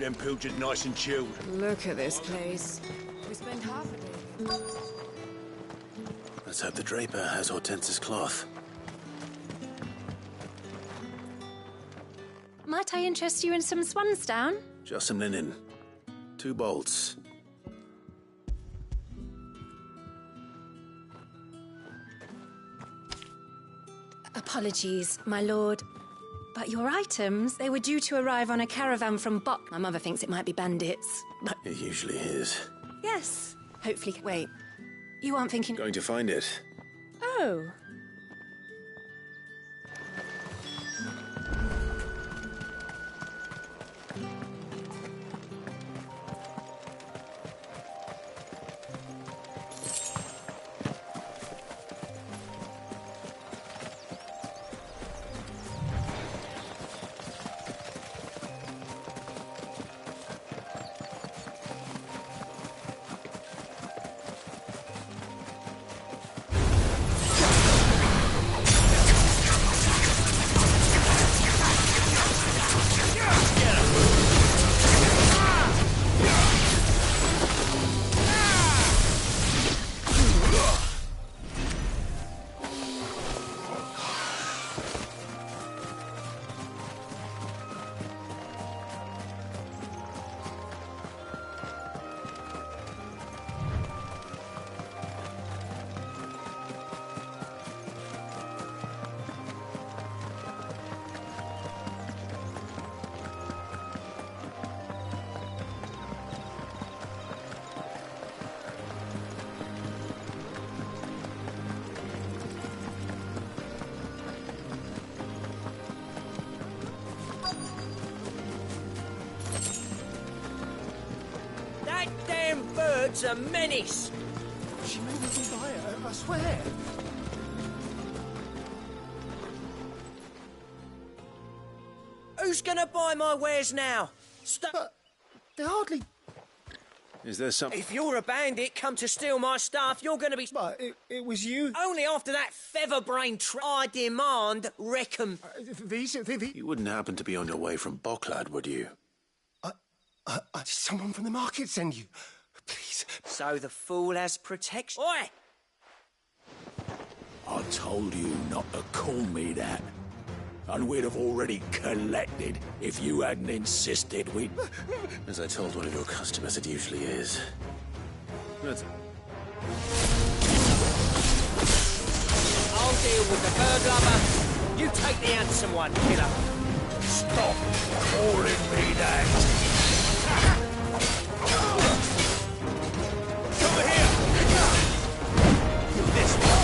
them pilchards nice and chilled. Look at this place. We spent half a day. Let's hope the draper has Hortense's cloth. Might I interest you in some swansdown? Just some linen. 2 bolts. Apologies, my lord. But your items, they were due to arrive on a caravan from Bok. My mother thinks it might be bandits, but... It usually is. Yes. Hopefully... Wait. You aren't thinking... Going to find it. Oh. Bird's a menace. She made me buy it, I swear. Who's gonna buy my wares now? They're hardly... Is there something... If you're a bandit come to steal my stuff, you're gonna be... But it was you... Only after that feather-brained I demand reckon. These... You wouldn't happen to be on your way from Boklad, would you? Did someone from the market send you? Please. So the fool has protection. Oi! I told you not to call me that. And we'd have already collected if you hadn't insisted we'd... As I told one of your customers, it usually is. Let's... I'll deal with the bird lover. You take the handsome one, killer. Stop calling me that. Over here! This one!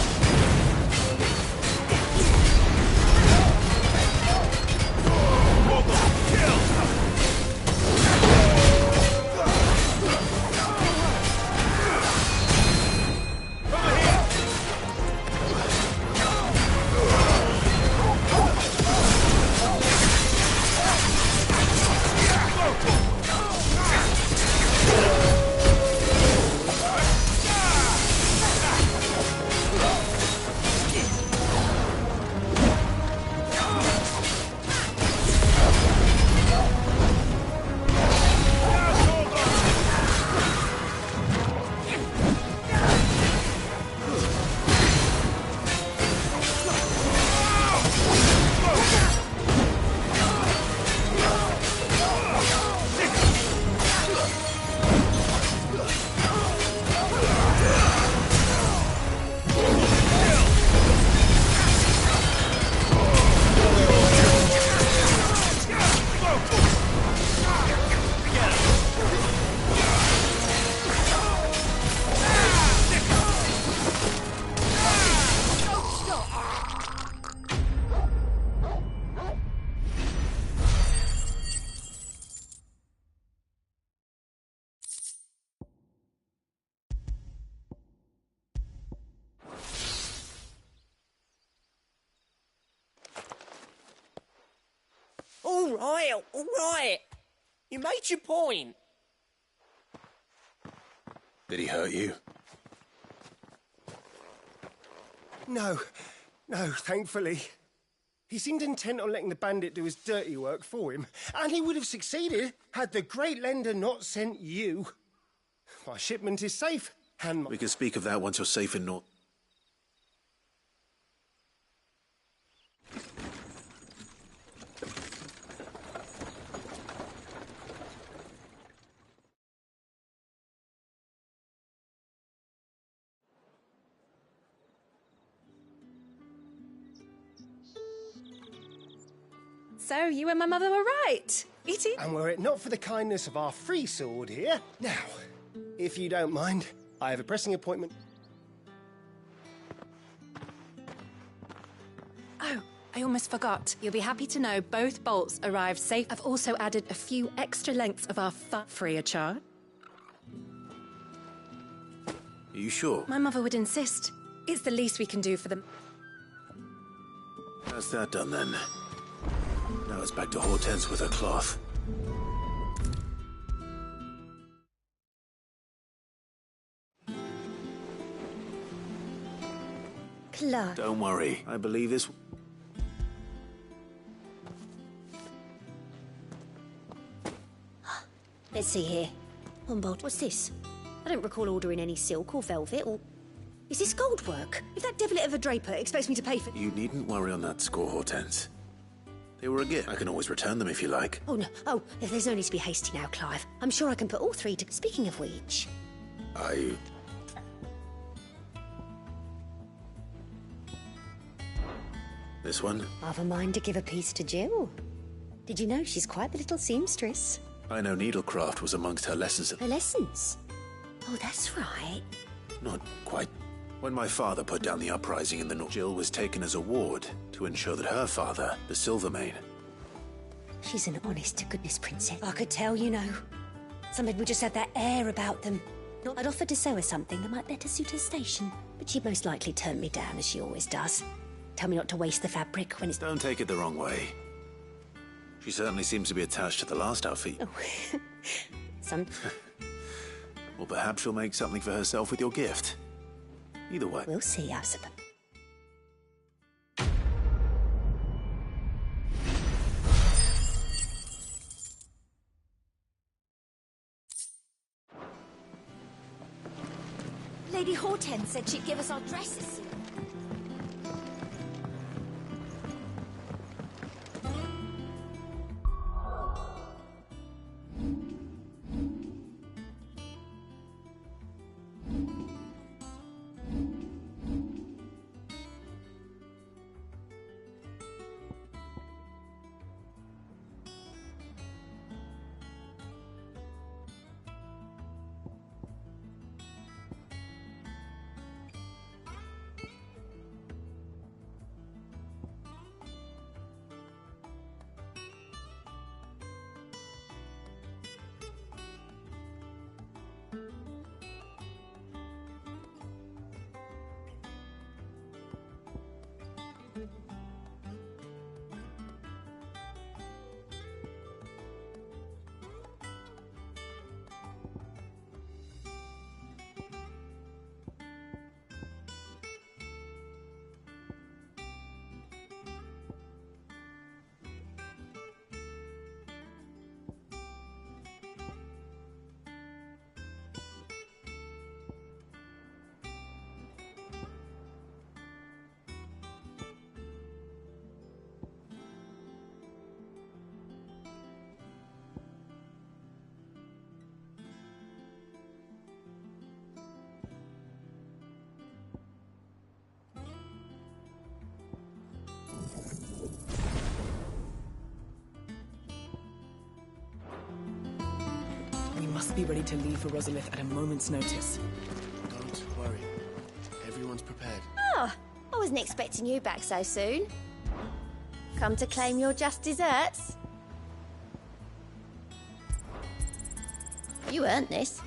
All right. You made your point. Did he hurt you? No, thankfully. He seemed intent on letting the bandit do his dirty work for him, and he would have succeeded had the great lender not sent you. My shipment is safe, and We can speak of that once you're safe in North... So, you and my mother were right. Eating. And were it not for the kindness of our free sword here... Now, if you don't mind, I have a pressing appointment. Oh, I almost forgot. You'll be happy to know both bolts arrived safe. I've also added a few extra lengths of our free of charge. Are you sure? My mother would insist. It's the least we can do for them. That's that done then. Now it's back to Hortense with her cloth. Clark. Don't worry. I believe this... Let's see here. Humboldt, what's this? I don't recall ordering any silk or velvet or... Is this gold work? If that devilet of a draper expects me to pay for... You needn't worry on that score, Hortense. They were a gift. I can always return them if you like. Oh, no. Oh, there's no need to be hasty now, Clive. I'm sure I can put all three to... Speaking of which... This one? I've a mind to give a piece to Jill. Did you know she's quite the little seamstress? I know needlecraft was amongst her lessons at... Her lessons? Oh, that's right. Not quite. When my father put down the uprising in the north, Jill was taken as a ward to ensure that her father, the Silvermane... She's an honest-to-goodness princess. I could tell, you know. Some people just have that air about them. I'd offered to sew her something that might better suit her station, but she'd most likely turn me down, as she always does. Tell me not to waste the fabric when it's... Don't take it the wrong way. She certainly seems to be attached to the last outfit. Oh, some... Or perhaps she'll make something for herself with your gift. Either way. We'll see, I suppose. Lady Hortense said she'd give us our dresses. We must be ready to leave for Rosalith at a moment's notice. Don't worry. Everyone's prepared. Oh, I wasn't expecting you back so soon. Come to claim your just desserts? You earned this.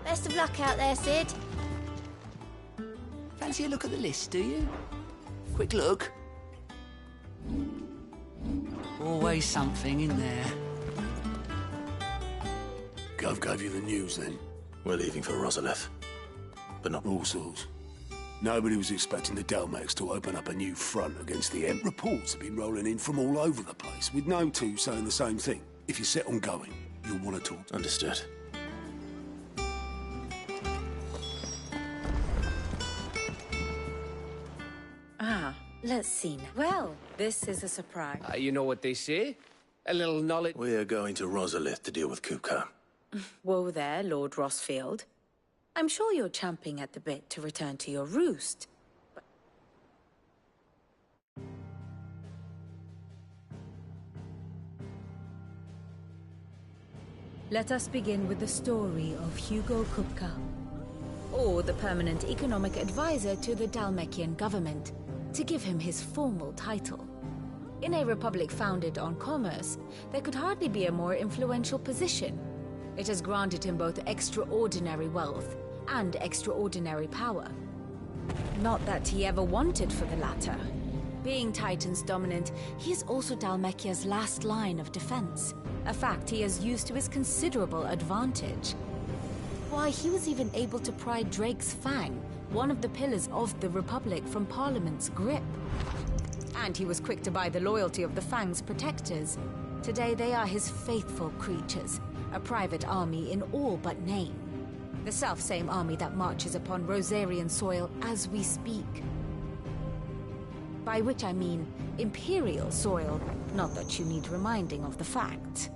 Best of luck out there, Sid. Fancy a look at the list, do you? Quick look. Always something in there. Gov gave you the news then? We're leaving for Rosalith. But not All sorts. Nobody was expecting the Delmex to open up a new front against the Emp. Reports have been rolling in from all over the place, with no two saying the same thing. If you're set on going, you'll want to talk. Understood. Ah, let's see now. Well, this is a surprise. You know what they say? A little knowledge. We're going to Rosalith to deal with Kupka. Whoa there, Lord Rossfield. I'm sure you're champing at the bit to return to your roost. Let us begin with the story of Hugo Kupka, or the permanent economic advisor to the Dalmekian government, to give him his formal title. In a republic founded on commerce, there could hardly be a more influential position. It has granted him both extraordinary wealth and extraordinary power. Not that he ever wanted for the latter. Being Titan's dominant, he is also Dalmekia's last line of defense, a fact he has used to his considerable advantage. Why, he was even able to pry Drake's Fang, one of the pillars of the Republic, from Parliament's grip. And he was quick to buy the loyalty of the Fang's protectors. Today they are his faithful creatures, a private army in all but name. The self-same army that marches upon Rosarian soil as we speak. By which I mean Imperial soil, not that you need reminding of the fact.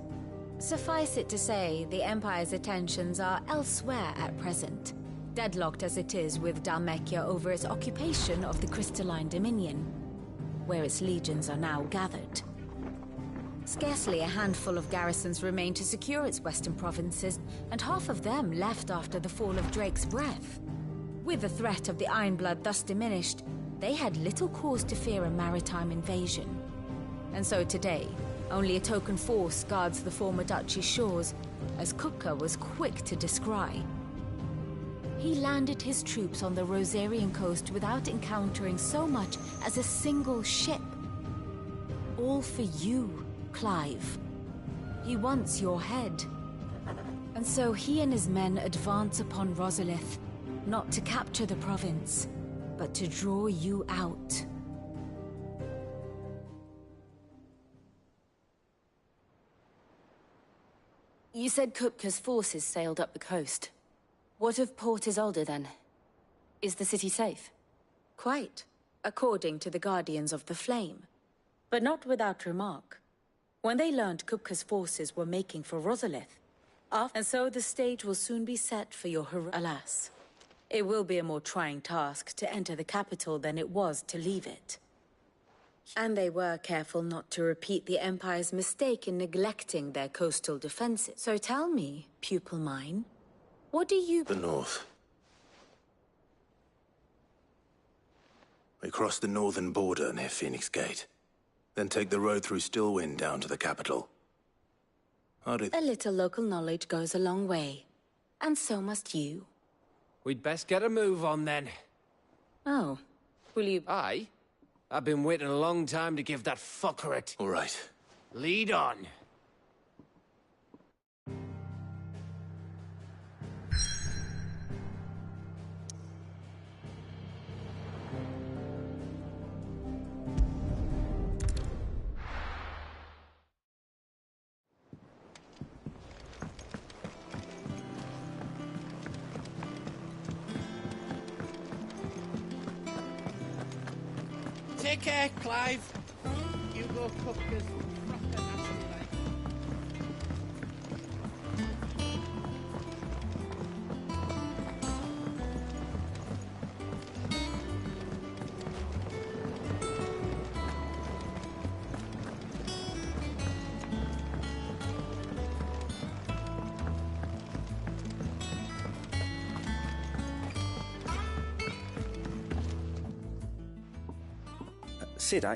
Suffice it to say, the Empire's attentions are elsewhere at present, deadlocked as it is with Dalmekia over its occupation of the Crystalline Dominion, where its legions are now gathered. Scarcely a handful of garrisons remain to secure its western provinces, and half of them left after the fall of Drake's Breath. With the threat of the Ironblood thus diminished, they had little cause to fear a maritime invasion. And so today, only a token force guards the former duchy's shores, as Kupka was quick to descry. He landed his troops on the Rosarian coast without encountering so much as a single ship. All for you, Clive. He wants your head. And so he and his men advance upon Rosalith, not to capture the province, but to draw you out. You said Kupka's forces sailed up the coast. What of Port Isolde, then? Is the city safe? Quite, according to the Guardians of the Flame. But not without remark. When they learned Kupka's forces were making for Rosalith, and so the stage will soon be set for your alas. It will be a more trying task to enter the capital than it was to leave it. And they were careful not to repeat the Empire's mistake in neglecting their coastal defenses. So tell me, pupil mine, what do you— The north. We cross the northern border near Phoenix Gate. Then take the road through Stillwind down to the capital. A little local knowledge goes a long way. And so must you. We'd best get a move on then. Oh, will you— Aye. I've been waiting a long time to give that fucker it. All right. Lead on. Take care, Clive. Hugo Kupka's proper national life. Sid,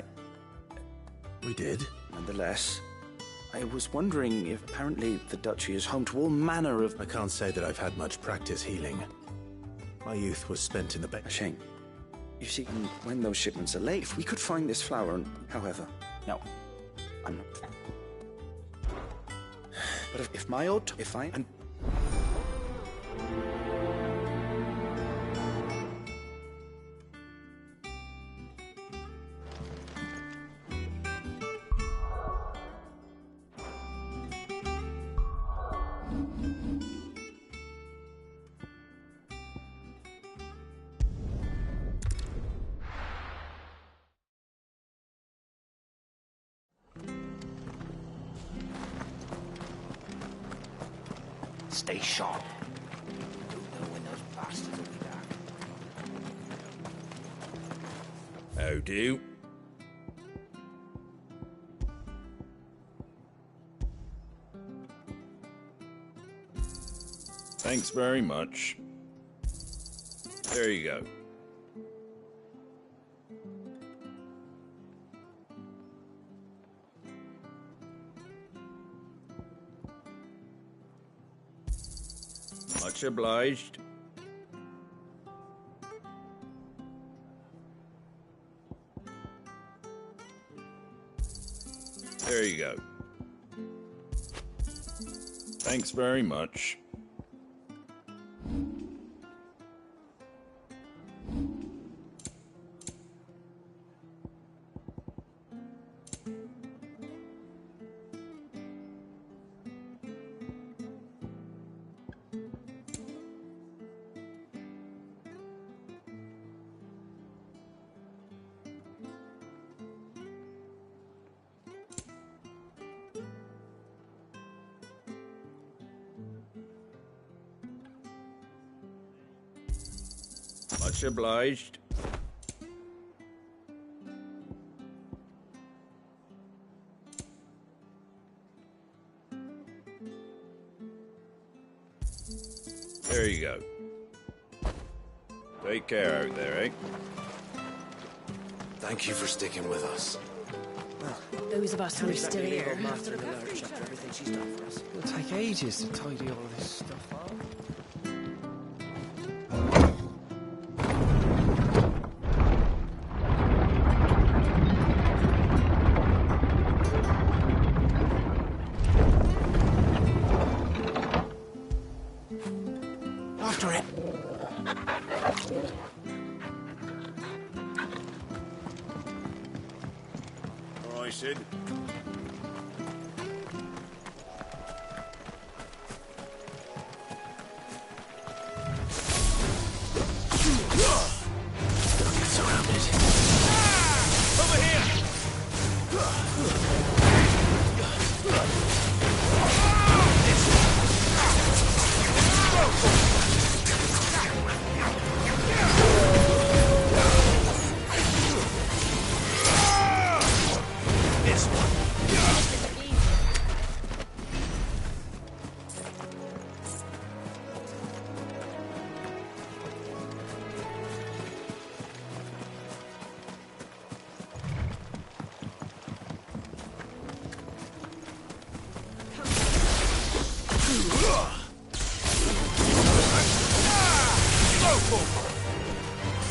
We did? Nonetheless, I was wondering if apparently the Duchy is home to all manner of— I can't say that I've had much practice healing. My youth was spent in the A shame. You see, when those shipments are late, if we could find this flower and— However, no. I'm not— But if my odd— If I— And Stay sharp. Don't know when those bastards will be back. How do? Thanks very much. There you go. Much obliged. There you go. Thanks very much. Much obliged. There you go. Take care out there, eh? Thank you for sticking with us. Those of us who are still here. After everything she's done for us. It'll take ages to tidy all this stuff up. After it. All right, Sid.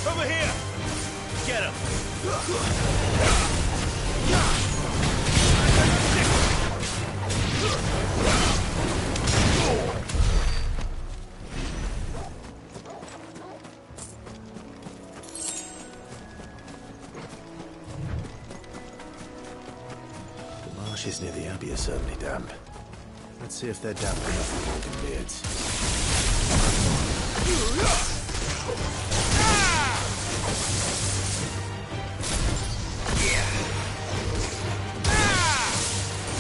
Over here! Get him! The marshes near the Abbey are certainly damp. Let's see if they're damp enough for walking beards.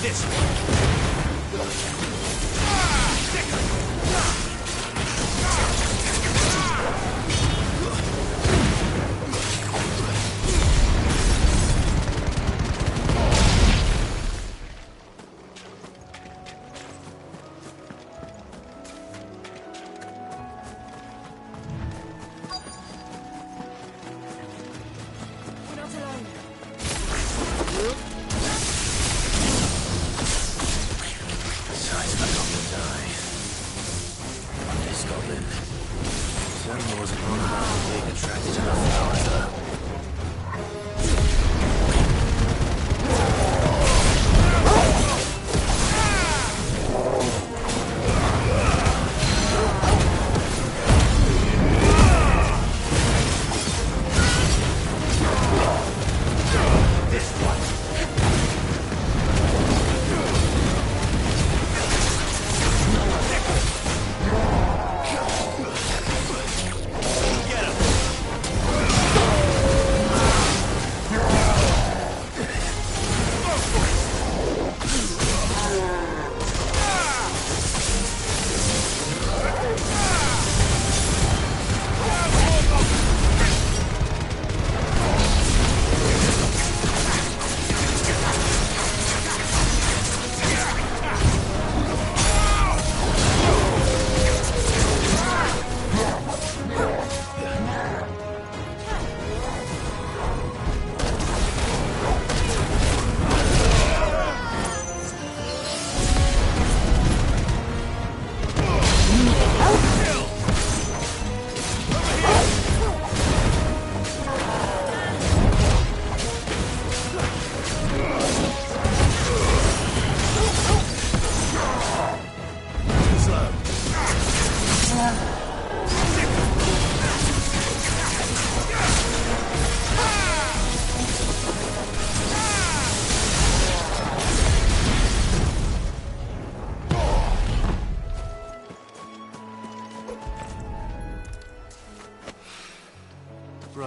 This one.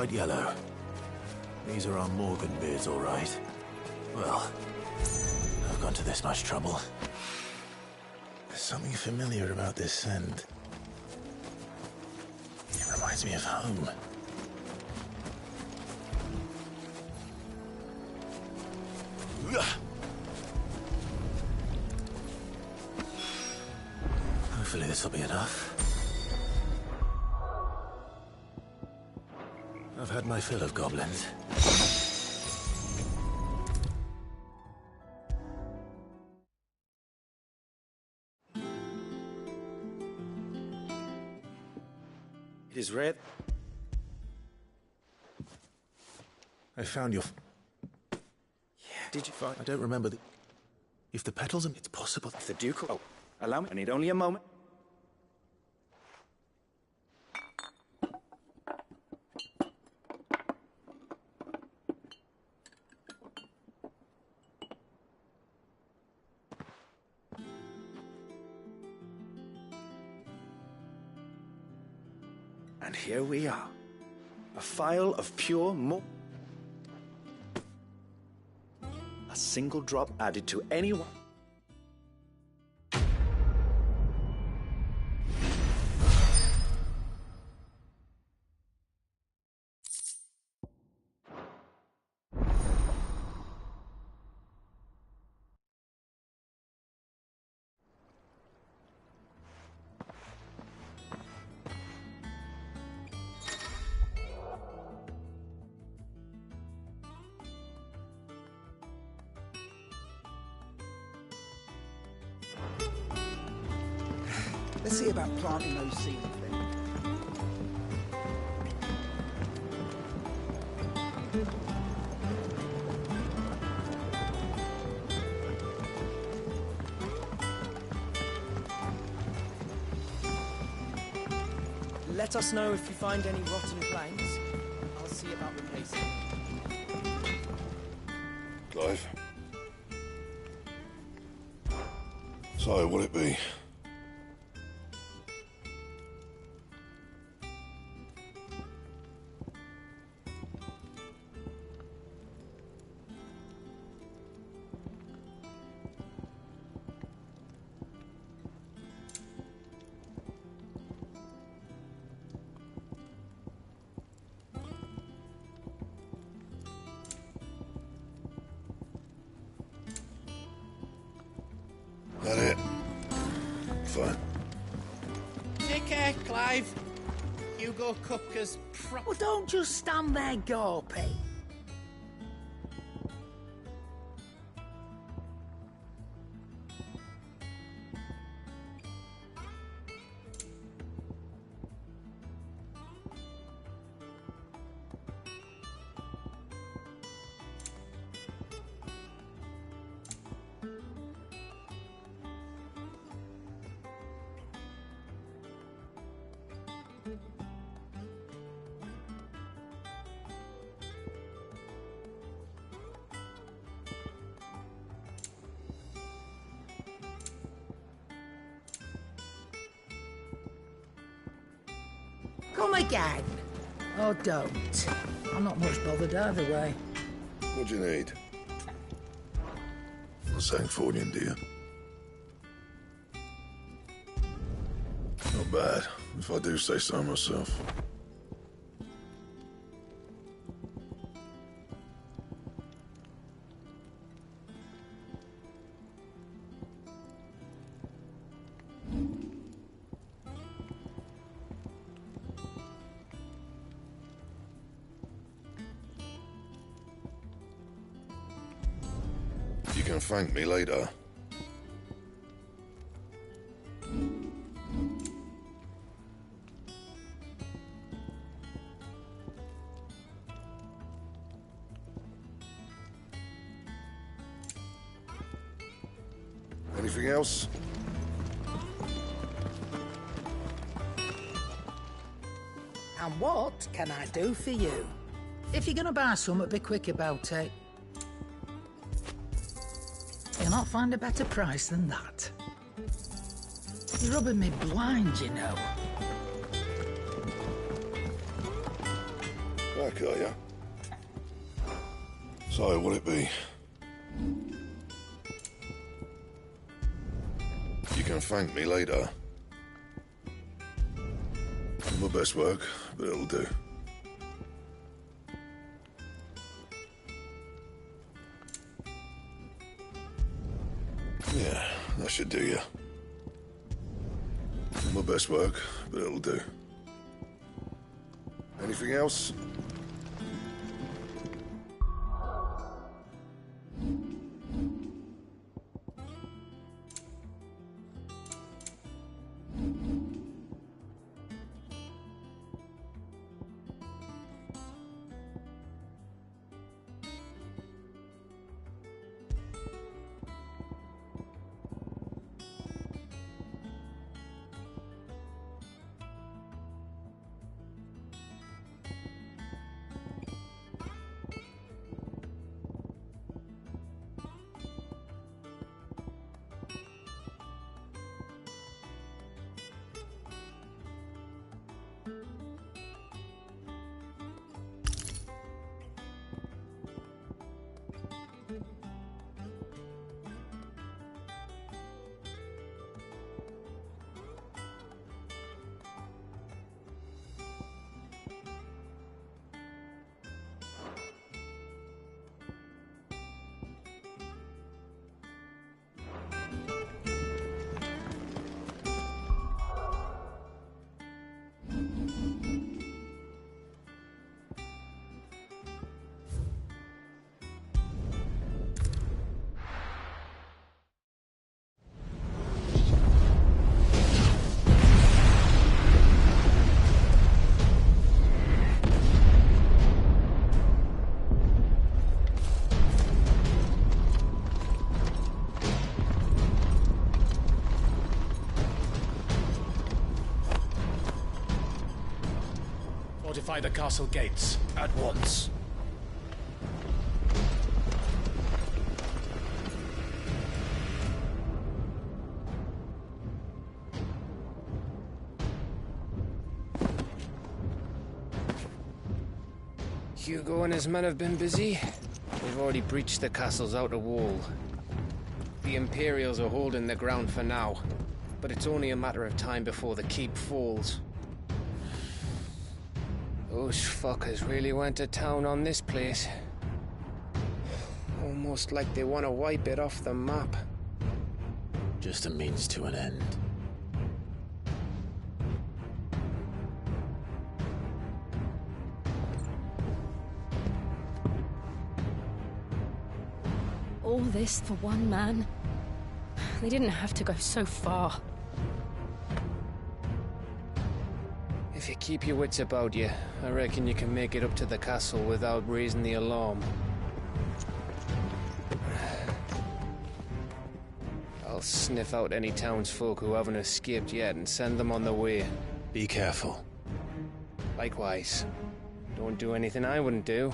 quite yellow. These are our Morgan beards, all right. Well, I've gone to this much trouble. There's something familiar about this scent. It reminds me of home. Hopefully this will be enough. I've had my fill of goblins. It is red. I found your... Yeah, did you find... I don't remember the... If the petals... It's possible... If the Duke... Oh, allow me. I need only a moment. And here we are. A phial of pure a single drop added to anyone. Let's see about planting those seeds then. Let us know if you find any rotten planks. I'll see about replacing them. Clive. So, will it be? That it? Fine. Take care, Clive. You go cook as Well, don't just stand there gawping. Come again. Or don't. I'm not much bothered either way. What do you need? A Sangfordian, do you? Not bad, if I do say so myself. You can thank me later. Anything else? And what can I do for you? If you're gonna buy something, be quick about it. You'll not find a better price than that. You're rubbing me blind, you know. Back, are ya? So, what'll it be? You can thank me later. My best work, but it'll do. Yeah, that should do you. My best work, but it'll do. Anything else? Fortify the castle gates, at once. Hugo and his men have been busy. They've already breached the castle's outer wall. The Imperials are holding the ground for now, but it's only a matter of time before the keep falls. Those fuckers really went to town on this place. Almost like they want to wipe it off the map. Just a means to an end. All this for one man? They didn't have to go so far. If you keep your wits about you, I reckon you can make it up to the castle without raising the alarm. I'll sniff out any townsfolk who haven't escaped yet and send them on their way. Be careful. Likewise. Don't do anything I wouldn't do.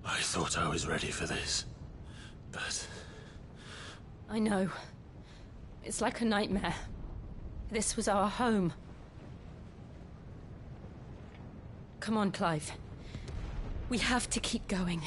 I thought I was ready for this, but... I know. It's like a nightmare. This was our home. Come on, Clive. We have to keep going.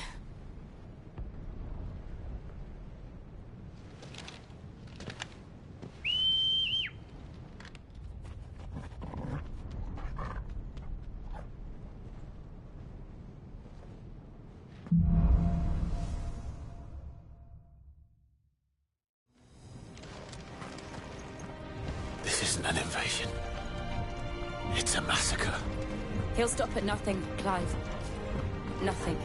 This isn't an invasion. It's a massacre. He'll stop at nothing, Clive. Nothing.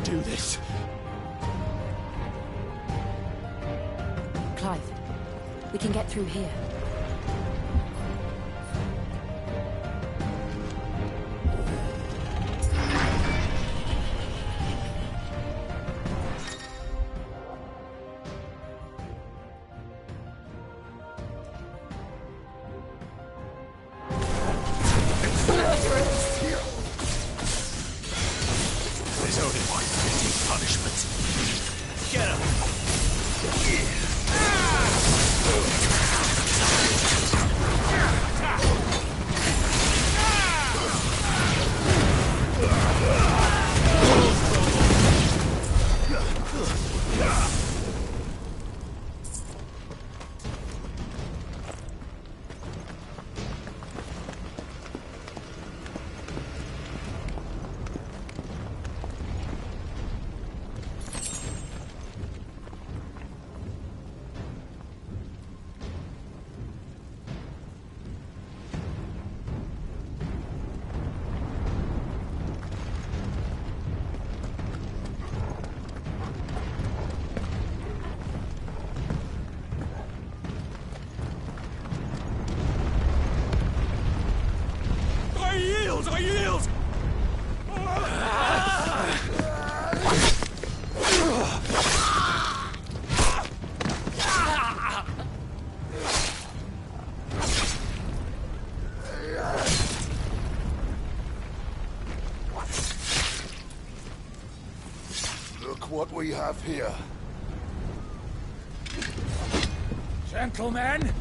do this. Clive, we can get through here. There's only one fitting punishment. Get him! I yield! Look what we have here. Gentlemen!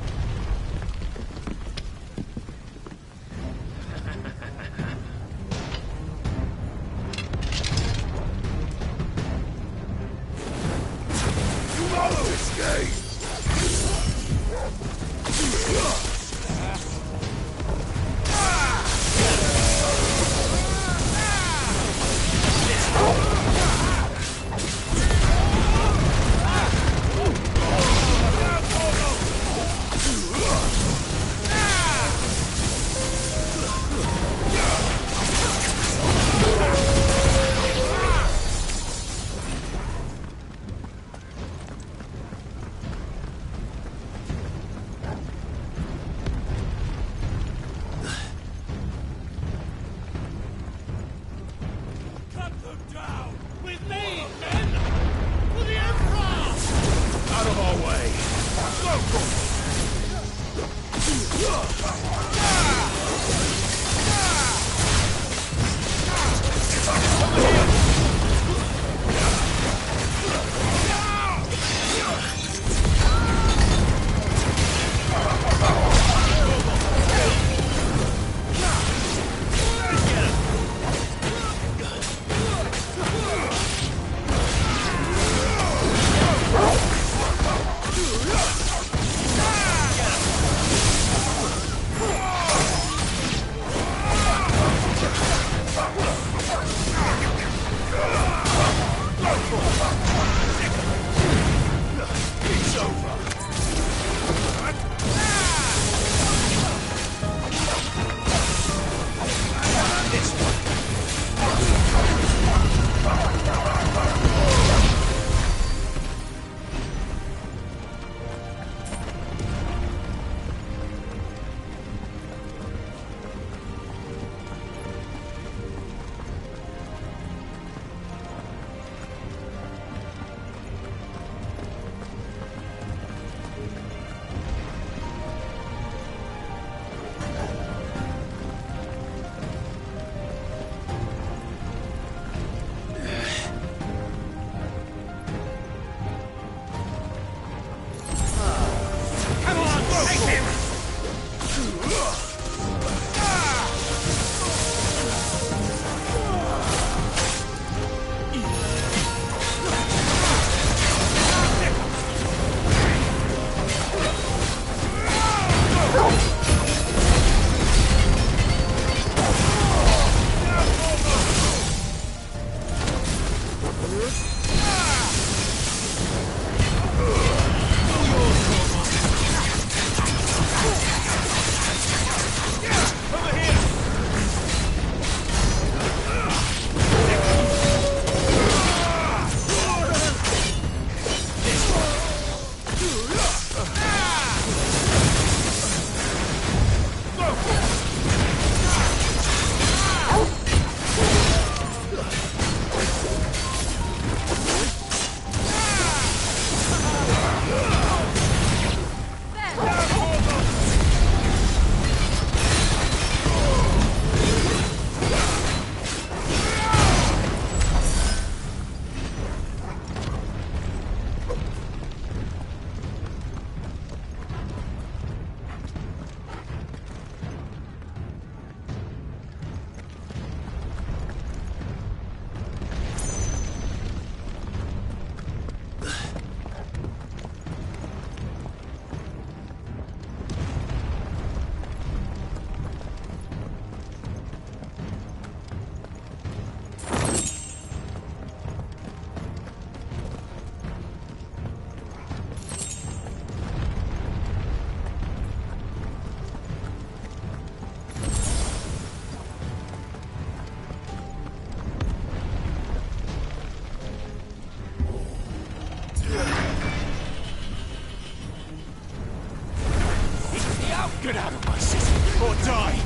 Get out of my city, or die!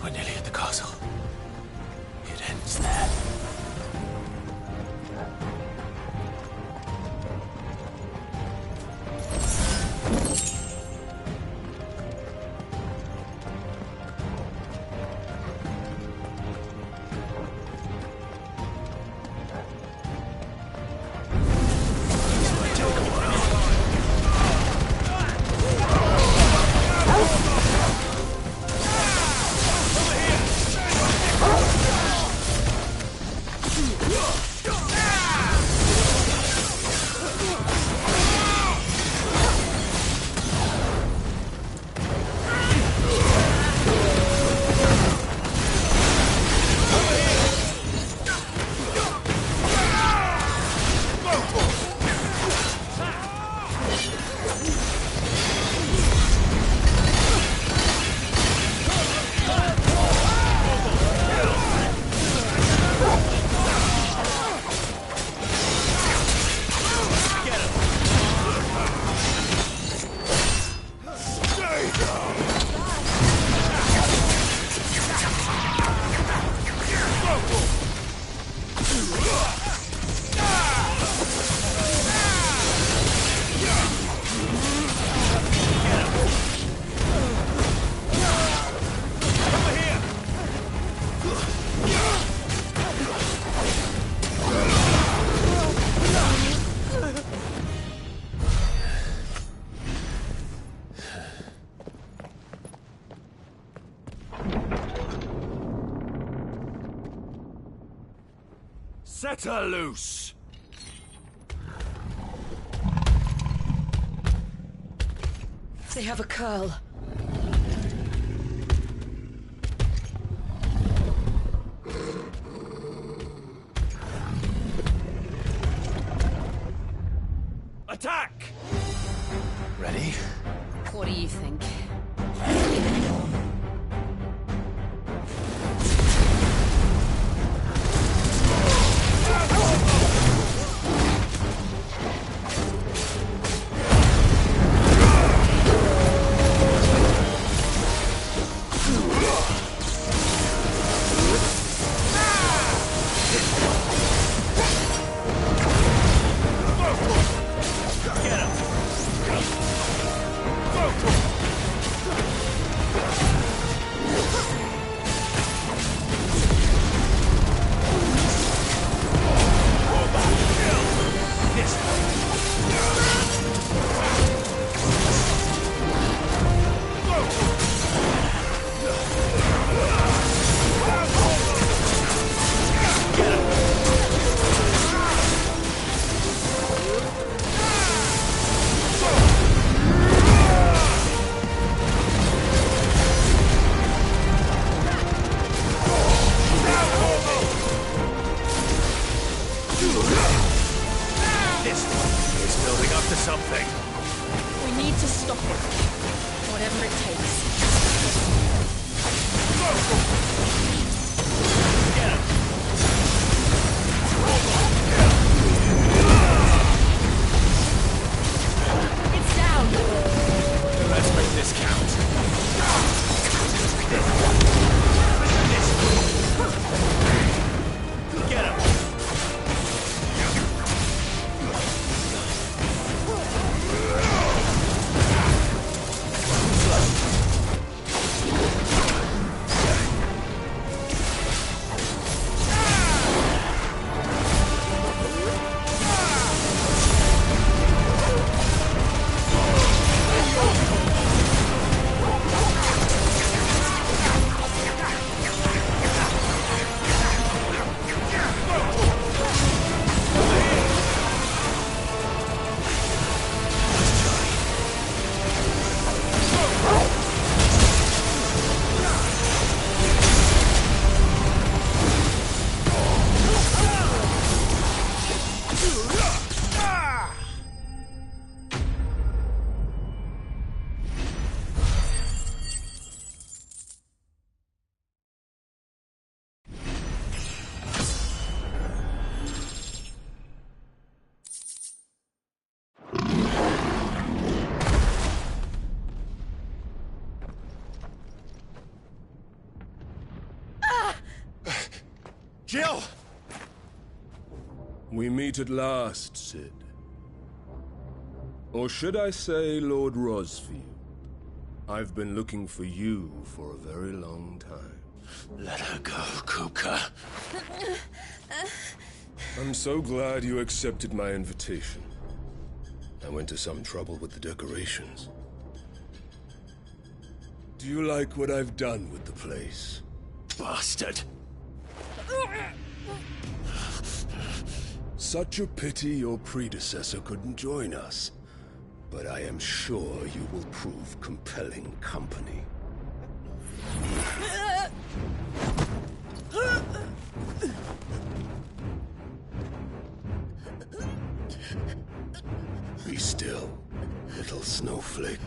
We're nearly at the castle. It ends there. Set her loose! They have a curl. Attack! Ready? What do you think? This one is building up to something. We need to stop it. Whatever it takes. Get him! It's down! Let's make this count. Get him! Jill! We meet at last, Sid. Or should I say, Lord Rosfield? I've been looking for you for a very long time. Let her go, Kupka. I'm so glad you accepted my invitation. I went to some trouble with the decorations. Do you like what I've done with the place? Bastard! Such a pity your predecessor couldn't join us. But I am sure you will prove compelling company. Be still, little snowflake.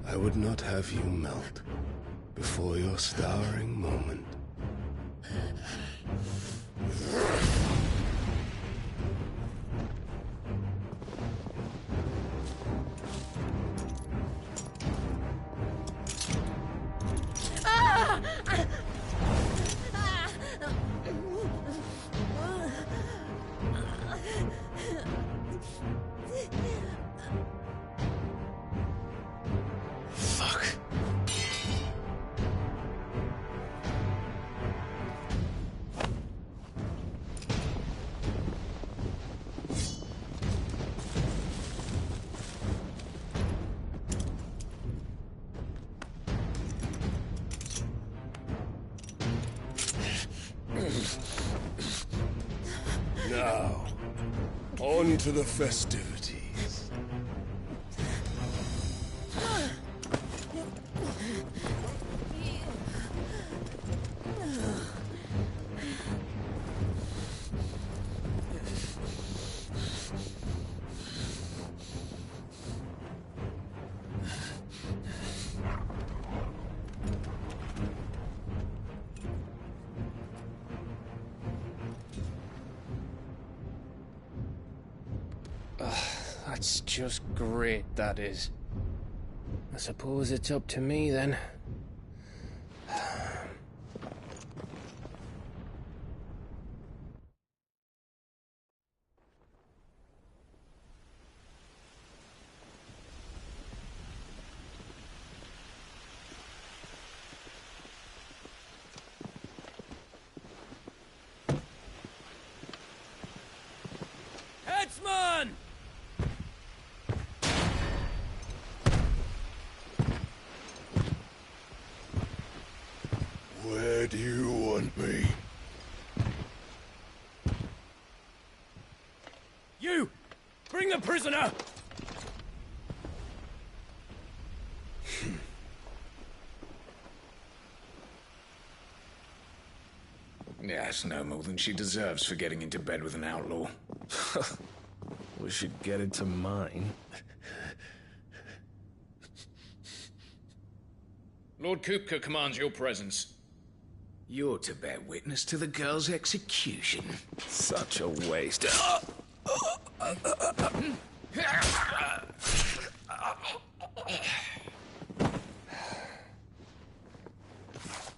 I would not have you melt before your starring moment. Now, on to the festivities. That's just great, that is. I suppose it's up to me, then. Headsman! Where do you want me? You! Bring the prisoner! Yes, no more than she deserves for getting into bed with an outlaw. We should get into mine. Lord Kupka commands your presence. You're to bear witness to the girl's execution. Such a waste.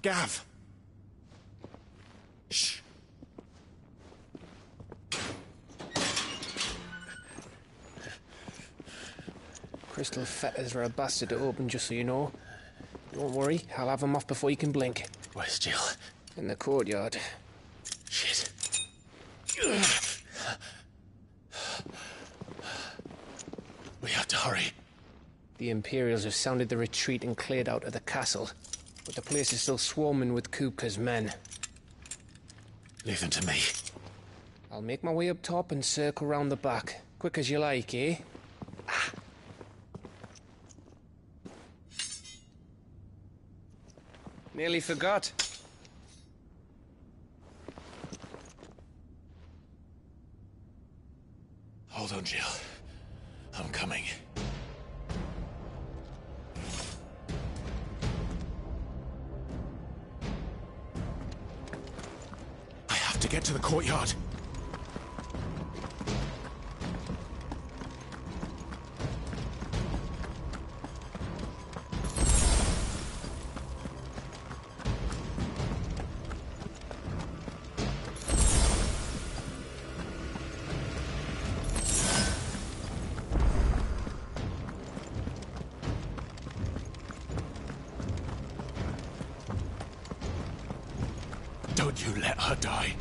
Gav! Shh. Crystal fetters are a bastard to open, just so you know. Don't worry, I'll have them off before you can blink. Where's Jill? In the courtyard. Shit. We have to hurry. The Imperials have sounded the retreat and cleared out of the castle. But the place is still swarming with Kupka's men. Leave them to me. I'll make my way up top and circle round the back. Quick as you like, eh? Nearly forgot. Hold on, Jill. I'm coming. I have to get to the courtyard. You let her die.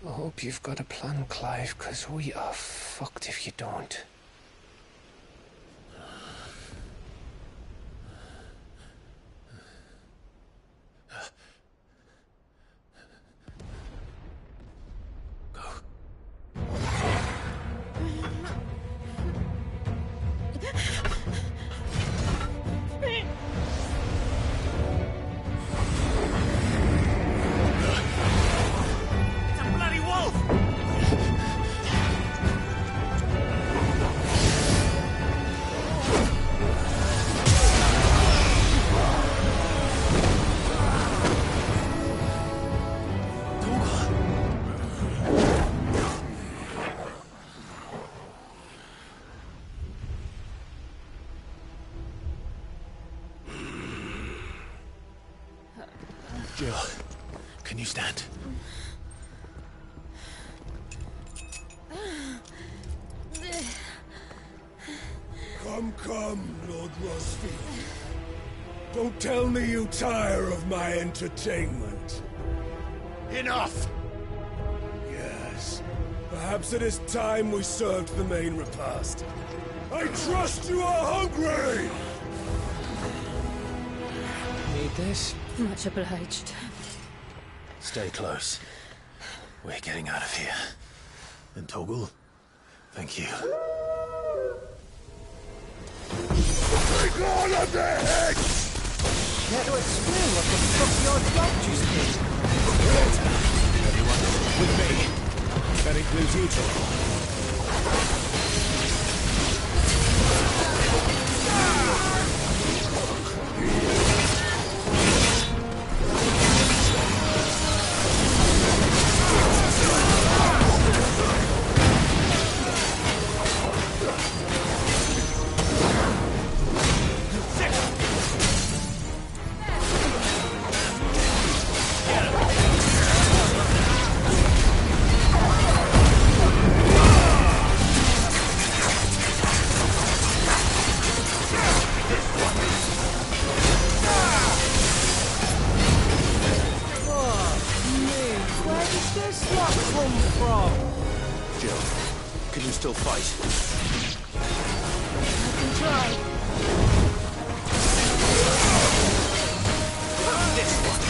I hope you've got a plan, Clive, because we are fucked if you don't. Jill, can you stand? Come, Lord Rosfield. Don't tell me you tire of my entertainment. Enough! Yes. Perhaps it is time we served the main repast. I trust you are hungry! Need this? Much obliged. Stay close. We're getting out of here. And Toggle, thank you. Take all of their heads! Care to explain what the fuck your dog just did? Everyone, with me. That includes you, Toggle. Can you still fight? I can try. This one.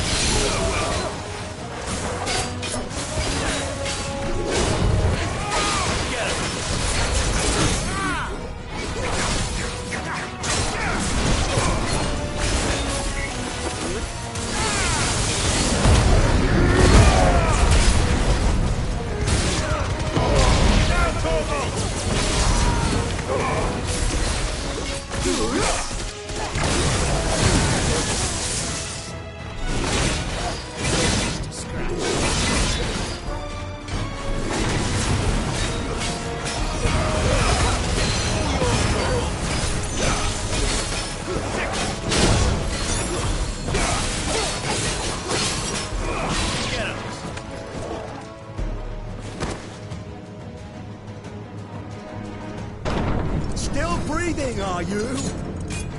Get him. Still breathing, are you?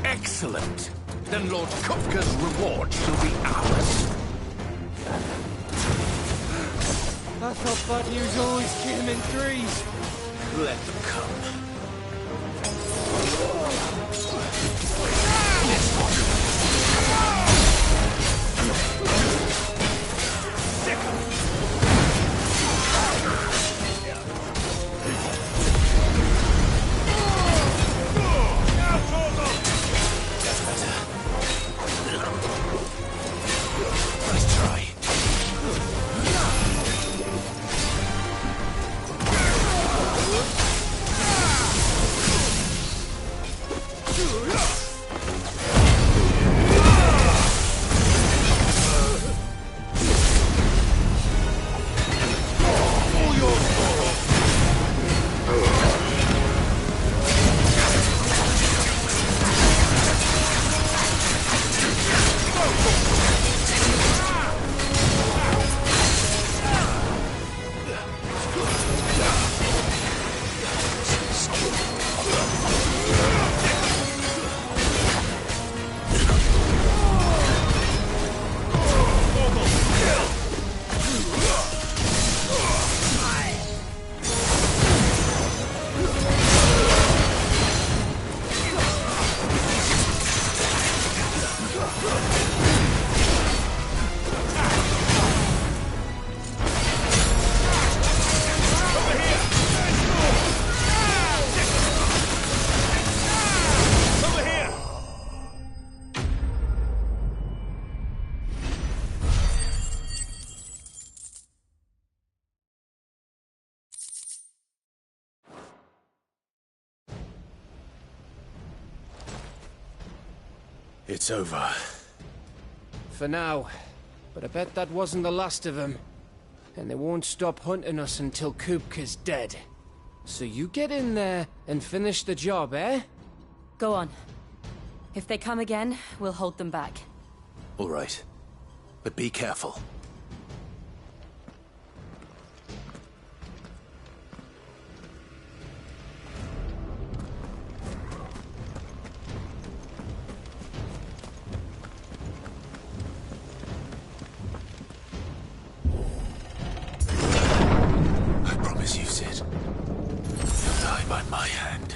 Excellent. Then Lord Kupka's reward shall be ours. I thought bad news always came in threes. Let them come. It's over. For now. But I bet that wasn't the last of them. And they won't stop hunting us until Kupka's dead. So you get in there and finish the job, eh? Go on. If they come again, we'll hold them back. All right. But be careful. I promise you, Sid. You'll die by my hand.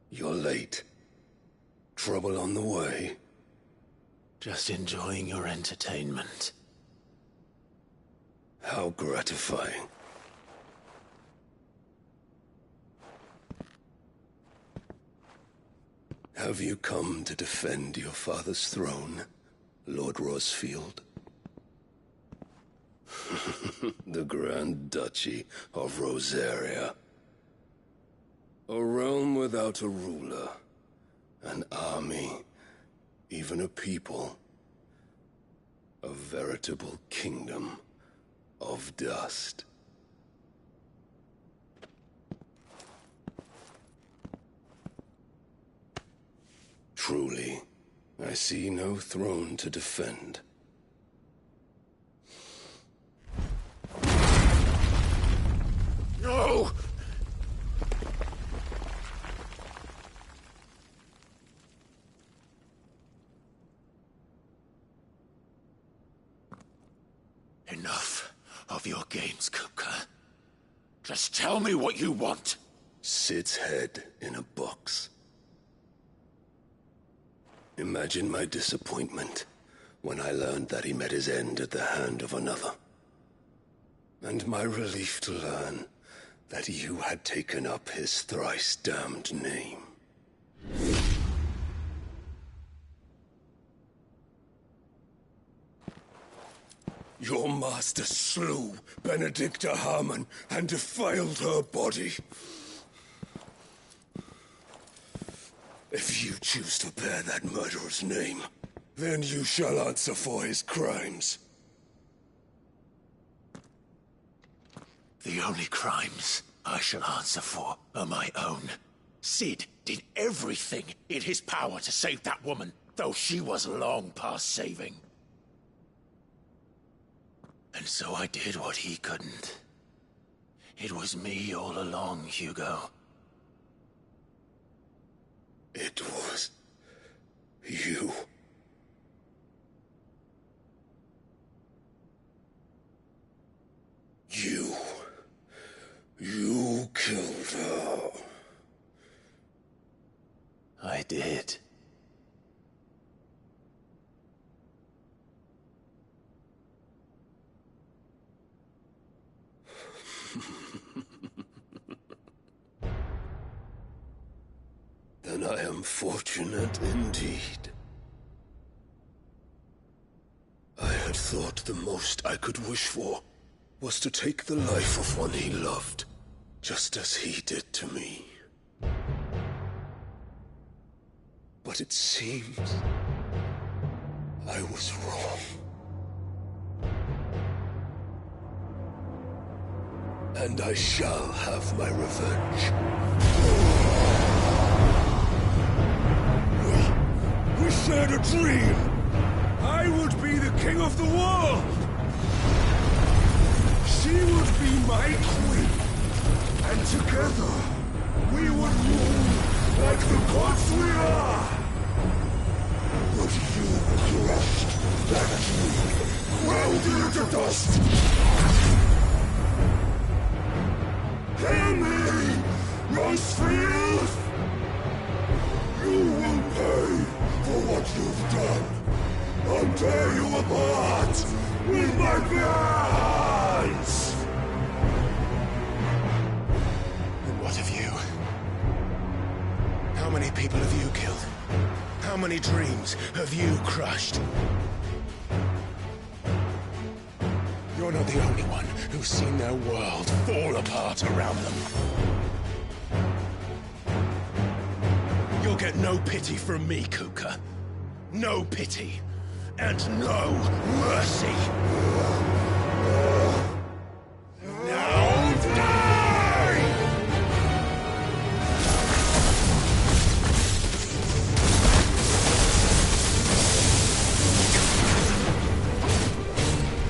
You're late. Trouble on the way? Just enjoying your entertainment. How gratifying. Have you come to defend your father's throne, Lord Rosfield? The Grand Duchy of Rosaria. A realm without a ruler, an army, even a people. A veritable kingdom of dust. Truly, I see no throne to defend. No! Enough of your games, Kupka. Just tell me what you want. Sid's head in a box. Imagine my disappointment when I learned that he met his end at the hand of another. And my relief to learn that you had taken up his thrice-damned name. Your master slew Benedicta Harmon and defiled her body. If you choose to bear that murderer's name, then you shall answer for his crimes. The only crimes I shall answer for are my own. Sid did everything in his power to save that woman, though she was long past saving. And so I did what he couldn't. It was me all along, Hugo. It was you. You killed her. I did. Then I am fortunate indeed. I had thought the most I could wish for was to take the life of one he loved, just as he did to me. But it seems I was wrong. And I shall have my revenge. We shared a dream. I would be the king of the world. She would be my queen. And together, we would rule like the gods we are. But you crushed that dream, ground it to dust. Hear me, Rosefield! You will pay for what you've done. I'll tear you apart with my bare hands! people have you killed? How many dreams have you crushed? You're not the only one who's seen their world fall apart around them. You'll get no pity from me, Kuka. No pity. And no mercy. Now die!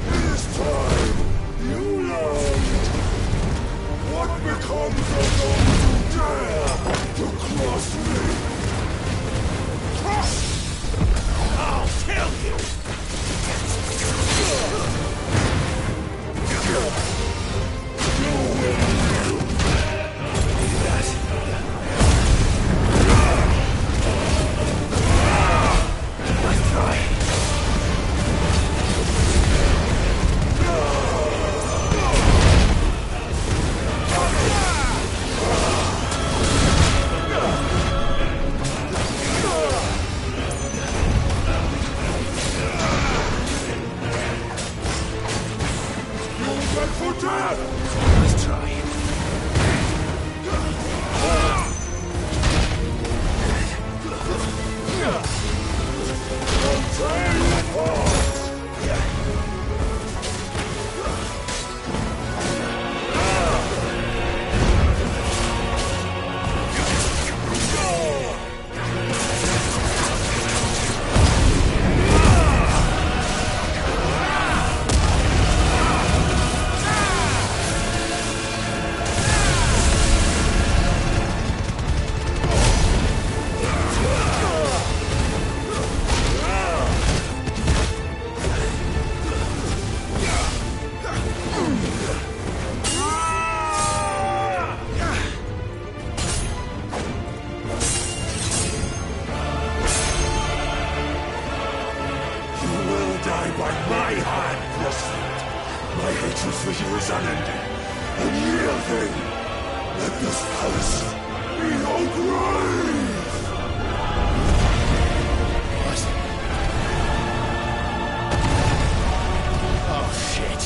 This time, you learned what becomes of those who dare to cross me. I'll kill you! Let's try. My hatred for you is unending, unyielding. Let this palace be your grave! Oh, shit.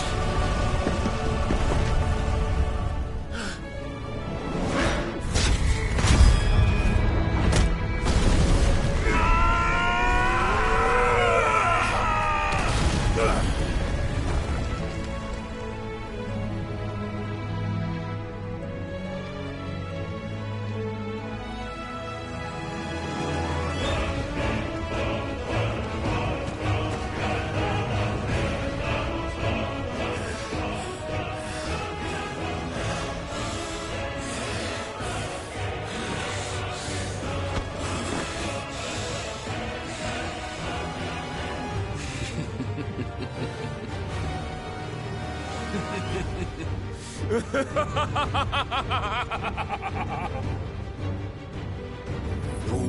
The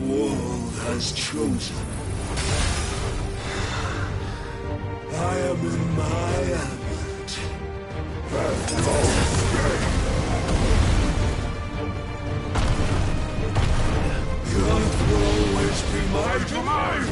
world has chosen. I am in my element. And no escape. The earth will always be my domain.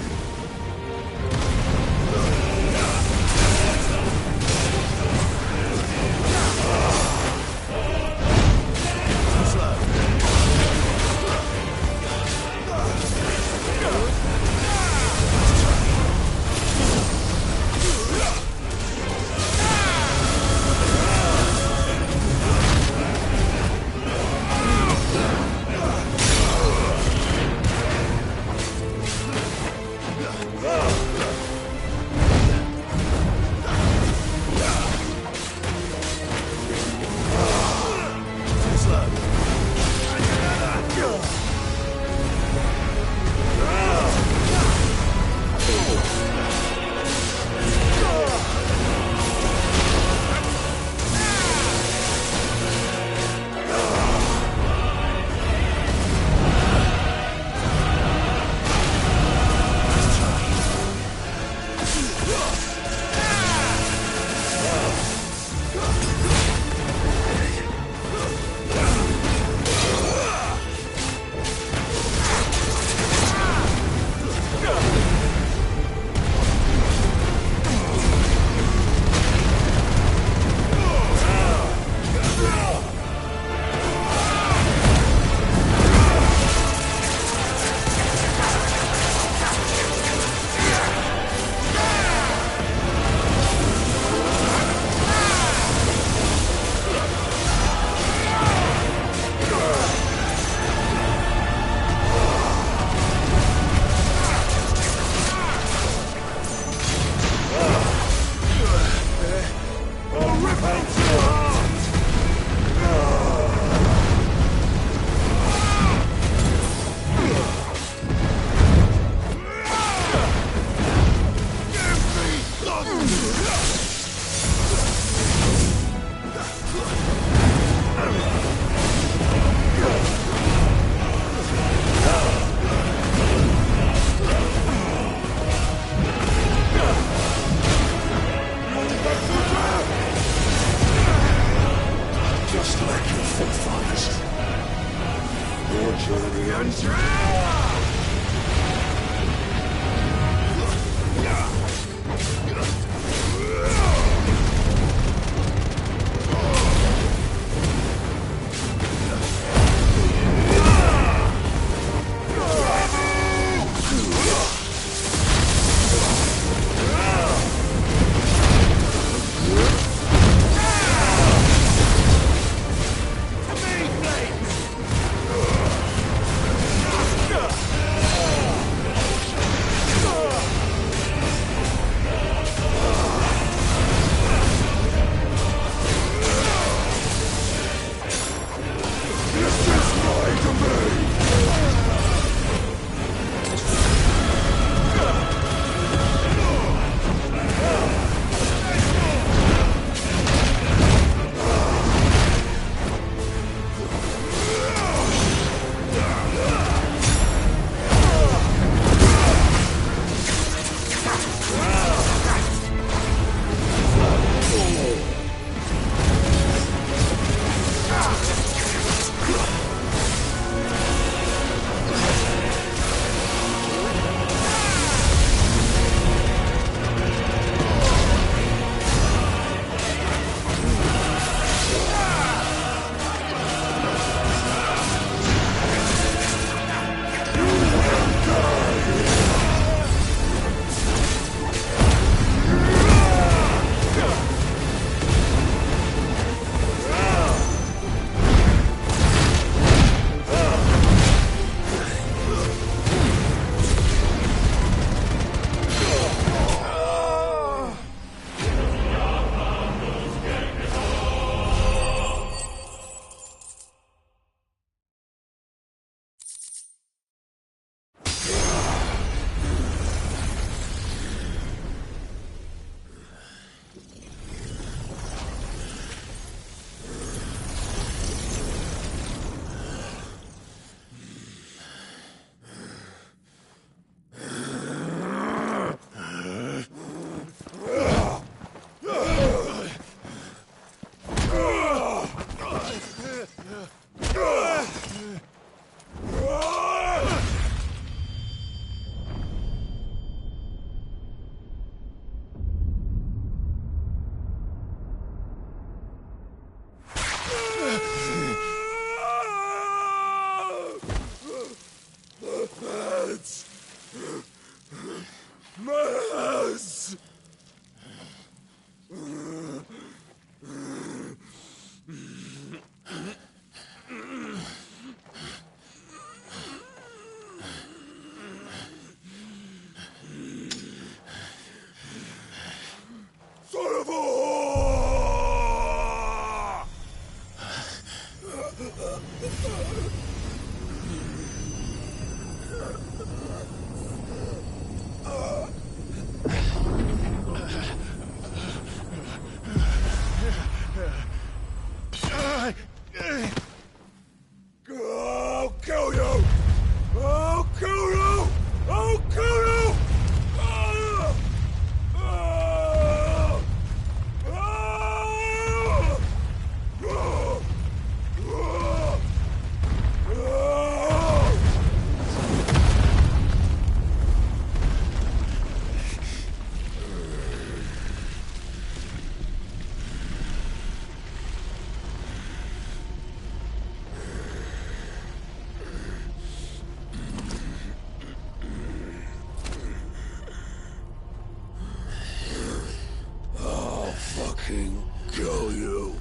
Kill you.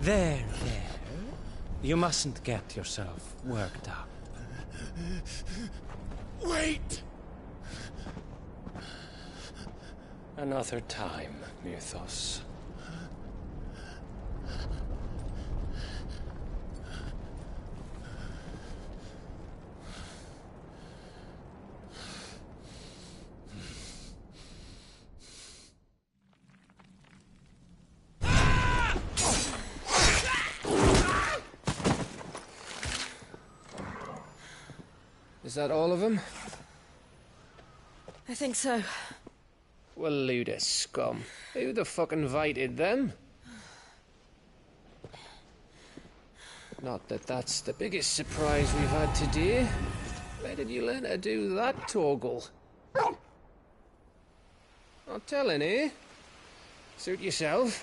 There. You mustn't get yourself worked up. Wait! Another time, Mythos. Is that all of them? I think so. Well, load of scum. Who the fuck invited them? Not that that's the biggest surprise we've had today. Where did you learn to do that, Torgal? Not telling, eh? Suit yourself.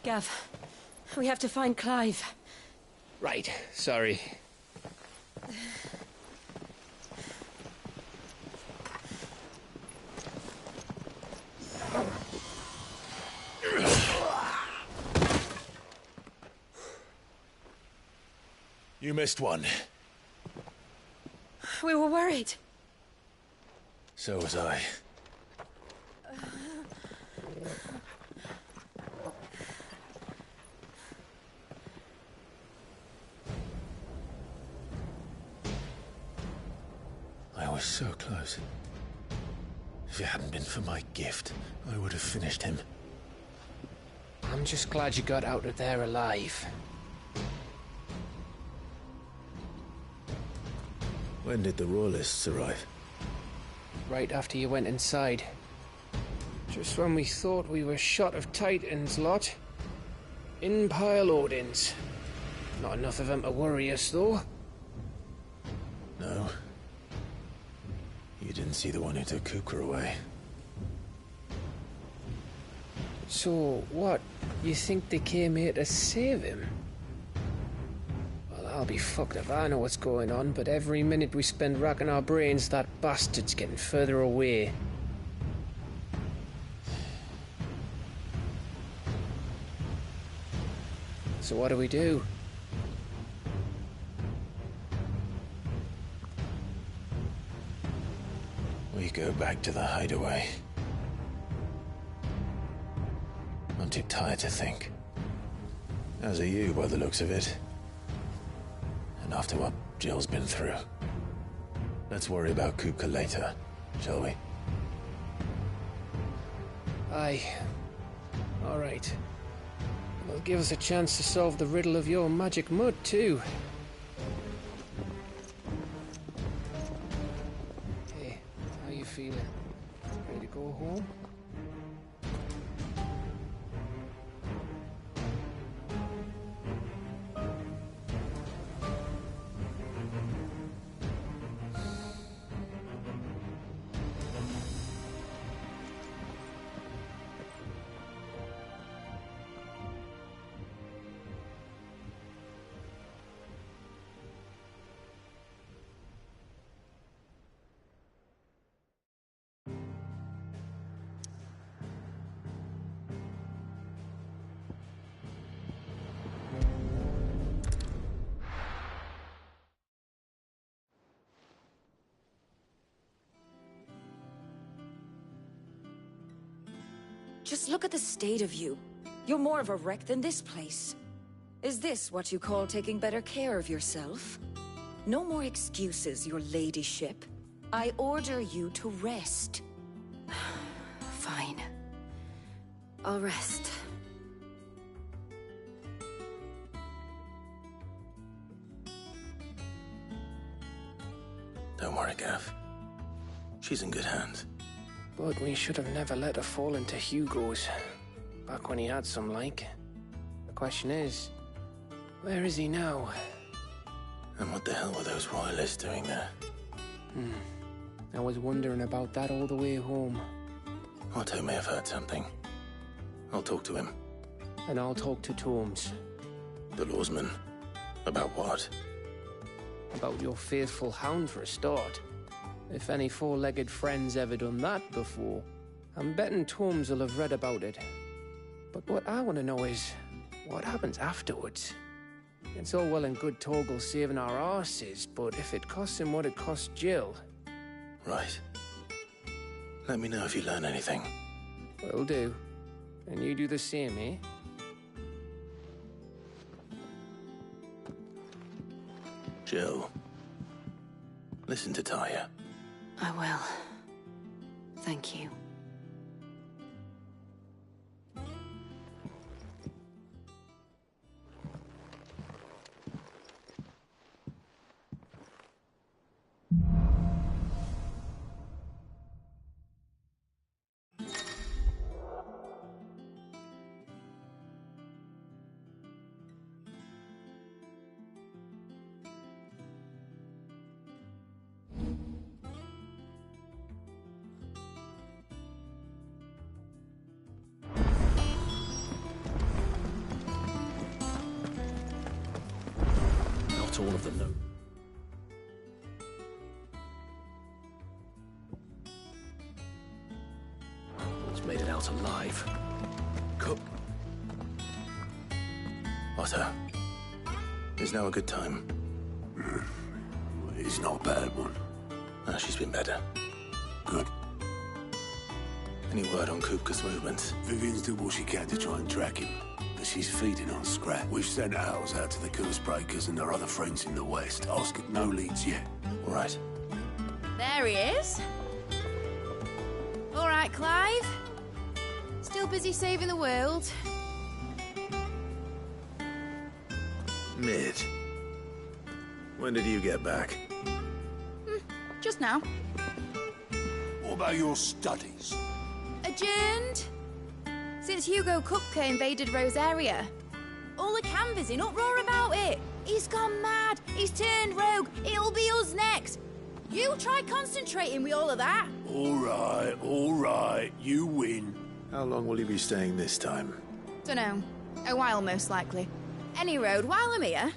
Gav, we have to find Clive. Right, sorry. You missed one. We were worried. So was I. I was so close. If it hadn't been for my gift, I would have finished him. I'm just glad you got out of there alive. When did the Royalists arrive? Right after you went inside. Just when we thought we were shot of Titans, lot. In pile Odins. Not enough of them to worry us, though. No. You didn't see the one who took Kupka away. So, what? You think they came here to save him? Well, I'll be fucked if I know what's going on, but every minute we spend racking our brains, that bastard's getting further away. So what do we do? We go back to the hideaway. I'm too tired to think. As are you, by the looks of it. And after what Jill's been through. Let's worry about Kupka later, shall we? Aye. All right. It'll give us a chance to solve the riddle of your magic mud, too. Hey, how you feeling? Ready to go home? Just look at the state of you. You're more of a wreck than this place. Is this what you call taking better care of yourself? No more excuses, your ladyship. I order you to rest. Fine. I'll rest. Don't worry, Gav. She's in good hands. But we should have never let her fall into Hugo's. Back when he had some like. The question is, where is he now? And what the hell were those royalists doing there? I was wondering about that all the way home. Otto may have heard something. I'll talk to him. And I'll talk to Torms. The lawsman. About what? About your faithful hound for a start. If any four-legged friend's ever done that before, I'm betting Torms will have read about it. But what I want to know is, what happens afterwards? It's all well and good Torgal saving our arses, but if it costs him what it cost Jill... Right. Let me know if you learn anything. Will do. And you do the same, eh? Jill. Listen to Taya. I will. Thank you. all of the note. He's made it out alive. Cook. Otto. Is now a good time? It's not a bad one. She's been better. Good. Any word on Kupka's movements? Vivian's did what she can to try and track him, but she's feeding on scrap. We've sent ours out to the curse breakers and their other friends in the west. Oscar, no leads yet. All right. There he is. All right, Clive. Still busy saving the world. Mid. When did you get back? Just now. What about your studies? Adjourned. Since Hugo Kupka invaded Rosaria. All the canvassing, uproar about it. He's gone mad. He's turned rogue. It'll be us next. You try concentrating with all of that. All right. You win. How long will you be staying this time? Dunno. A while, most likely. Any road, while I'm here,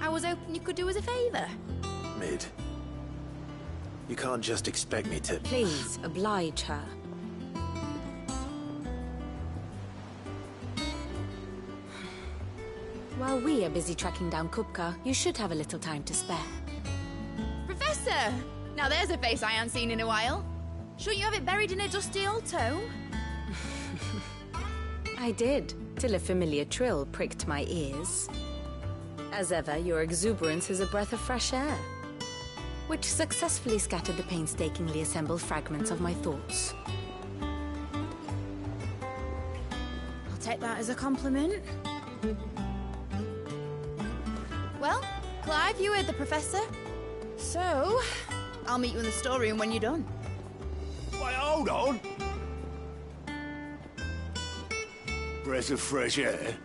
I was hoping you could do us a favour. Mid. You can't just expect me to... Please, oblige her. While we are busy tracking down Kupka, you should have a little time to spare. Professor! Now there's a face I haven't seen in a while. Shouldn't you have it buried in a dusty old tome? I did, till a familiar trill pricked my ears. As ever, your exuberance is a breath of fresh air, which successfully scattered the painstakingly assembled fragments of my thoughts. I'll take that as a compliment. Well, Clive, you heard the Professor. So, I'll meet you in the storeroom when you're done. Wait, hold on! Breath of fresh air?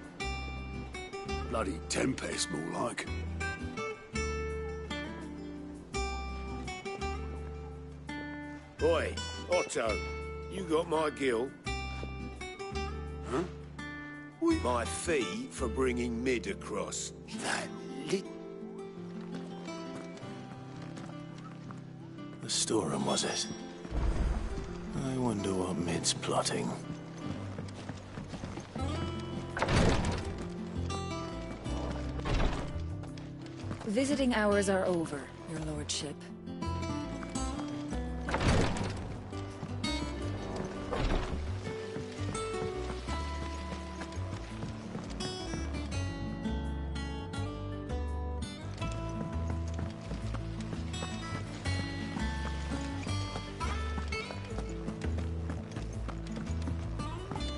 Bloody tempest, more like. Oi, Otto, you got my gill? Huh? My fee for bringing Mid across. That lit... The storeroom, was it? I wonder what Mid's plotting. Visiting hours are over, your lordship.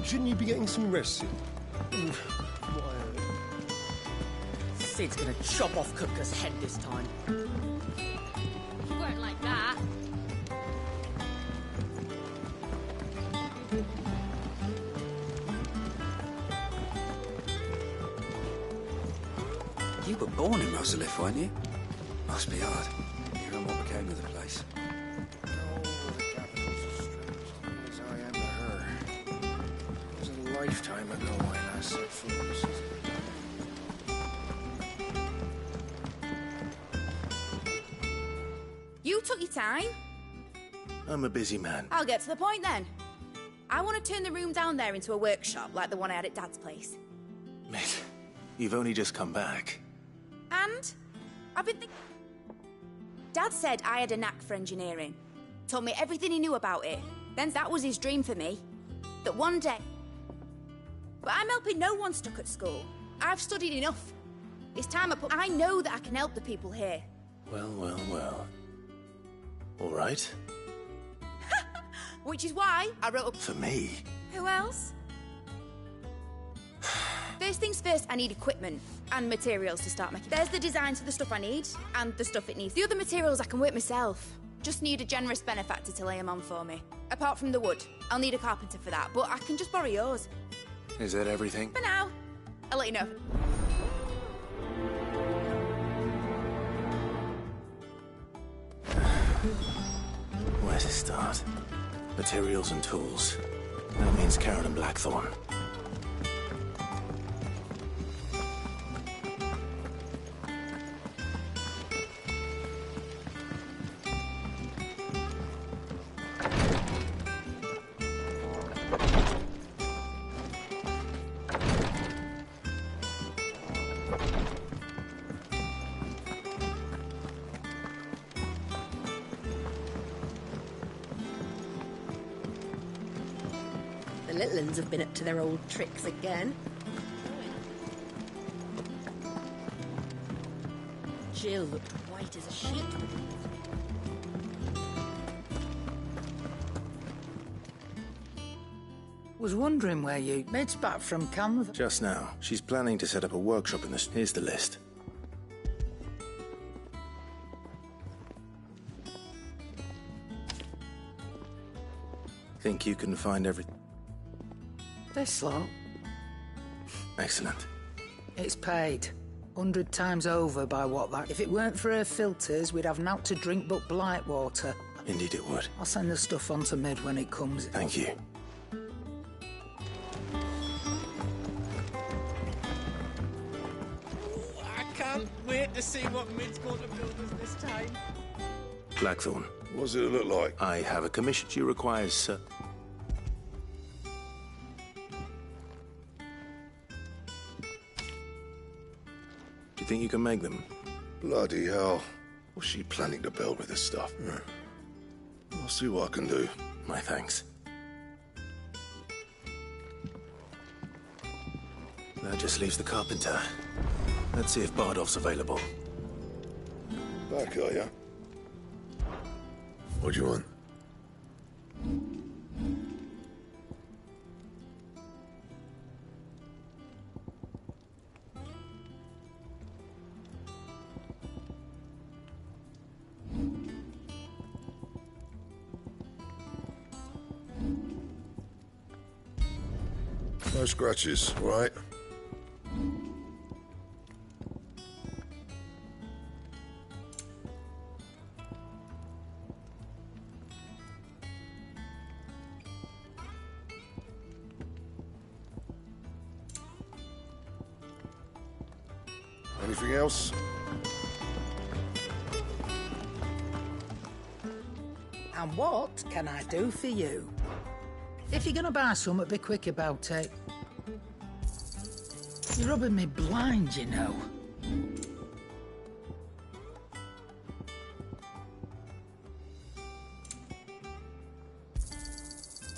Shouldn't you be getting some rest? Sid's gonna chop off Kupka's head this time. He won't like that. You were born in Rosalith, weren't you? Must be hard. Hearing what became of the place. As I am to her. It was a lifetime ago I last set foot in the city. You took your time. I'm a busy man. I'll get to the point then. I want to turn the room down there into a workshop like the one I had at Dad's place. Mid, you've only just come back. And I've been thinking... Dad said I had a knack for engineering. Told me everything he knew about it. Then that was his dream for me. That one day... But I'm helping no one stuck at school. I've studied enough. It's time I know that I can help the people here. Well. All right. Which is why I wrote up... For me? Who else? First things first, I need equipment and materials to start making. There's the designs for the stuff I need and the stuff it needs. The other materials I can work myself. Just need a generous benefactor to lay them on for me. Apart from the wood, I'll need a carpenter for that, but I can just borrow yours. Is that everything? For now. I'll let you know. Where to start? Materials and tools. That means Karen and Blackthorn. little uns have been up to their old tricks again. Jill looked white as a sheet. Was wondering where you... Made's back from Canada. Just now. She's planning to set up a workshop in this. Here's the list. Think you can find everything? This lot? Excellent. It's paid. 100 times over by what that... If it weren't for her filters, we'd have naught to drink but blight water. Indeed it would. I'll send the stuff on to Mid when it comes. Thank you. I can't wait to see what Mid's going to build us this time. Blackthorn. What does it look like? I have a commission. She requires, Do you think you can make them? Bloody hell. What's she planning to build with this stuff? I'll see what I can do. My thanks. That just leaves the carpenter. Let's see if Bardolph's available. Back, are ya? What do you want? No scratches, right? Anything else? And what can I do for you? If you're gonna buy something, be quick about it. You're rubbing me blind, you know.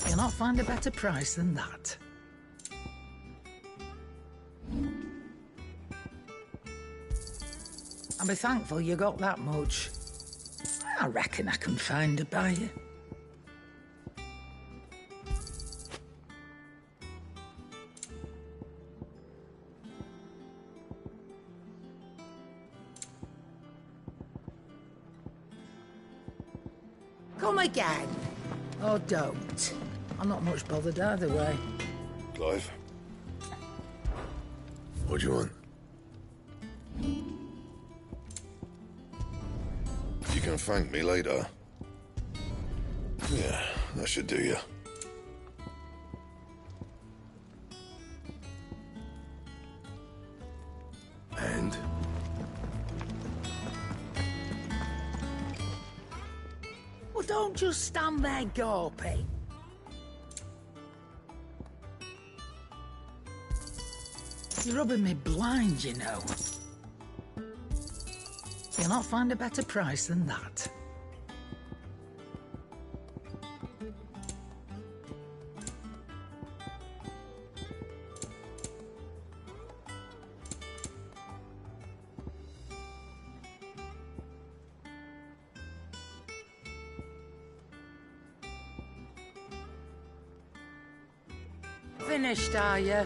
You'll not find a better price than that. And be thankful you got that much. I reckon I can find a buyer. Come again. Or don't. I'm not much bothered either way. Clive? What do you want? You can thank me later. Yeah, that should do you. And? Well, don't just stand there gawping. You're rubbing me blind, you know. You'll not find a better price than that. Finished, are you?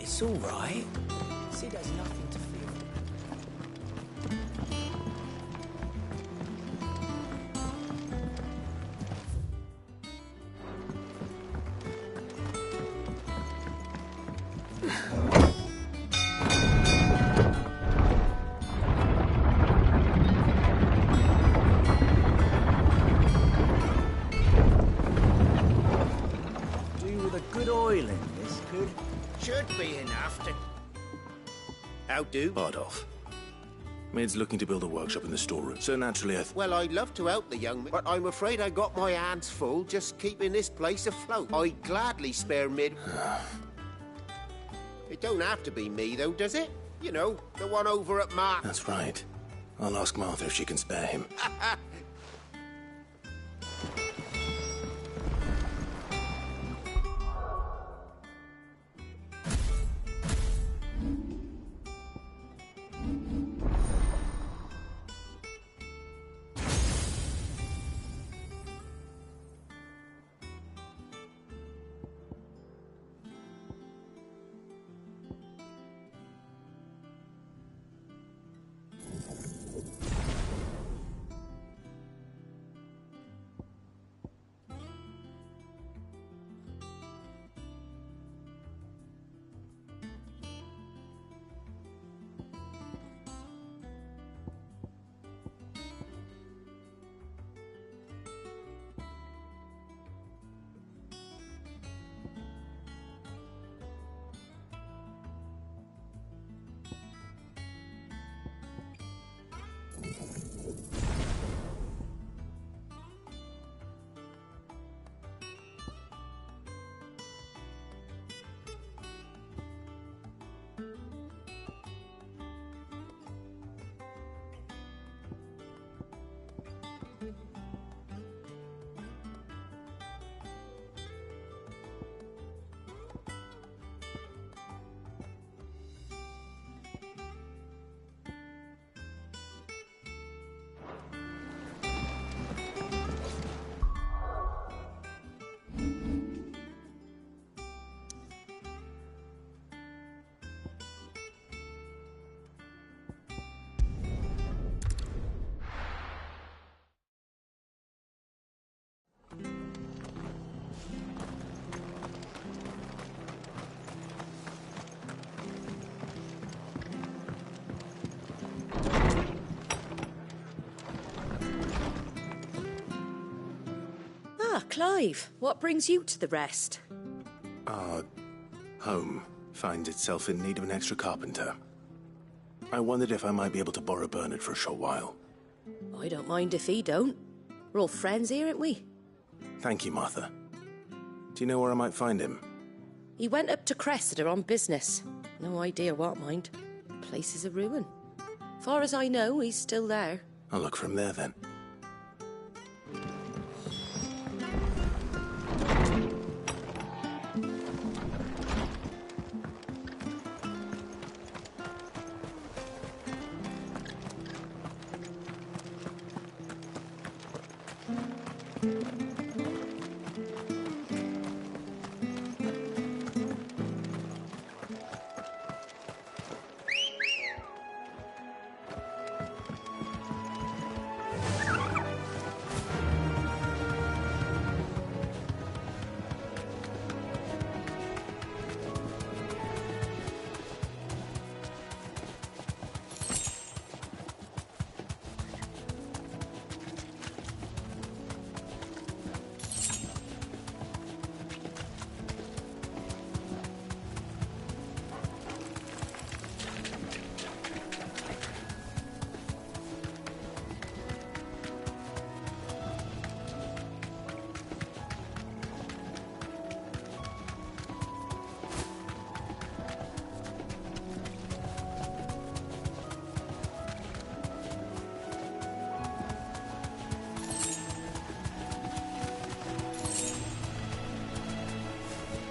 It's all right. Sid has nothing to fear. Do with a good oil in this, could... Should be enough to outdo Bardolph. Maid's looking to build a workshop in the storeroom, so naturally Well, I'd love to help the young man, but I'm afraid I got my hands full just keeping this place afloat. I'd gladly spare Mid... It don't have to be me, though, does it? You know, the one over at Mark. That's right. I'll ask Martha if she can spare him. Clive, what brings you to the rest? Our home finds itself in need of an extra carpenter. I wondered if I might be able to borrow Bernard for a short while. I don't mind if he don't. We're all friends here, aren't we? Thank you, Martha. Do you know where I might find him? He went up to Cressida on business. No idea what, mind. The place is a ruin. Far as I know, he's still there. I'll look for him there, then.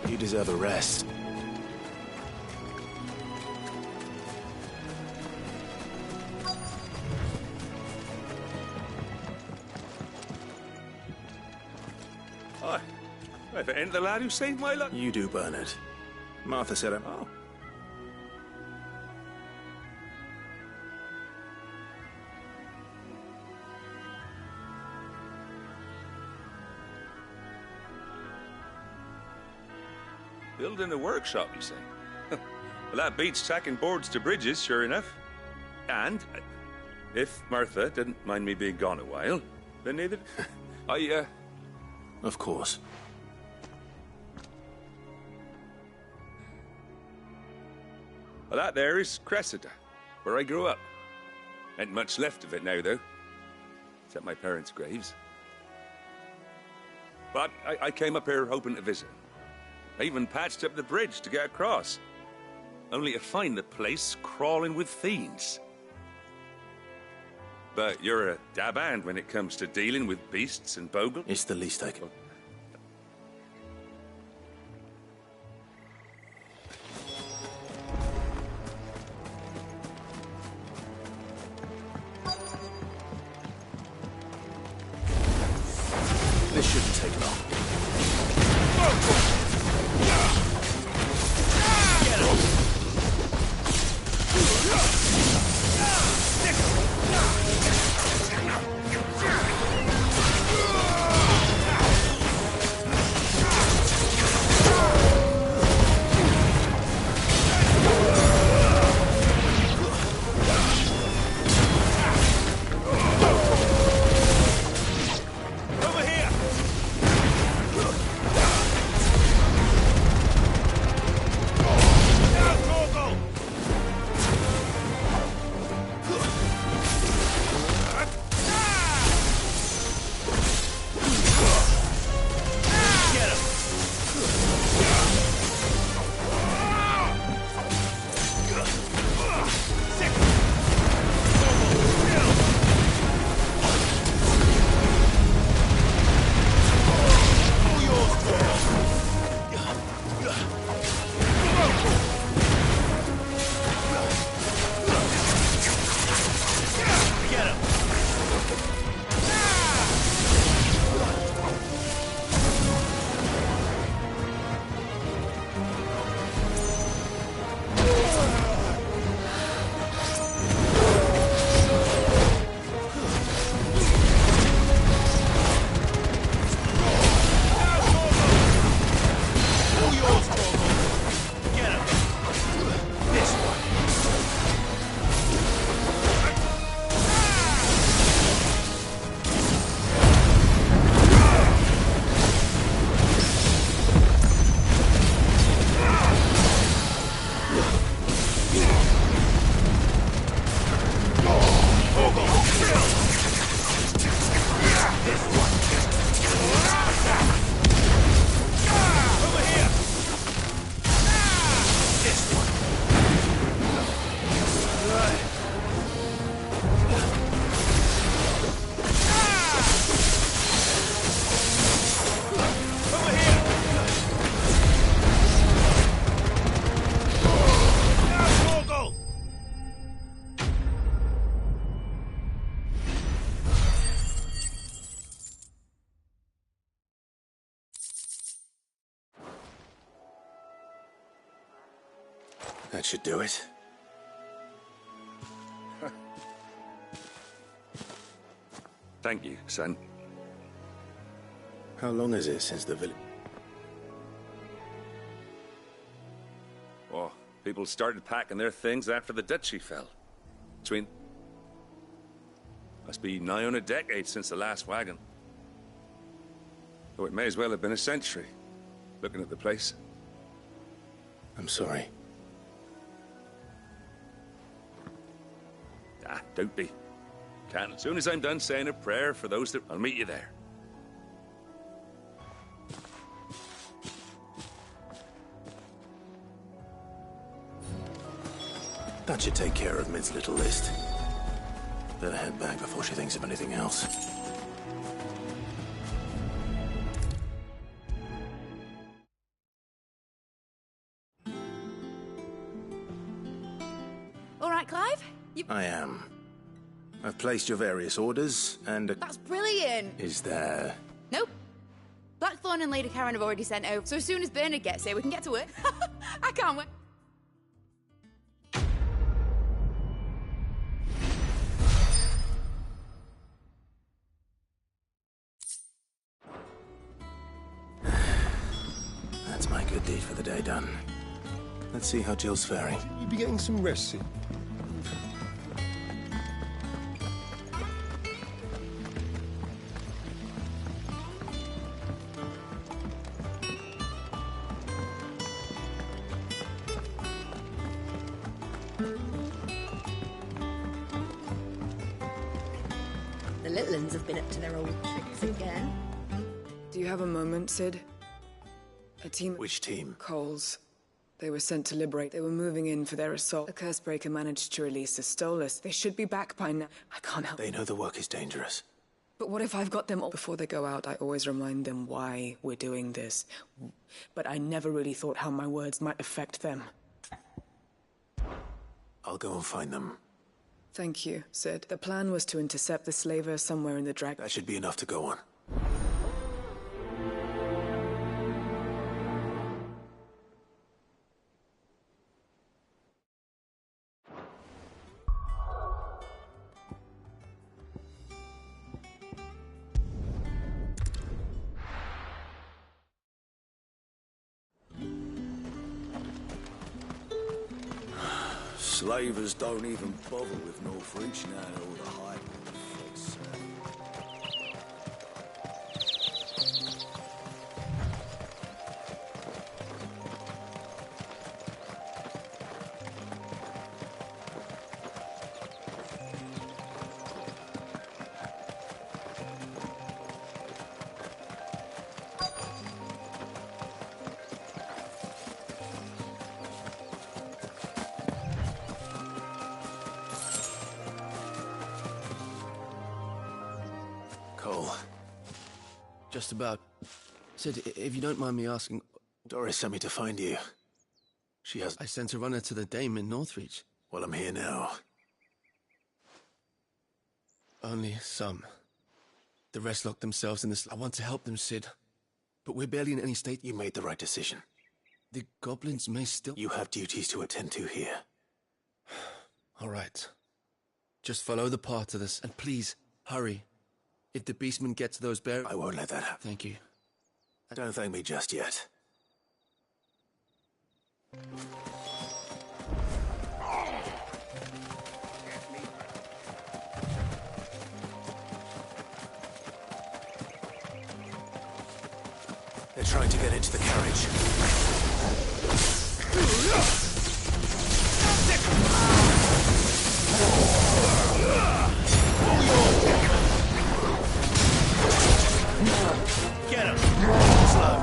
You deserve a rest. Hi. If it ain't the lad who saved my life. You do, Bernard. Martha said I'm... Oh. Building a workshop, you say? Well, that beats tacking boards to bridges, sure enough. And if Martha didn't mind me being gone a while, then neither... Of course. Well, that there is Cressida, where I grew up. Ain't much left of it now, though. Except my parents' graves. But I came up here hoping to visit. I even patched up the bridge to get across. Only to find the place crawling with fiends. But you're a dab hand when it comes to dealing with beasts and bogle. It's the least I can. This shouldn't take long. That should do it. Thank you, son. How long is it since the village? Oh, people started packing their things after the duchy fell. Must be nigh on a decade since the last wagon. Though it may as well have been a century, looking at the place. I'm sorry. Ah, don't be. Can't. As soon as I'm done saying a prayer for those that... I'll meet you there. That should take care of Mid's little list. Better head back before she thinks of anything else. All right, Clive? I am. I've placed your various orders, and... That's brilliant! Is there... Nope. Blackthorn and Lady Karen have already sent over, so as soon as Bernard gets here, we can get to work. I can't wait. That's my good deed for the day done. Let's see how Jill's faring. You'd be getting some rest soon. little uns have been up to their old tricks again. Do you have a moment, Sid? A team... Which team? Coles. They were sent to liberate. They were moving in for their assault. The Cursebreaker managed to release the Stolas. They should be back by now. I can't help... They know the work is dangerous. But what if I've got them all? Before they go out, I always remind them why we're doing this. But I never really thought how my words might affect them. I'll go and find them. Thank you, Sid. The plan was to intercept the slaver somewhere in the Dragon. That should be enough to go on. Slavers don't even bother with Northreach now, all the hype. Cole. Just about. Sid, if you don't mind me asking... Doris sent me to find you. She has... I sent a runner to the Dame in Northreach. Well, I'm here now. Only some. The rest locked themselves in this... I want to help them, Sid. But we're barely in any state... You made the right decision. The goblins may still... You have duties to attend to here. All right. Just follow the path to this, and please, hurry. If the beastmen get to those bears... I won't let that happen. Thank you. Don't thank me just yet. They're trying to get into the carriage. Get him! Slow.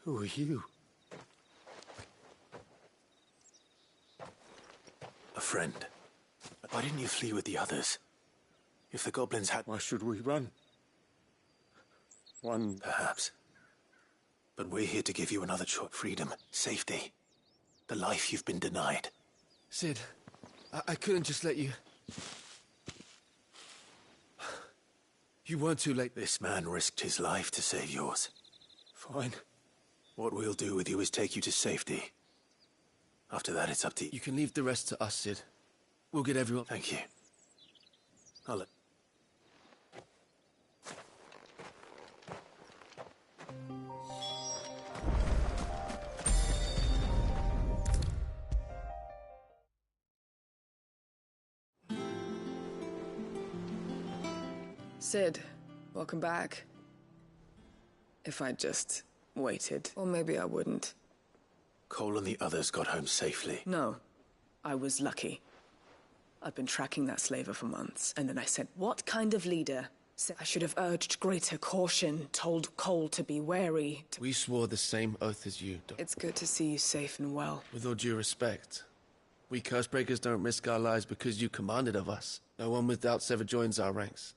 Who are you? A friend. Why didn't you flee with the others? If the goblins had... Why should we run? One... Perhaps. But we're here to give you another choice. Freedom, safety, the life you've been denied. Sid, I couldn't just let you... You weren't too late. This man risked his life to save yours. Fine. What we'll do with you is take you to safety. After that, it's up to you. You can leave the rest to us, Sid. We'll get everyone... Thank you. I'll let... Sid, welcome back. If I'd just waited, or maybe I wouldn't. Cole and the others got home safely. No, I was lucky. I'd been tracking that slaver for months, and then I said, what kind of leader? I should have urged greater caution, told Cole to be wary. We swore the same oath as you. It's good to see you safe and well. With all due respect, we Cursebreakers don't risk our lives because you commanded of us. No one with doubts ever joins our ranks.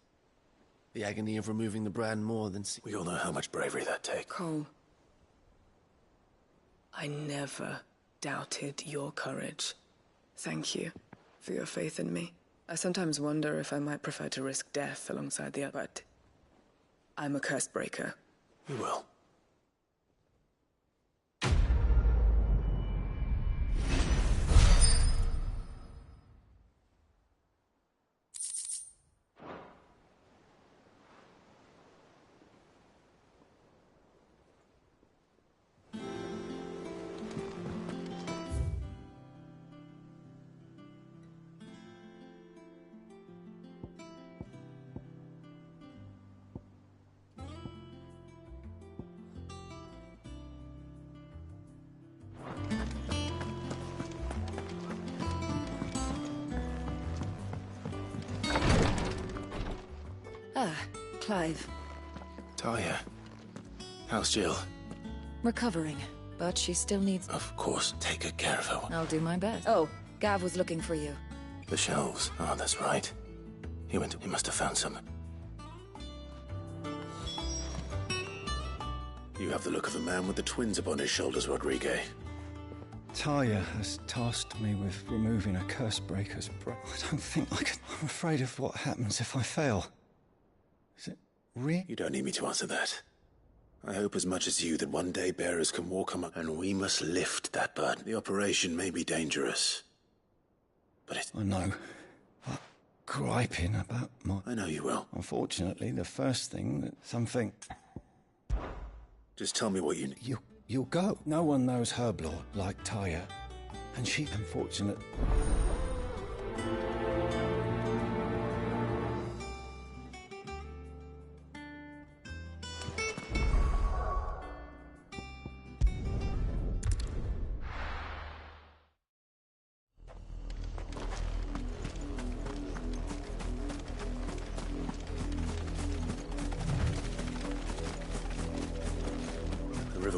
The agony of removing the brand more than... We all know how much bravery that takes. Cole, I never doubted your courage. Thank you for your faith in me. I sometimes wonder if I might prefer to risk death alongside the other, but I'm a Cursebreaker. You will. Clive. Talia. How's Jill? Recovering, but she still needs... Of course, take good care of her. I'll do my best. Oh, Gav was looking for you. The shelves. Oh, that's right. He must have found some. You have the look of a man with the twins upon his shoulders, Rodrigue. Talia has tasked me with removing a Cursebreaker's brain. I don't think I can... I'm afraid of what happens if I fail. Is it real? You don't need me to answer that. I hope as much as you that one day bearers can walk among... And we must lift that burden. The operation may be dangerous, but it... I know. But griping about my... I know you will. Unfortunately, the first thing that something... Just tell me what you need. You'll go. No one knows Herblord like Talia. And she, unfortunate...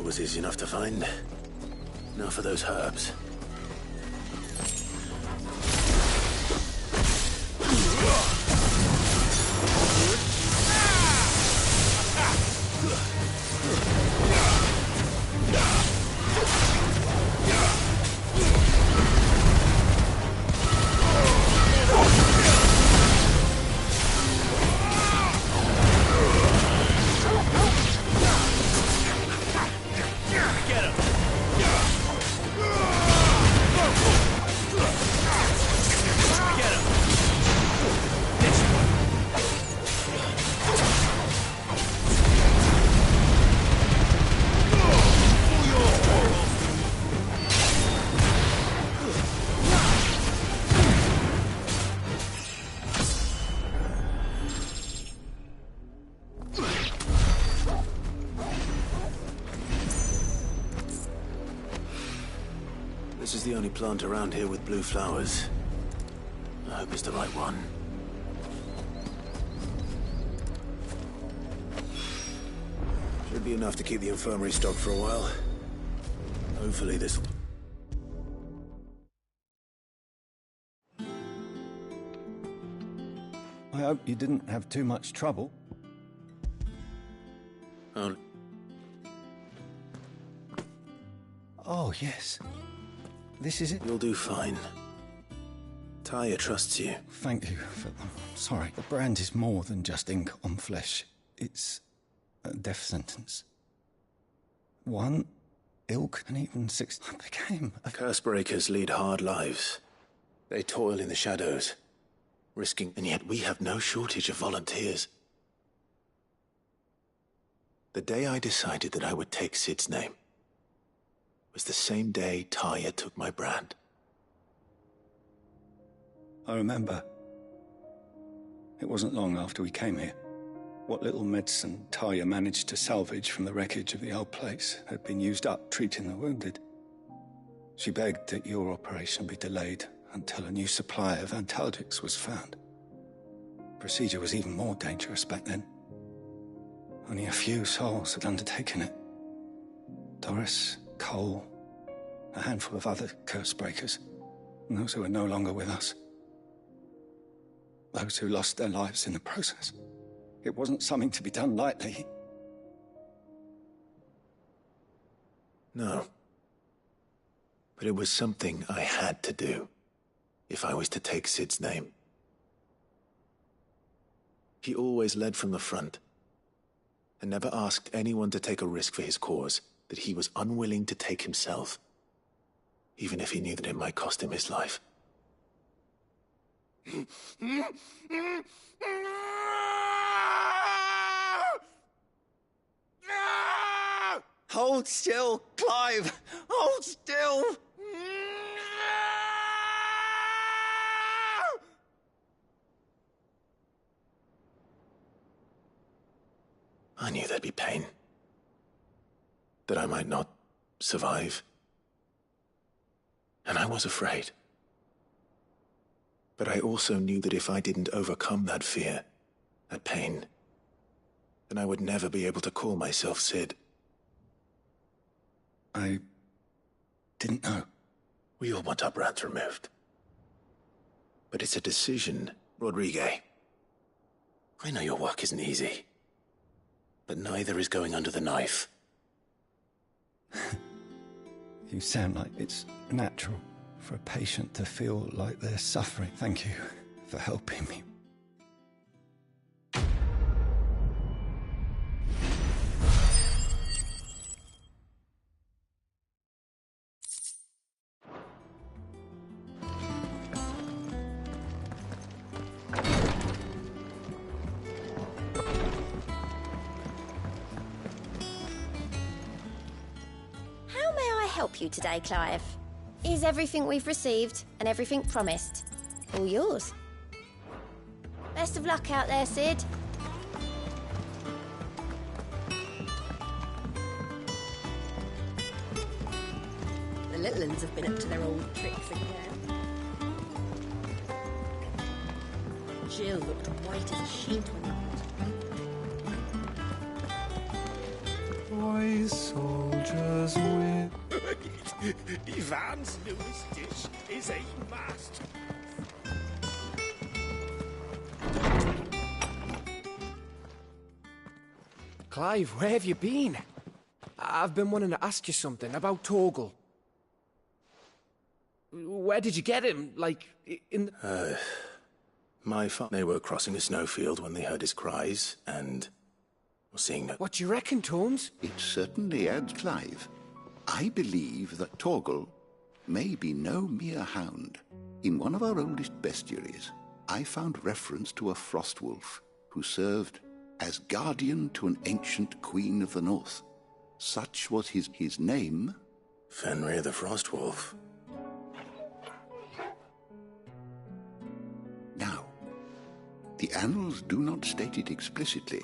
Was easy enough to find. Now for those herbs. This is the only plant around here with blue flowers. I hope it's the right one. Should be enough to keep the infirmary stocked for a while. Hopefully this... I hope you didn't have too much trouble. Oh, yes. This is it? You'll do fine. Talia trusts you. Thank you for... Sorry. The brand is more than just ink on flesh. It's a death sentence. 1, ilk, and even 6... I became a... Cursebreakers lead hard lives. They toil in the shadows, risking... And yet we have no shortage of volunteers. The day I decided that I would take Sid's name was the same day Talia took my brand. I remember. It wasn't long after we came here. What little medicine Talia managed to salvage from the wreckage of the old place had been used up treating the wounded. She begged that your operation be delayed until a new supply of antalgics was found. Procedure was even more dangerous back then. Only a few souls had undertaken it. Doris, Cole, a handful of other curse breakers, and those who are no longer with us. Those who lost their lives in the process. It wasn't something to be done lightly. No. But it was something I had to do, if I was to take Sid's name. He always led from the front, and never asked anyone to take a risk for his cause that he was unwilling to take himself, even if he knew that it might cost him his life. Hold still, Clive! Hold still! I knew there'd be pain. That I might not survive. And I was afraid. But I also knew that if I didn't overcome that fear, that pain, then I would never be able to call myself Sid. I didn't know. We all want our brands removed. But it's a decision, Rodrigue. I know your work isn't easy. But neither is going under the knife. You sound like it's natural for a patient to feel like they're suffering. Thank you for helping me. Help you today, Clive? Is everything we've received and everything promised all yours? Best of luck out there, Sid. The little ones have been up to their old tricks again. Jill looked white as a sheet when Boy soldiers with... Ivan's newest dish is a must. Clive, where have you been? I've been wanting to ask you something about Torgal. Where did you get him? Like, in... They were crossing a snowfield when they heard his cries, and... seeing that... What do you reckon, Tomes? It certainly adds, Clive. I believe that Torgal may be no mere hound. In one of our oldest bestiaries, I found reference to a frostwolf who served as guardian to an ancient queen of the north. Such was his name. Fenrir the Frostwolf. Now, the annals do not state it explicitly.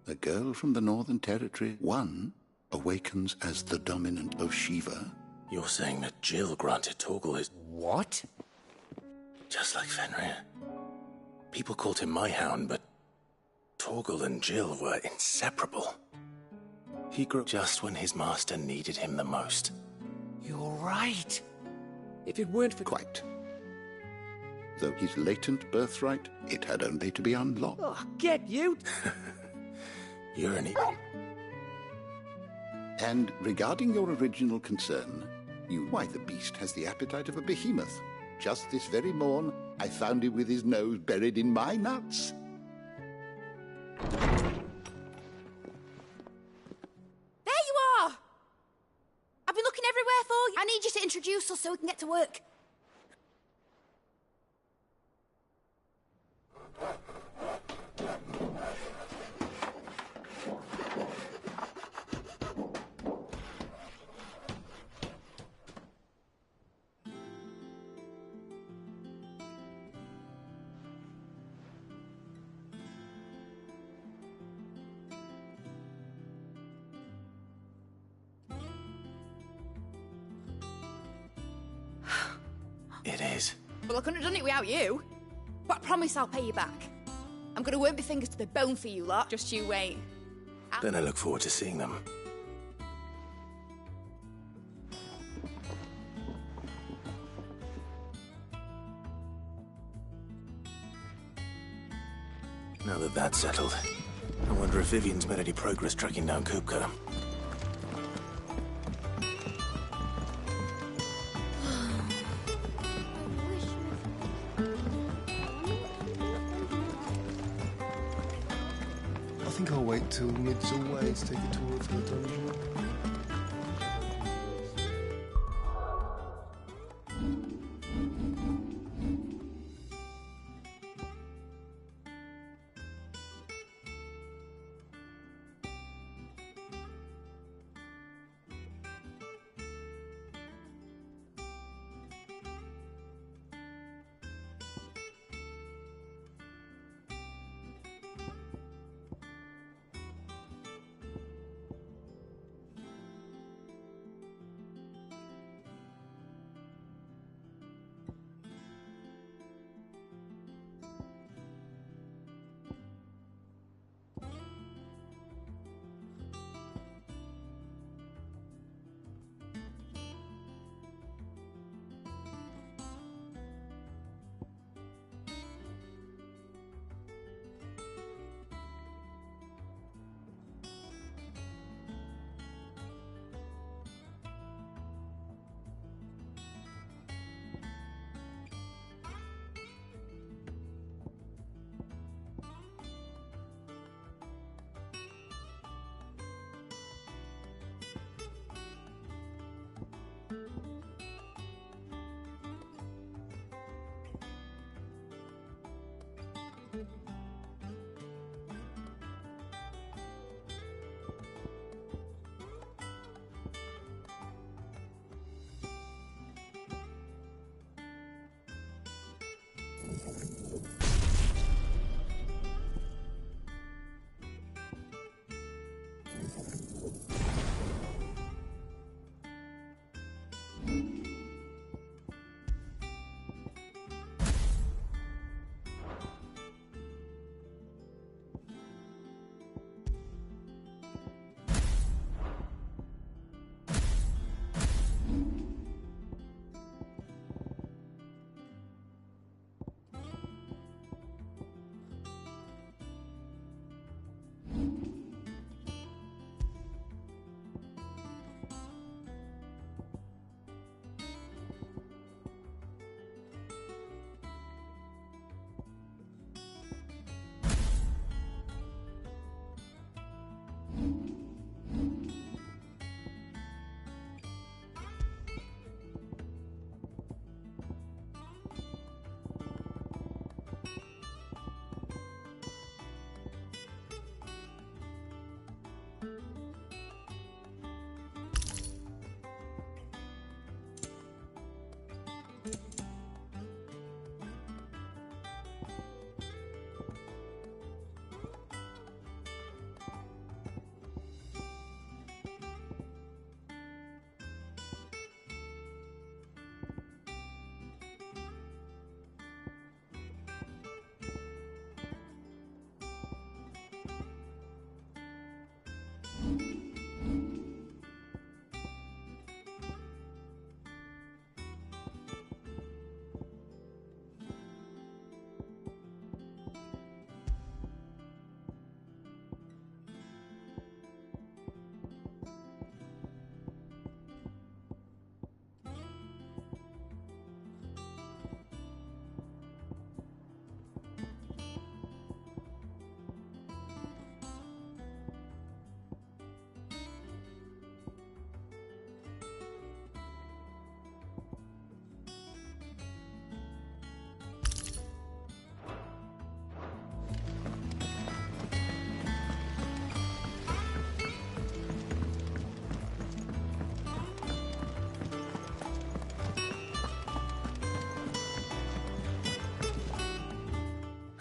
A girl from the Northern Territory, one, awakens as the dominant of Shiva. You're saying that Jill granted Torgal his... What? Just like Fenrir. People called him my hound, but Torgal and Jill were inseparable. He grew just when his master needed him the most. You're right. If it weren't for... Quite. Though his latent birthright, it had only to be unlocked. Oh, get you! You're an... And regarding your original concern, why the beast has the appetite of a behemoth. Just this very morn, I found him with his nose buried in my nuts. There you are! I've been looking everywhere for you. I need you to introduce us so we can get to work. It is. Well, I couldn't have done it without you. But I promise I'll pay you back. I'm gonna work my fingers to the bone for you lot. Just you wait. Then I look forward to seeing them. Now that that's settled, I wonder if Vivian's made any progress tracking down Kupka. I think I'll wait till Mid's away to take a tour of her dungeon.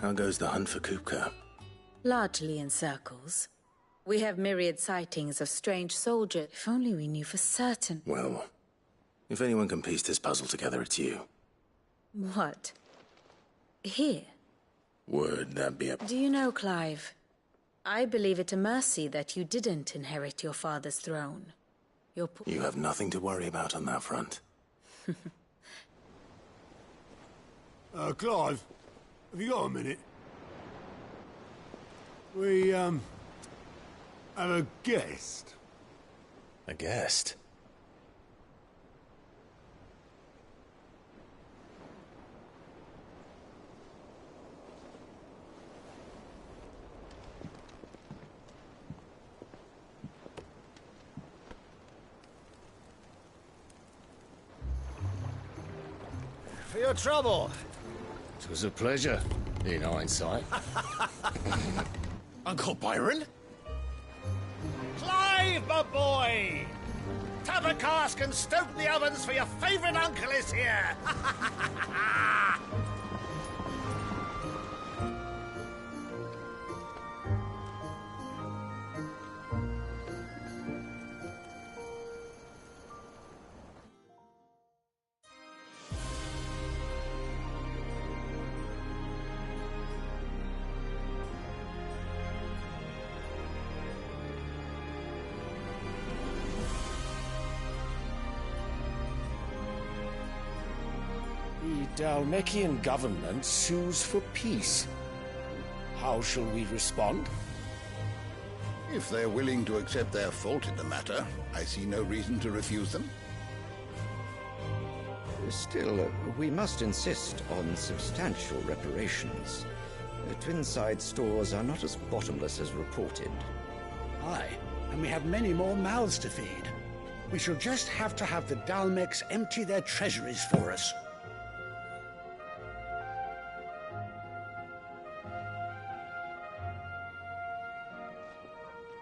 How goes the hunt for Kupka? Largely in circles. We have myriad sightings of strange soldiers. If only we knew for certain. Well, if anyone can piece this puzzle together, it's you. What? Here? Would that be a... Do you know, Clive, I believe it a mercy that you didn't inherit your father's throne. You have nothing to worry about on that front. Clive, have you got a minute? We, have a guest. A guest? For your trouble. It was a pleasure, in hindsight. Uncle Byron? Clive, my boy! Tap a cask and stoke the ovens, for your favourite uncle is here! The Dalmekian government sues for peace. How shall we respond? If they're willing to accept their fault in the matter, I see no reason to refuse them. Still, we must insist on substantial reparations. Twinside stores are not as bottomless as reported. Aye, and we have many more mouths to feed. We shall just have to have the Dalmecs empty their treasuries for us.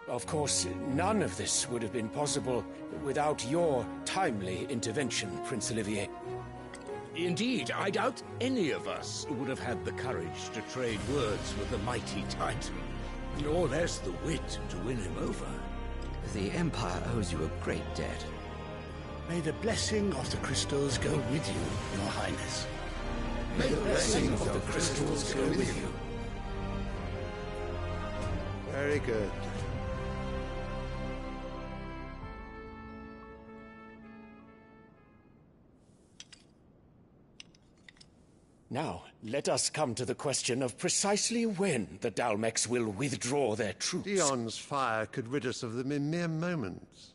Of course, none of this would have been possible without your timely intervention, Prince Olivier. Indeed, I doubt any of us would have had the courage to trade words with the mighty Titan. Nor less the wit to win him over. The Empire owes you a great debt. May the blessing of the crystals go with you, Your Highness. May the blessing of the crystals go with you. Very good. Now, let us come to the question of precisely when the Dalmecs will withdraw their troops. Dion's fire could rid us of them in mere moments.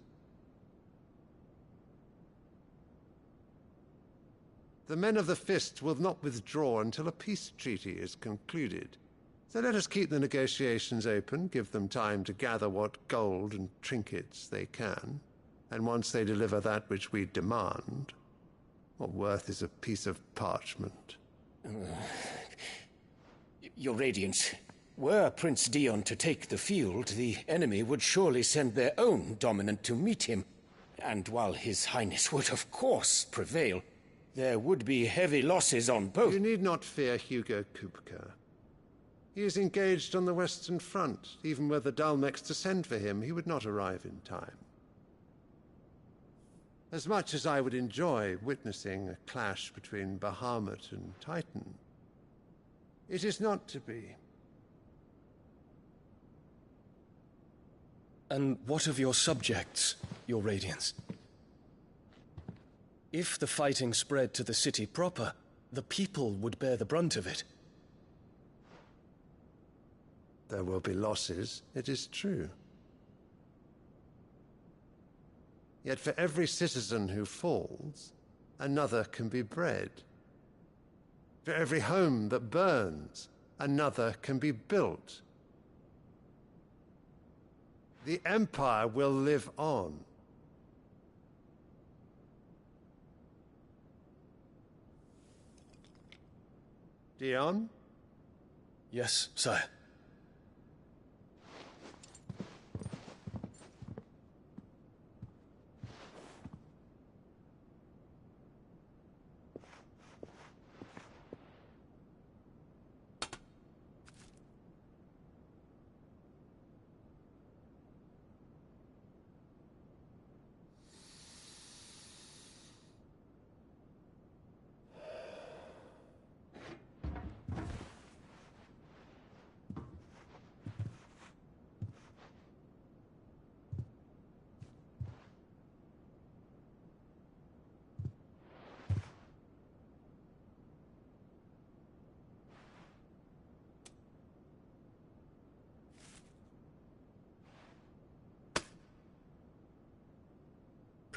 The men of the Fist will not withdraw until a peace treaty is concluded. So let us keep the negotiations open, give them time to gather what gold and trinkets they can, and once they deliver that which we demand, what worth is a piece of parchment? Your Radiance, were Prince Dion to take the field, the enemy would surely send their own dominant to meet him. And while His Highness would of course prevail, there would be heavy losses on both. You need not fear Hugo Kupka. He is engaged on the Western Front. Even were the Dalmecs to send for him, he would not arrive in time. As much as I would enjoy witnessing a clash between Bahamut and Titan, it is not to be. And what of your subjects, Your Radiance? If the fighting spread to the city proper, the people would bear the brunt of it. There will be losses, it is true. Yet for every citizen who falls, another can be bred. For every home that burns, another can be built. The Empire will live on. Dion? Yes, sire.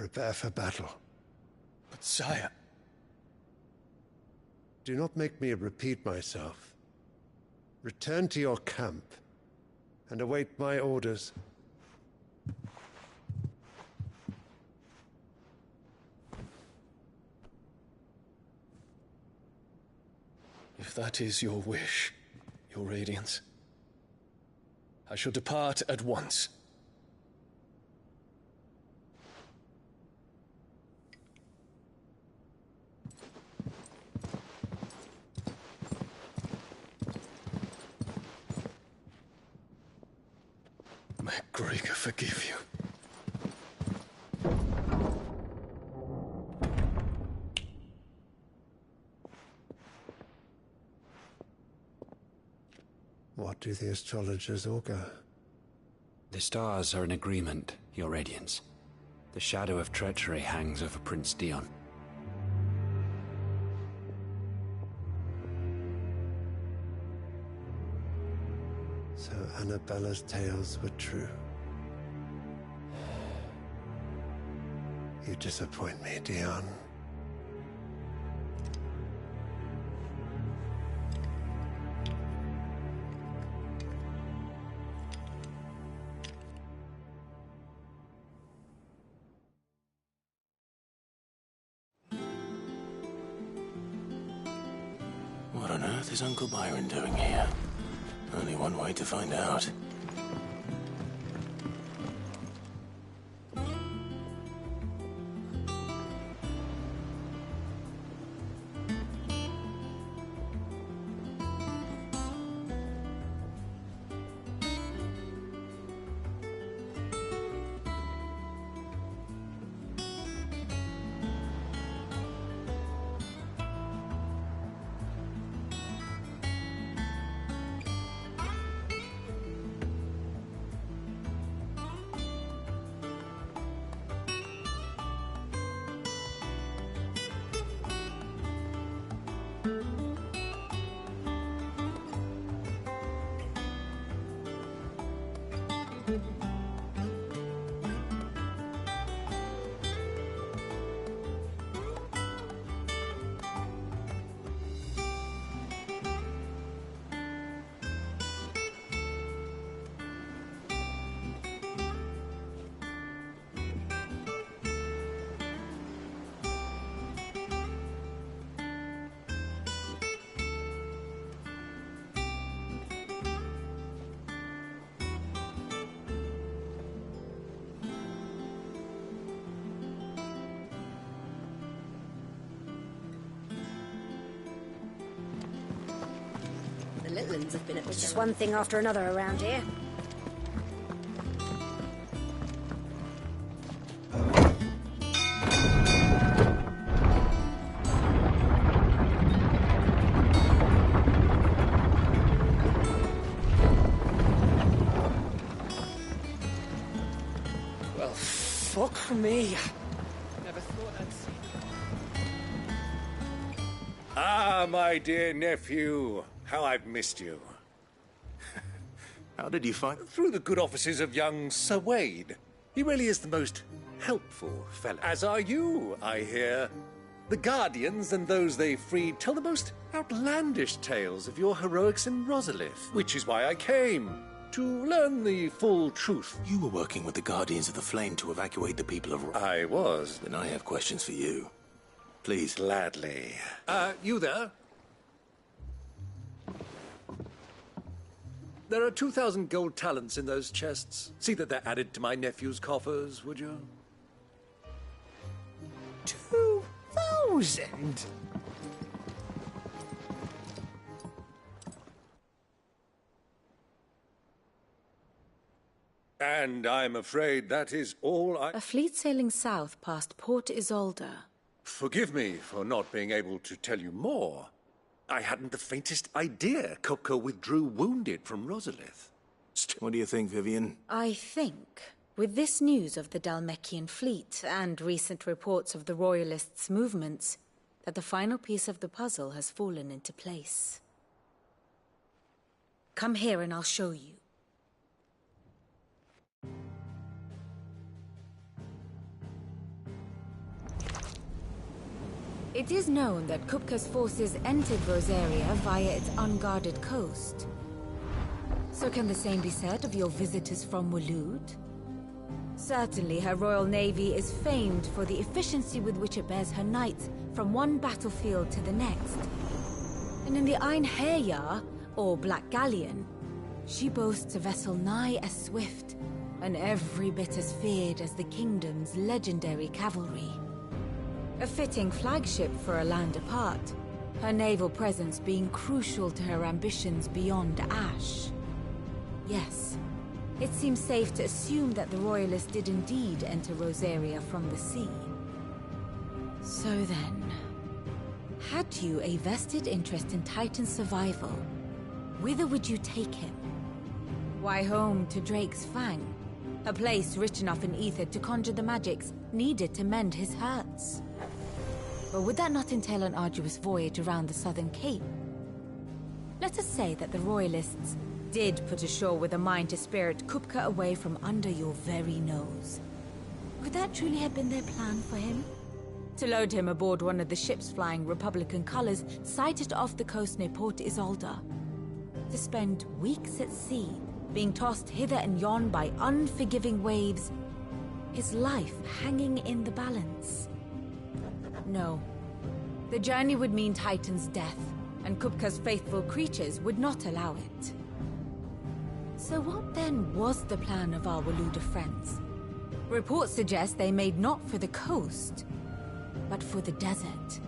prepare for battle. But sire... Do not make me repeat myself. Return to your camp and await my orders. If that is your wish, Your Radiance, I shall depart at once. May Gregor forgive you. What do the astrologers augur? The stars are in agreement, Your Radiance. The shadow of treachery hangs over Prince Dion. So Annabella's tales were true. You disappoint me, Dion. What on earth is Uncle Byron doing here? Only one way to find out. The Littlands have been at It's just one thing after another around here. Well, fuck me. Never thought I'd see that. Ah, my dear nephew. How I've missed you. How did you find... Through the good offices of young Sir Wade. He really is the most helpful fellow. As are you, I hear. The Guardians and those they freed tell the most outlandish tales of your heroics in Rosalith, which is why I came, to learn the full truth. You were working with the Guardians of the Flame to evacuate the people of... I was. Then I have questions for you. Please. Gladly. You there? There are 2,000 gold talents in those chests. See that they're added to my nephew's coffers, would you? 2,000? And I'm afraid that is all I... A fleet sailing south past Port Isolde. Forgive me for not being able to tell you more. I hadn't the faintest idea Coco withdrew wounded from Rosalith. What do you think, Vivian? I think, with this news of the Dalmekian fleet and recent reports of the Royalists' movements, that the final piece of the puzzle has fallen into place. Come here and I'll show you. It is known that Kupka's forces entered Rosaria via its unguarded coast. So can the same be said of your visitors from Waloed? Certainly her royal navy is famed for the efficiency with which it bears her knights from one battlefield to the next. And in the Einherjar, or Black Galleon, she boasts a vessel nigh as swift and every bit as feared as the kingdom's legendary cavalry. A fitting flagship for a land apart, her naval presence being crucial to her ambitions beyond Ash. Yes, it seems safe to assume that the Royalists did indeed enter Rosaria from the sea. So then, had you a vested interest in Titan's survival, whither would you take him? Why, home to Drake's Fang, a place rich enough in ether to conjure the magics needed to mend his hurts. But would that not entail an arduous voyage around the southern cape? Let us say that the Royalists did put ashore with a mind to spirit Kupka away from under your very nose. Would that truly have been their plan for him? To load him aboard one of the ships flying Republican colors sighted off the coast near Port Isolde? To spend weeks at sea, being tossed hither and yon by unforgiving waves, his life hanging in the balance? No. The journey would mean Titan's death, and Kupka's faithful creatures would not allow it. So what then was the plan of our Waloed friends? Reports suggest they made not for the coast, but for the desert.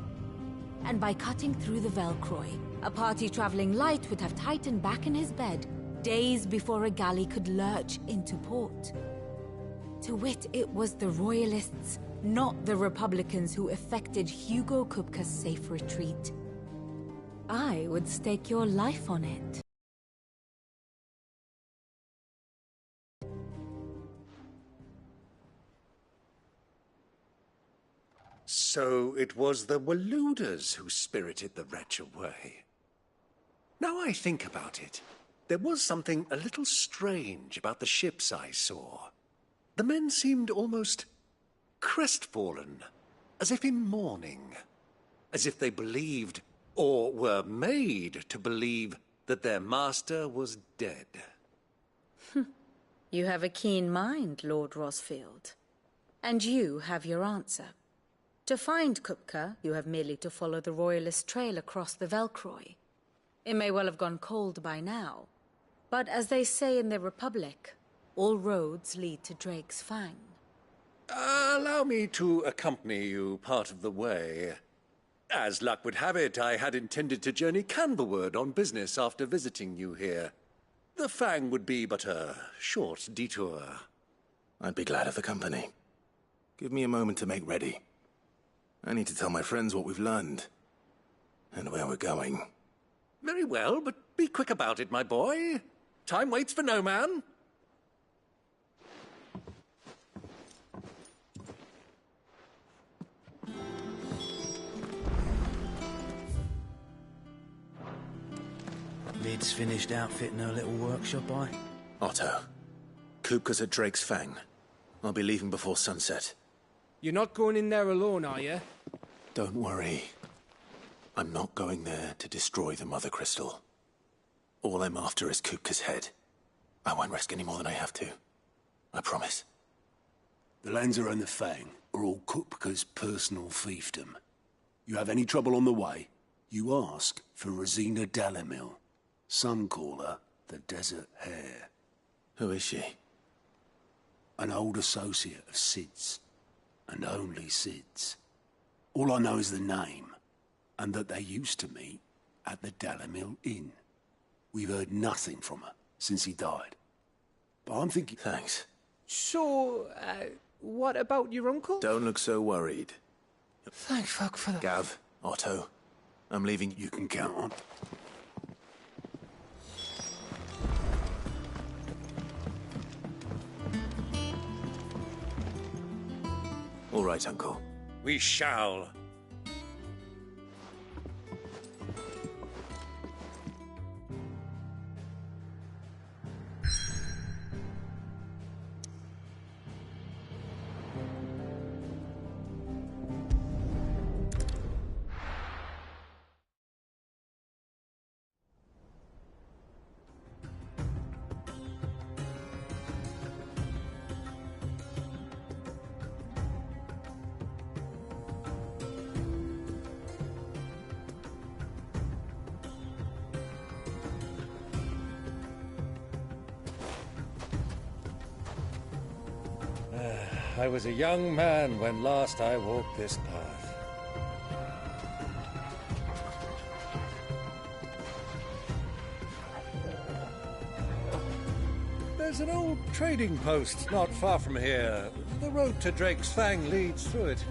And by cutting through the Velcroy, a party traveling light would have Titan back in his bed days before a galley could lurch into port. To wit, it was the Royalists, not the Republicans, who effected Hugo Kupka's safe retreat. I would stake your life on it. So it was the Waloeders who spirited the wretch away. Now I think about it, there was something a little strange about the ships I saw. The men seemed almost crestfallen, as if in mourning, as if they believed, or were made to believe, that their master was dead. You have a keen mind, Lord Rosfield. And you have your answer. To find Kupka, you have merely to follow the Royalist trail across the Velcroy. It may well have gone cold by now, but as they say in the Republic, all roads lead to Drake's Fang. Allow me to accompany you part of the way. As luck would have it, I had intended to journey Canberward on business after visiting you here. The Fang would be but a short detour. I'd be glad of the company. Give me a moment to make ready. I need to tell my friends what we've learned, and where we're going. Very well, but be quick about it, my boy. Time waits for no man. Lid's finished outfitting her little workshop, Otto, Kupka's at Drake's Fang. I'll be leaving before sunset. You're not going in there alone, are you? Don't worry. I'm not going there to destroy the Mother Crystal. All I'm after is Kupka's head. I won't risk any more than I have to. I promise. The lands around the Fang are all Kupka's personal fiefdom. You have any trouble on the way, you ask for Rosina Dalamil. Some call her the Desert Hare. Who is she? An old associate of Sid's, and only Sid's. All I know is the name, and that they used to meet at the Dalamil Inn. We've heard nothing from her since he died. But I'm thinking... Thanks. So, what about your uncle? Don't look so worried. Thank fuck for that. Gav, Otto, I'm leaving. You can count on. All right, Uncle. We shall. I was a young man when last I walked this path. There's an old trading post not far from here. The road to Drake's Fang leads through it.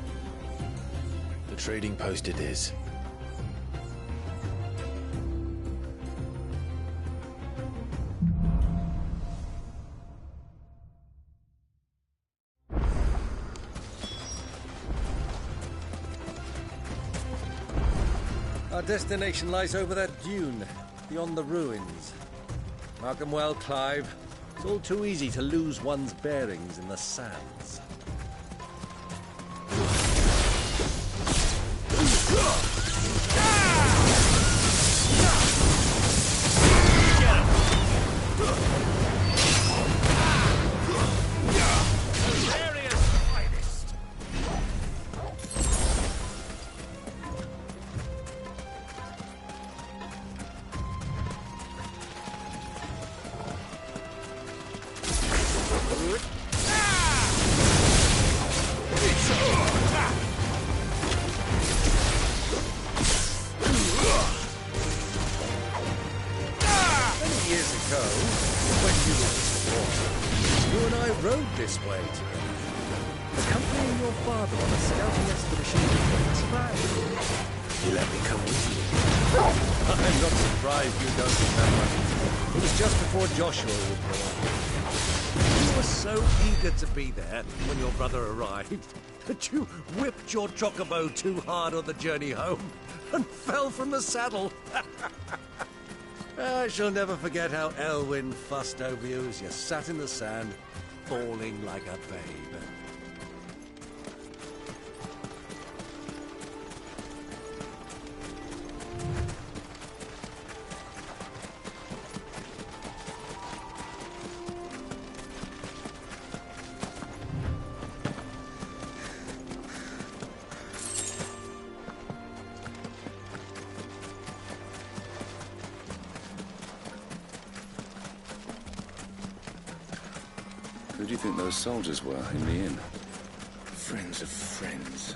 The trading post it is. Our destination lies over that dune, beyond the ruins. Mark 'em well, Clive. It's all too easy to lose one's bearings in the sands. Joshua was born. You were so eager to be there when your brother arrived that you whipped your chocobo too hard on the journey home and fell from the saddle. I shall never forget how Elwyn fussed over you as you sat in the sand, bawling like a babe. Who do you think those soldiers were in the inn? Friends of friends.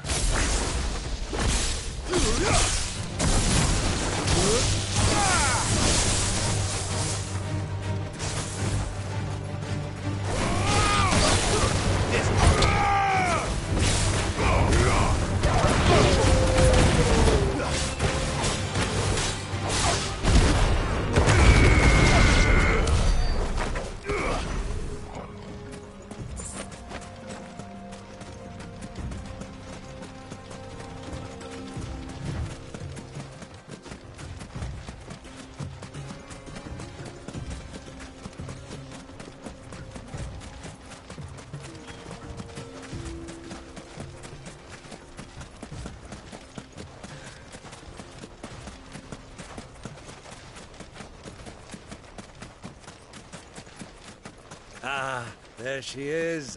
Ah, there she is.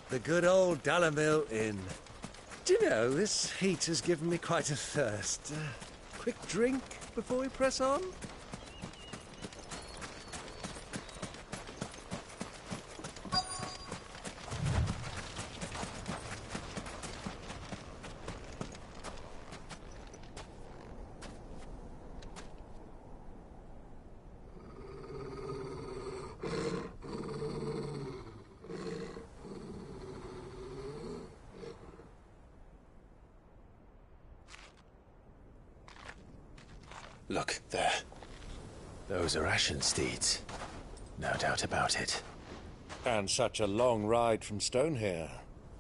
The good old Dalamil Inn. Do you know, this heat has given me quite a thirst. Quick drink before we press on? Look, there. Those are Ashen steeds. No doubt about it. And such a long ride from Stonehair.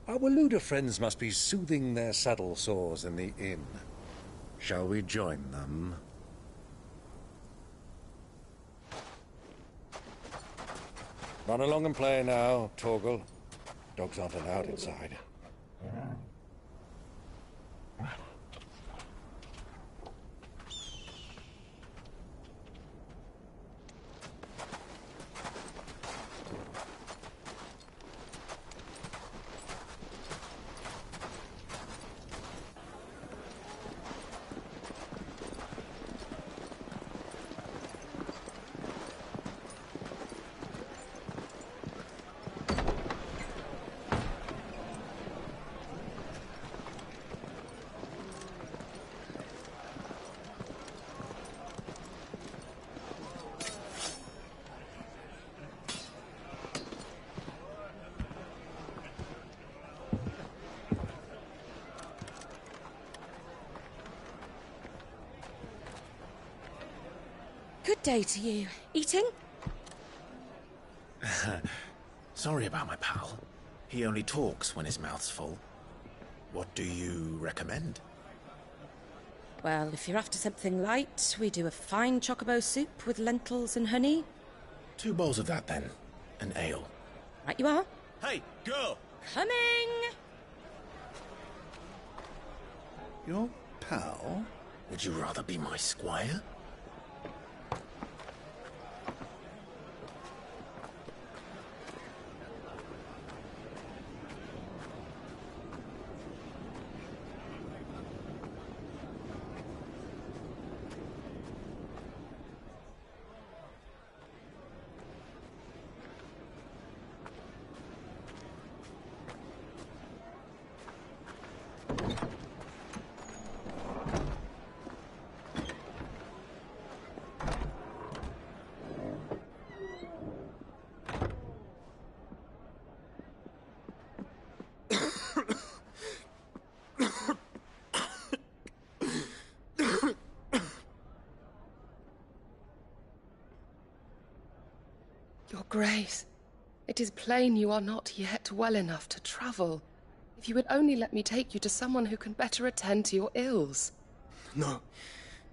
Our Waluda friends must be soothing their saddle sores in the inn. Shall we join them? Run along and play now, Torgal. Dogs aren't allowed inside. Good day to you. Eating? Sorry about my pal. He only talks when his mouth's full. What do you recommend? Well, if you're after something light, we do a fine chocobo soup with lentils and honey. 2 bowls of that, then. An ale. Right you are. Hey, girl! Coming! Your pal? Would you rather be my squire? Your Grace, it is plain you are not yet well enough to travel. If you would only let me take you to someone who can better attend to your ills. No,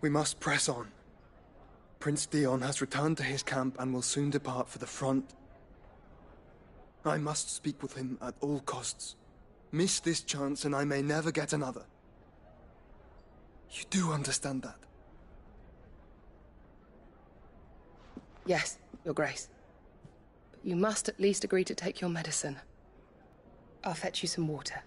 we must press on. Prince Dion has returned to his camp and will soon depart for the front. I must speak with him at all costs. Miss this chance and I may never get another. You do understand that? Yes, Your Grace. But you must at least agree to take your medicine. I'll fetch you some water.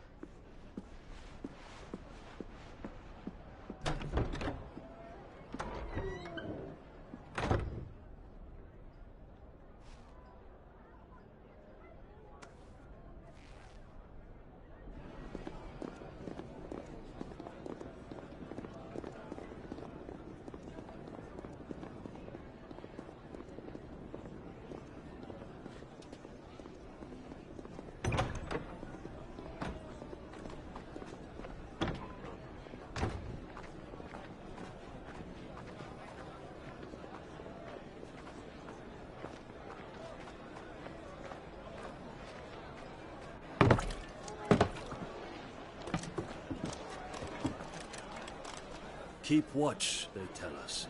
Keep watch, they tell us.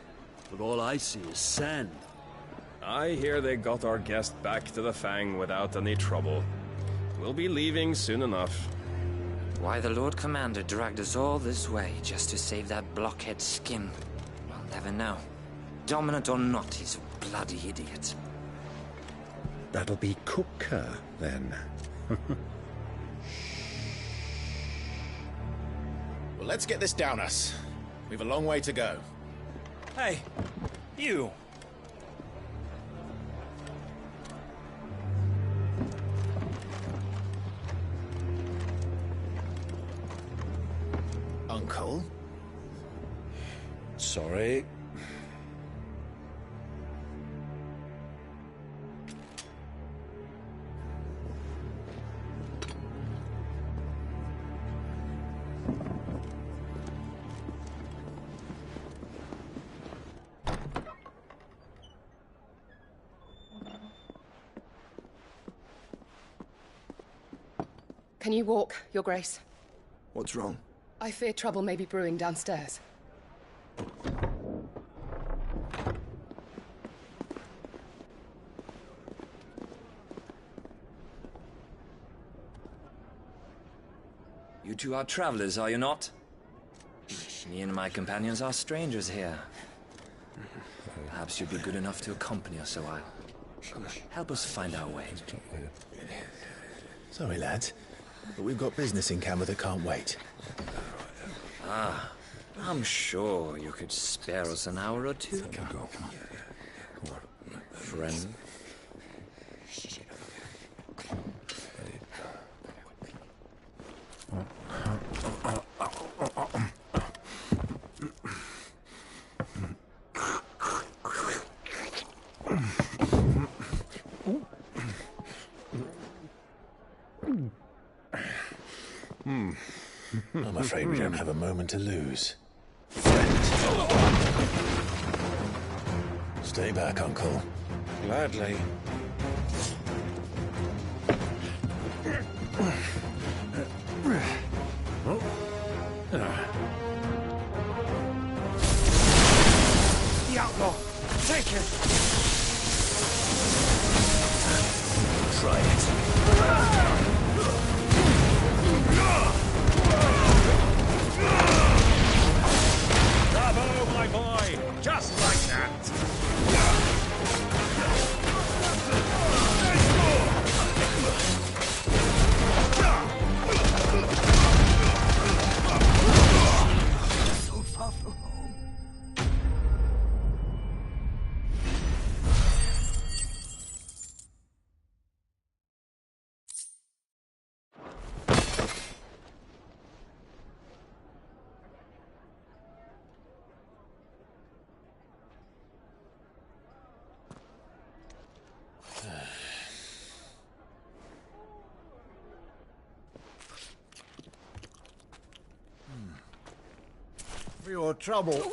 But all I see is sand. I hear they got our guest back to the Fang without any trouble. We'll be leaving soon enough. Why the Lord Commander dragged us all this way just to save that blockhead's skin, we'll never know. Dominant or not, he's a bloody idiot. That'll be Cooker, then. Well, let's get this down us. We've a long way to go. Hey, you! Uncle? Sorry. Can you walk, Your Grace? What's wrong? I fear trouble may be brewing downstairs. You two are travelers, are you not? Me and my companions are strangers here. Perhaps you'd be good enough to accompany us a while. Help us find our way. Sorry, lads, but we've got business in Camber that can't wait. Ah, I'm sure you could spare us an hour or two. Come on. Friend. I'm afraid we don't have a moment to lose. Stay back, Uncle. Gladly. The outlaw! Take him! Try it. Bravo, my boy! Just like that! So far from home. For your trouble.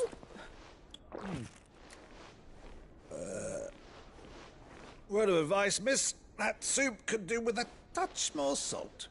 Word of advice, miss. That soup could do with a touch more salt.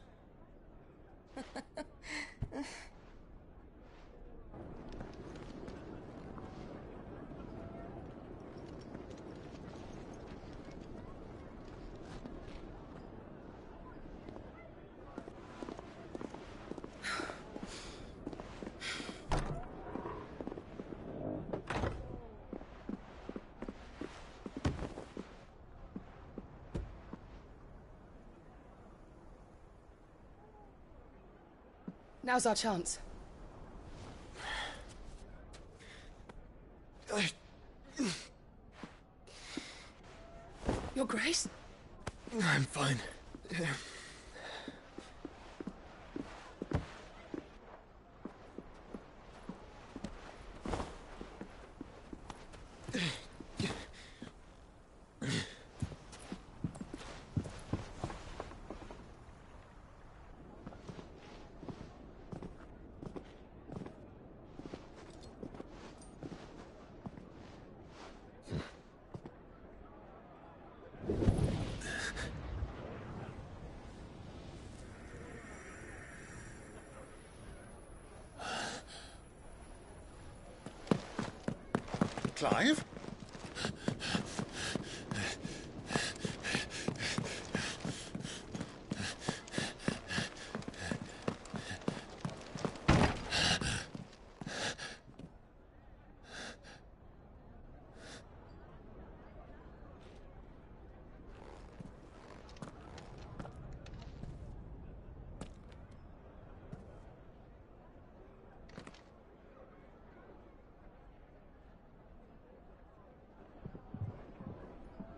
Now's our chance. Your Grace? I'm fine. Clive?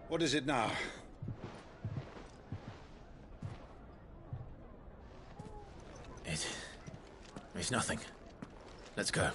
What is it now? It's nothing. Let's go.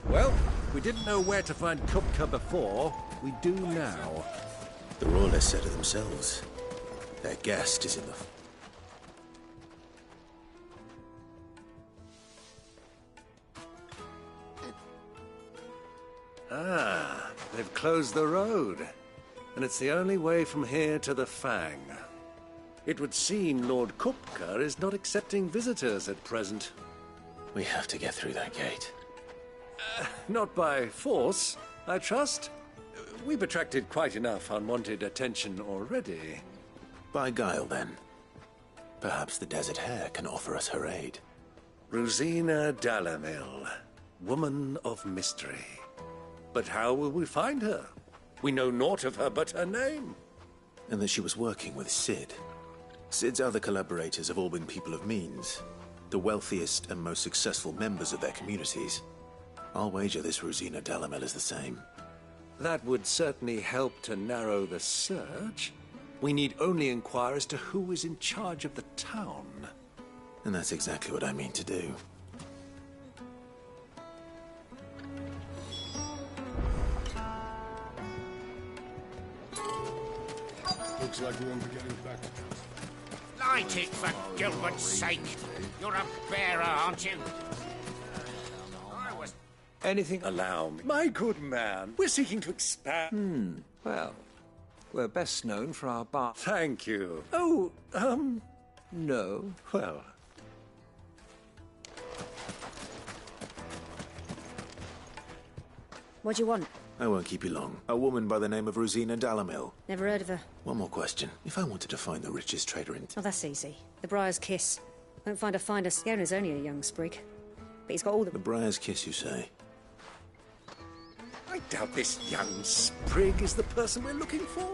Well, we didn't know where to find Kupka before. We do now. The Royalists said it themselves. Their guest is in the... Ah, they've closed the road. And it's the only way from here to the Fang. It would seem Lord Kupka is not accepting visitors at present. We have to get through that gate. Not by force, I trust. We've attracted quite enough unwanted attention already. By guile, then. Perhaps the Desert Hare can offer us her aid. Rosina Dalamil, woman of mystery. But how will we find her? We know naught of her but her name. and that she was working with Cid. Cid's other collaborators have all been people of means, the wealthiest and most successful members of their communities. I'll wager this Rosina Dalamel is the same. That would certainly help to narrow the search. We need only inquire as to who is in charge of the town. And that's exactly what I mean to do. Looks like we won't be getting back. Light it, for Gilbert's sake! You're a bearer, aren't you? Anything allow me. My good man, we're seeking to expand... Well, we're best known for our bar... Thank you. Oh, no. Well... What do you want? I won't keep you long. A woman by the name of Rosina Dalamil. Never heard of her. One more question. If I wanted to find the richest trader in... Oh, that's easy. The Briar's Kiss. Won't find a finder. The owner's only a young sprig. But he's got all the... The Briar's Kiss, you say? I doubt this young sprig is the person we're looking for.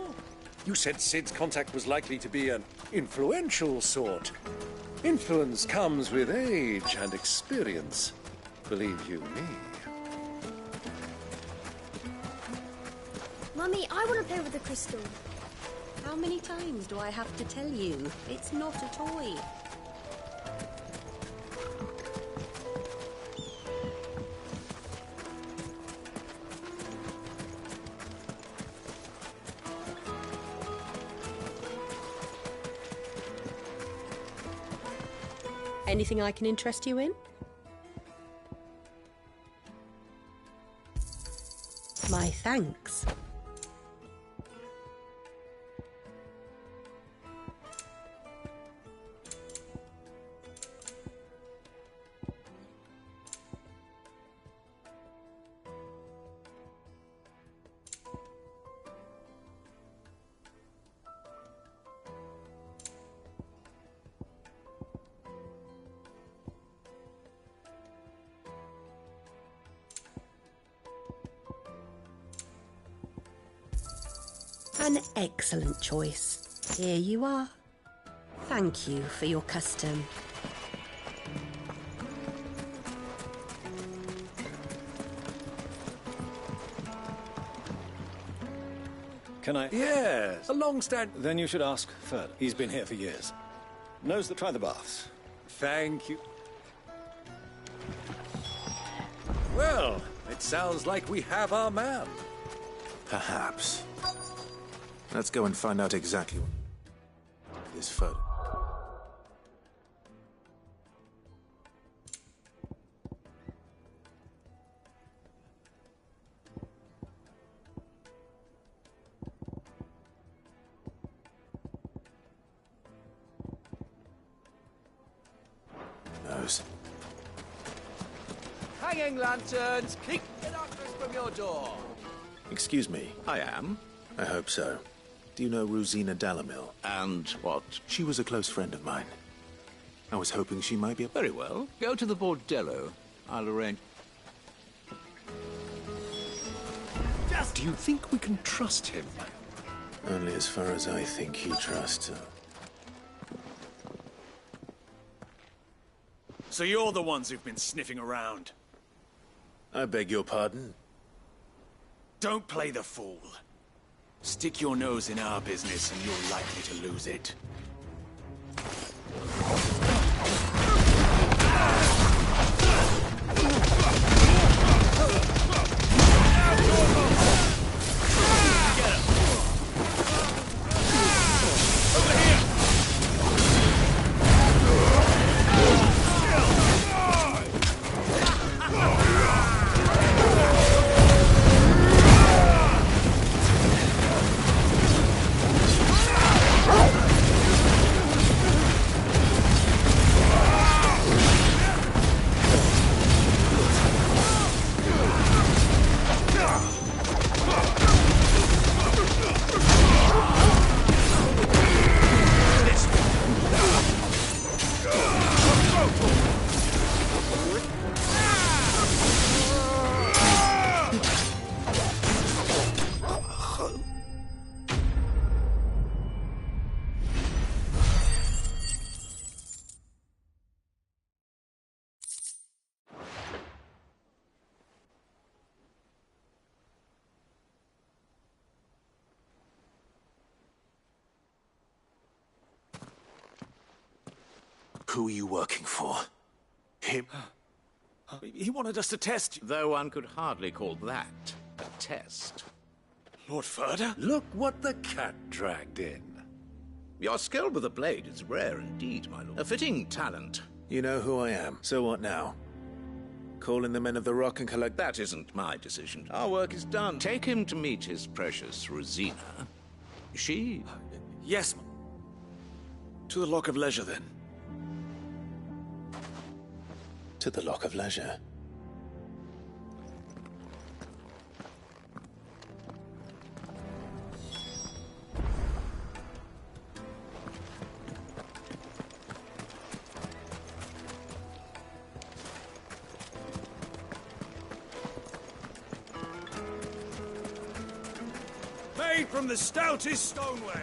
You said Cid's contact was likely to be an influential sort. Influence comes with age and experience. Believe you me. Mummy, I want to play with the crystal. How many times do I have to tell you? It's not a toy. Anything I can interest you in? My thanks. An excellent choice. Here you are. Thank you for your custom. Can I? Yes, a long-stand... Then you should ask further. He's been here for years. Knows that. Try the baths. Thank you. Well, it sounds like we have our man. Perhaps. Let's go and find out exactly what this photo. Those. Hanging lanterns, keep the darkness from your door. Excuse me. I am. I hope so. Do you know Rosina Dalamil? And what? She was a close friend of mine. I was hoping she might be a... Very well. Go to the bordello. I'll arrange... Do you think we can trust him? Only as far as I think he trusts her. So you're the ones who've been sniffing around? I beg your pardon? Don't play the fool. Stick your nose in our business and you're likely to lose it. Who are you working for? Him? He wanted us to test you. Though one could hardly call that a test. Lord Ferda? Look what the cat dragged in. Your skill with the blade is rare indeed, my lord. A fitting talent. You know who I am, so what now? Call in the men of the Rock and collect... That isn't my decision. Our work is done. Take him to meet his precious Rosina. She... Yes. To the Lock of Leisure, then. To the Lock of Leisure. Made from the stoutest stoneware.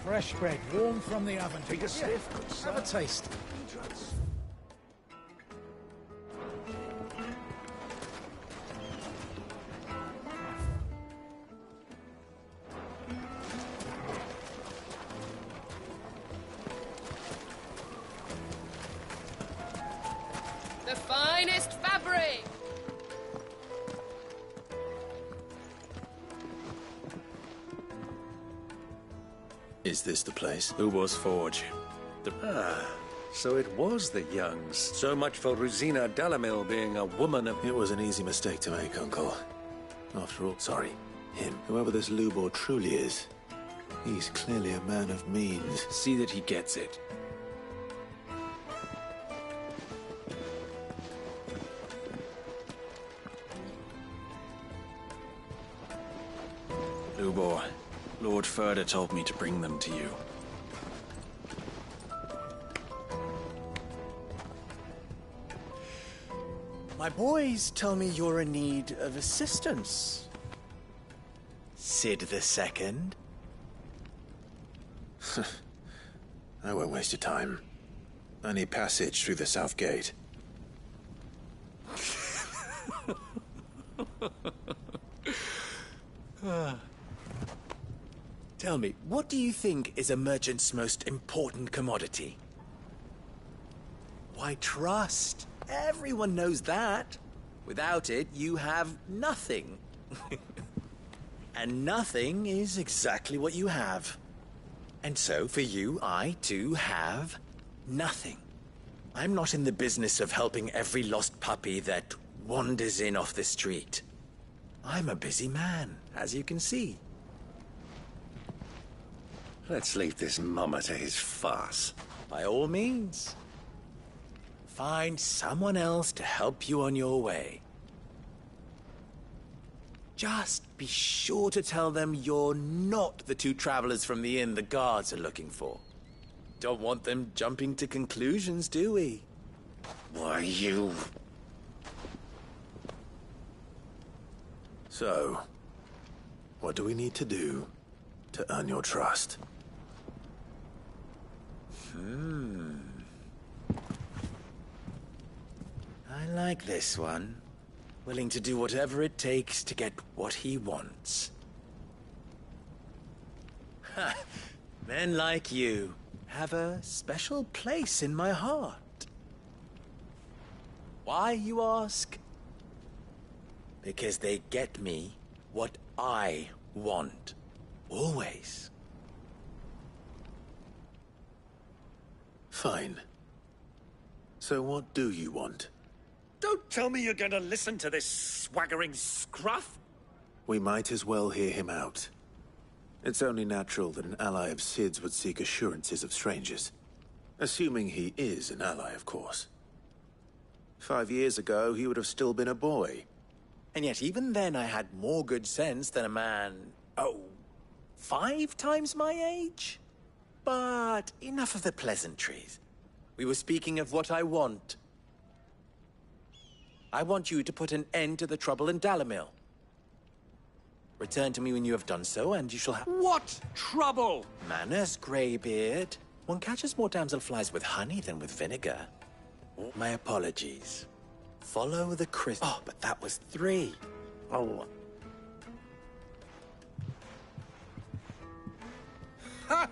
Fresh bread, warm from the oven. Take a sniff. Have a taste. The finest fabric! Is this the place? Ubor's Forge. So it was the Youngs. So much for Rosina Dalamil being a woman of... It was an easy mistake to make, Uncle. After all, sorry, him. Whoever this Lubor truly is, he's clearly a man of means. See that he gets it. Lubor, Lord Ferda told me to bring them to you. My boys tell me you're in need of assistance. Sid the Second. I won't waste your time. I need passage through the south gate. Tell me, what do you think is a merchant's most important commodity? Why, trust. Everyone knows that. Without it, you have nothing. And nothing is exactly what you have. And so, for you, I, too, have nothing. I'm not in the business of helping every lost puppy that wanders in off the street. I'm a busy man, as you can see. Let's leave this mummer to his farce. By all means. Find someone else to help you on your way. Just be sure to tell them you're not the two travelers from the inn the guards are looking for. Don't want them jumping to conclusions, do we? Why, you... So, what do we need to do to earn your trust? I like this one. Willing to do whatever it takes to get what he wants. Ha! Men like you have a special place in my heart. Why, you ask? Because they get me what I want. Always. Fine. So what do you want? Don't tell me you're going to listen to this swaggering scruff! We might as well hear him out. It's only natural that an ally of Sid's would seek assurances of strangers. Assuming he is an ally, of course. 5 years ago, he would have still been a boy. And yet even then I had more good sense than a man, 5 times my age? But enough of the pleasantries. We were speaking of what I want. I want you to put an end to the trouble in Dalamil. Return to me when you have done so, and you shall have... What trouble? Manners, Greybeard. One catches more damselflies with honey than with vinegar. My apologies. Follow the Oh, but that was 3. Oh. Ha!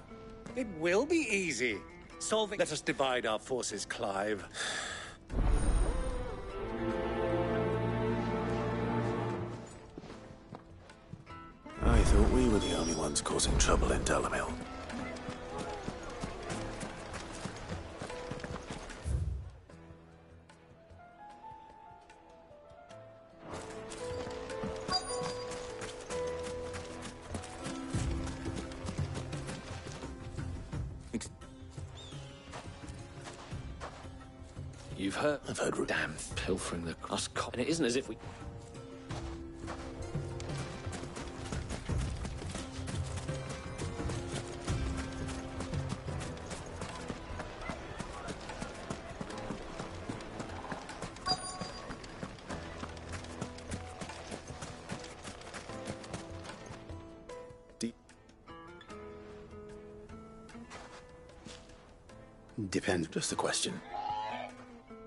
It will be easy. Solving. Let us divide our forces, Clive. I thought we were the only ones causing trouble in Dalamil. You've heard? I've heard. Damn, pilfering the us cop. And it isn't as if we... Depends. Just a question.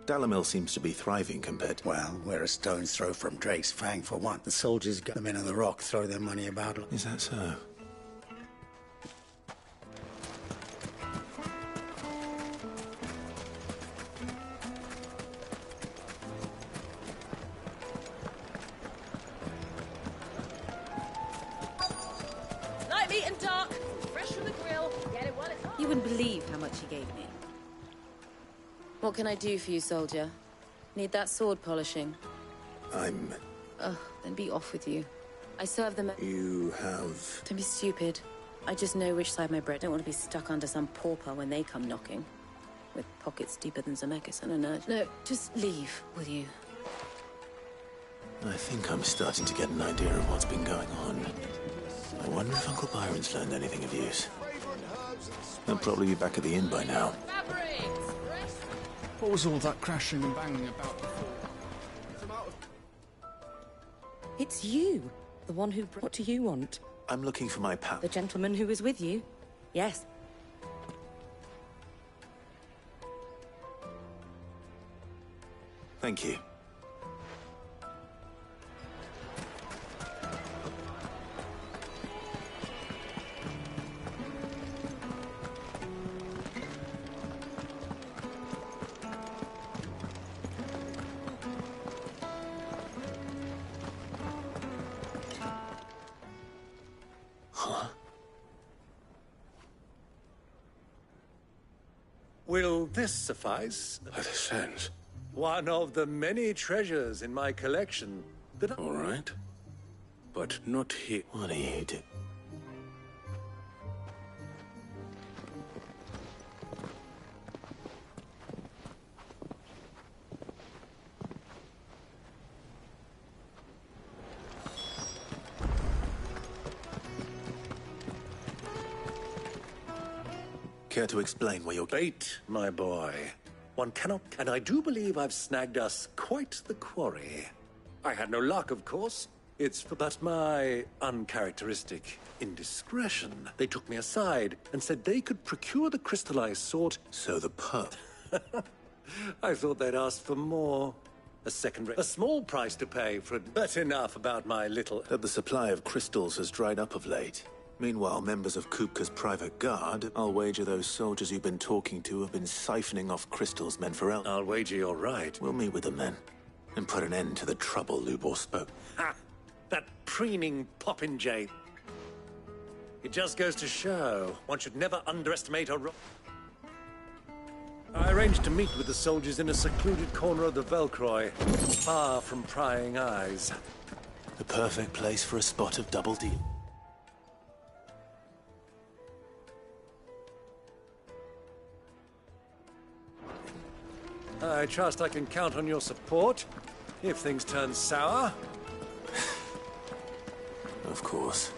Dalamil seems to be thriving compared to... Well, we're a stone's throw from Drake's Fang for one. The soldiers got the men on the rock, throw their money about. Is that so? Light meat and dark, fresh from the grill. Get it while it's hot. You wouldn't believe how much he gave me. What can I do for you, soldier? Need that sword polishing? I'm... Ugh, then be off with you. I serve them... You have... Don't be stupid. I just know which side my bread. Don't want to be stuck under some pauper when they come knocking. With pockets deeper than Zemeckis and a nerd. No, just leave, will you? I think I'm starting to get an idea of what's been going on. I wonder if Uncle Byron's learned anything of use. He'll probably be back at the inn by now. What was all that crashing and banging about before? It's you, the one who... What do you want? I'm looking for my pal. The gentleman who was with you? Yes. Thank you. Will this suffice? By the sense. One of the many treasures in my collection that... All right. But not here. What do you do? Care to explain where you're... Bait, my boy. One cannot... And I do believe I've snagged us quite the quarry. I had no luck, of course. But my uncharacteristic indiscretion. They took me aside and said they could procure the crystallized sort. So the pup. I thought they'd asked for more. A small price to pay for it, but enough about my little... That the supply of crystals has dried up of late. Meanwhile, members of Kupka's private guard, I'll wager those soldiers you've been talking to have been siphoning off crystals meant for El... I'll wager you're right. We'll meet with them then, and put an end to the trouble Lubor spoke. Ha! That preening popinjay. It just goes to show, one should never underestimate a... I arranged to meet with the soldiers in a secluded corner of the Velcroy, far from prying eyes. The perfect place for a spot of double deal. I trust I can count on your support, if things turn sour. Of course.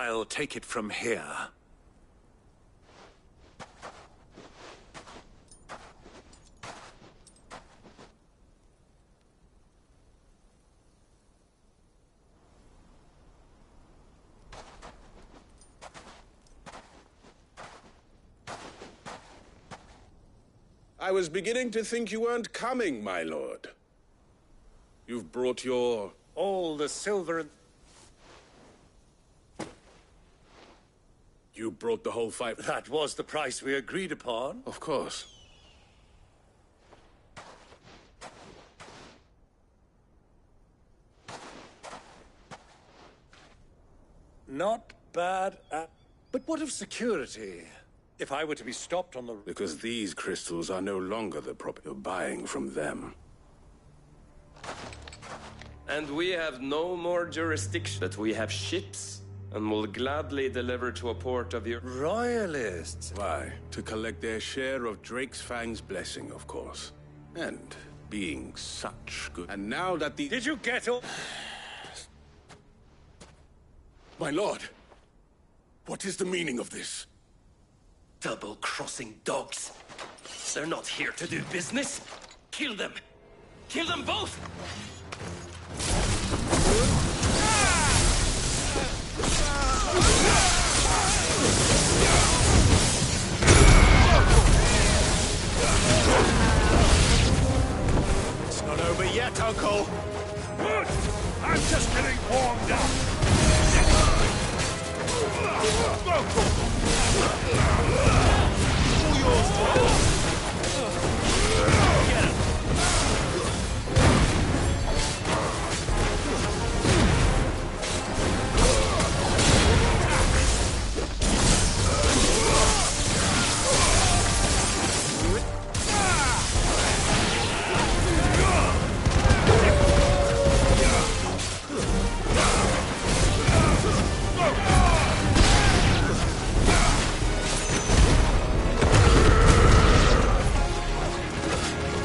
I'll take it from here. I was beginning to think you weren't coming, my lord. You've brought your... All the silver and... You brought the whole 5... That was the price we agreed upon. Of course. Not bad at... But what of security? If I were to be stopped on the... Because these crystals are no longer the property you're buying from them. And we have no more jurisdiction, but we have ships, and will gladly deliver to a port of your... Royalists? Why? To collect their share of Drake's Fang's blessing, of course. And being such good... And now that the... Did you get all... My lord, what is the meaning of this? Double-crossing dogs. They're not here to do business. Kill them. Kill them both! It's not over yet, Uncle. Good. I'm just getting warmed up. All yours, Paul.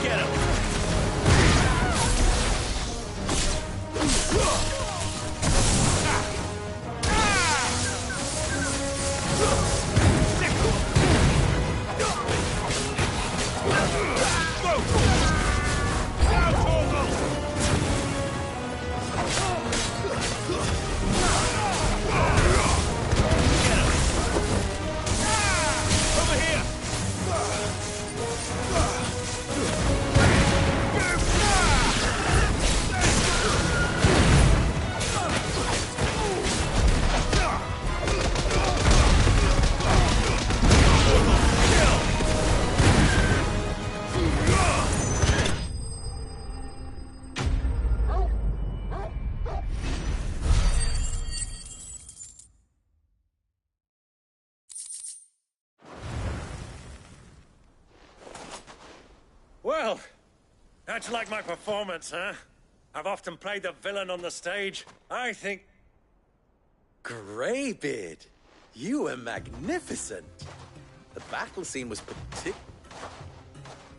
Get him. Well, how'd you like my performance, huh? I've often played the villain on the stage. I think... Greybeard, you were magnificent. The battle scene was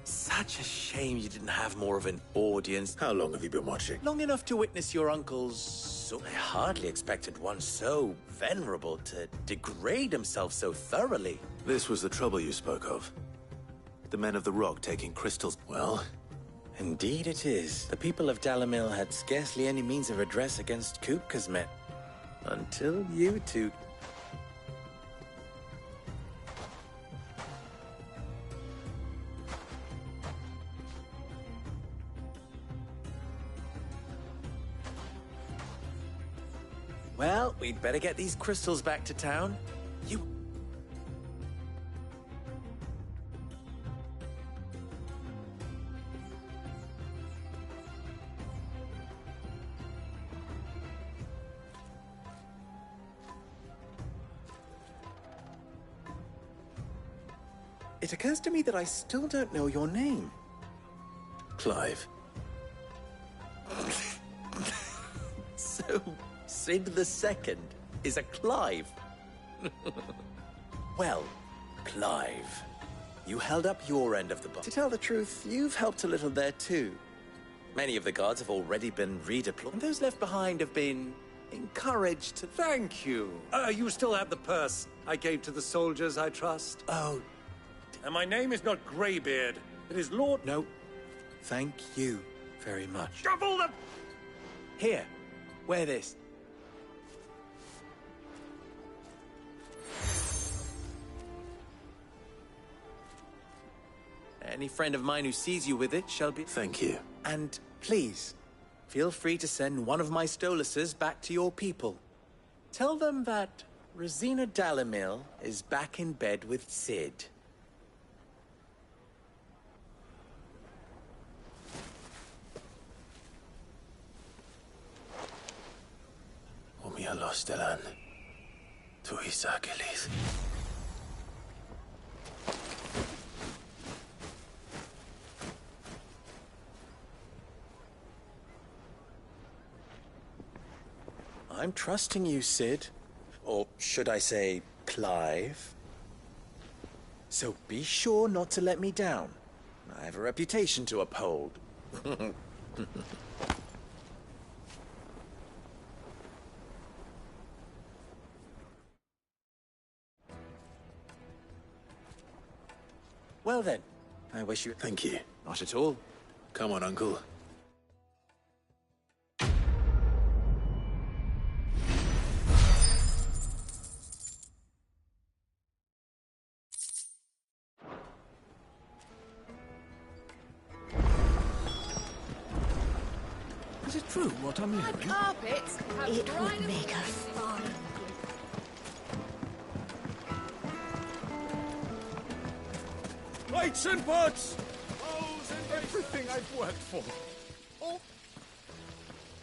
such a shame you didn't have more of an audience. How long have you been watching? Long enough to witness your uncle's... I hardly expected one so venerable to degrade himself so thoroughly. This was the trouble you spoke of. The men of the Rock taking crystals. Well, indeed it is. The people of Dalamil had scarcely any means of redress against Kupkasmet. Until you two... Well, we'd better get these crystals back to town. You... It occurs to me that I still don't know your name. Clive. So, Sid the Second is a Clive. Well, Clive, you held up your end of the bargain. To tell the truth, you've helped a little there too. Many of the guards have already been redeployed, and those left behind have been encouraged to... Thank you. You still have the purse I gave to the soldiers, I trust? Oh. And my name is not Greybeard. It is Lord... No. Thank you very much. Double the... Here. Wear this. Any friend of mine who sees you with it shall be... Thank you. And please, feel free to send one of my Stoluses back to your people. Tell them that Rosina Dalamil is back in bed with Sid. Omia Lostelan. Tu Isakelis. I'm trusting you, Sid. Or should I say, Clive? So be sure not to let me down. I have a reputation to uphold. Well then, I wish you... Thank you. Not at all. Come on, Uncle. Is it true what I'm hearing? Carpets have It would make a fine. Lights and butts! Everything I've worked for. Oh,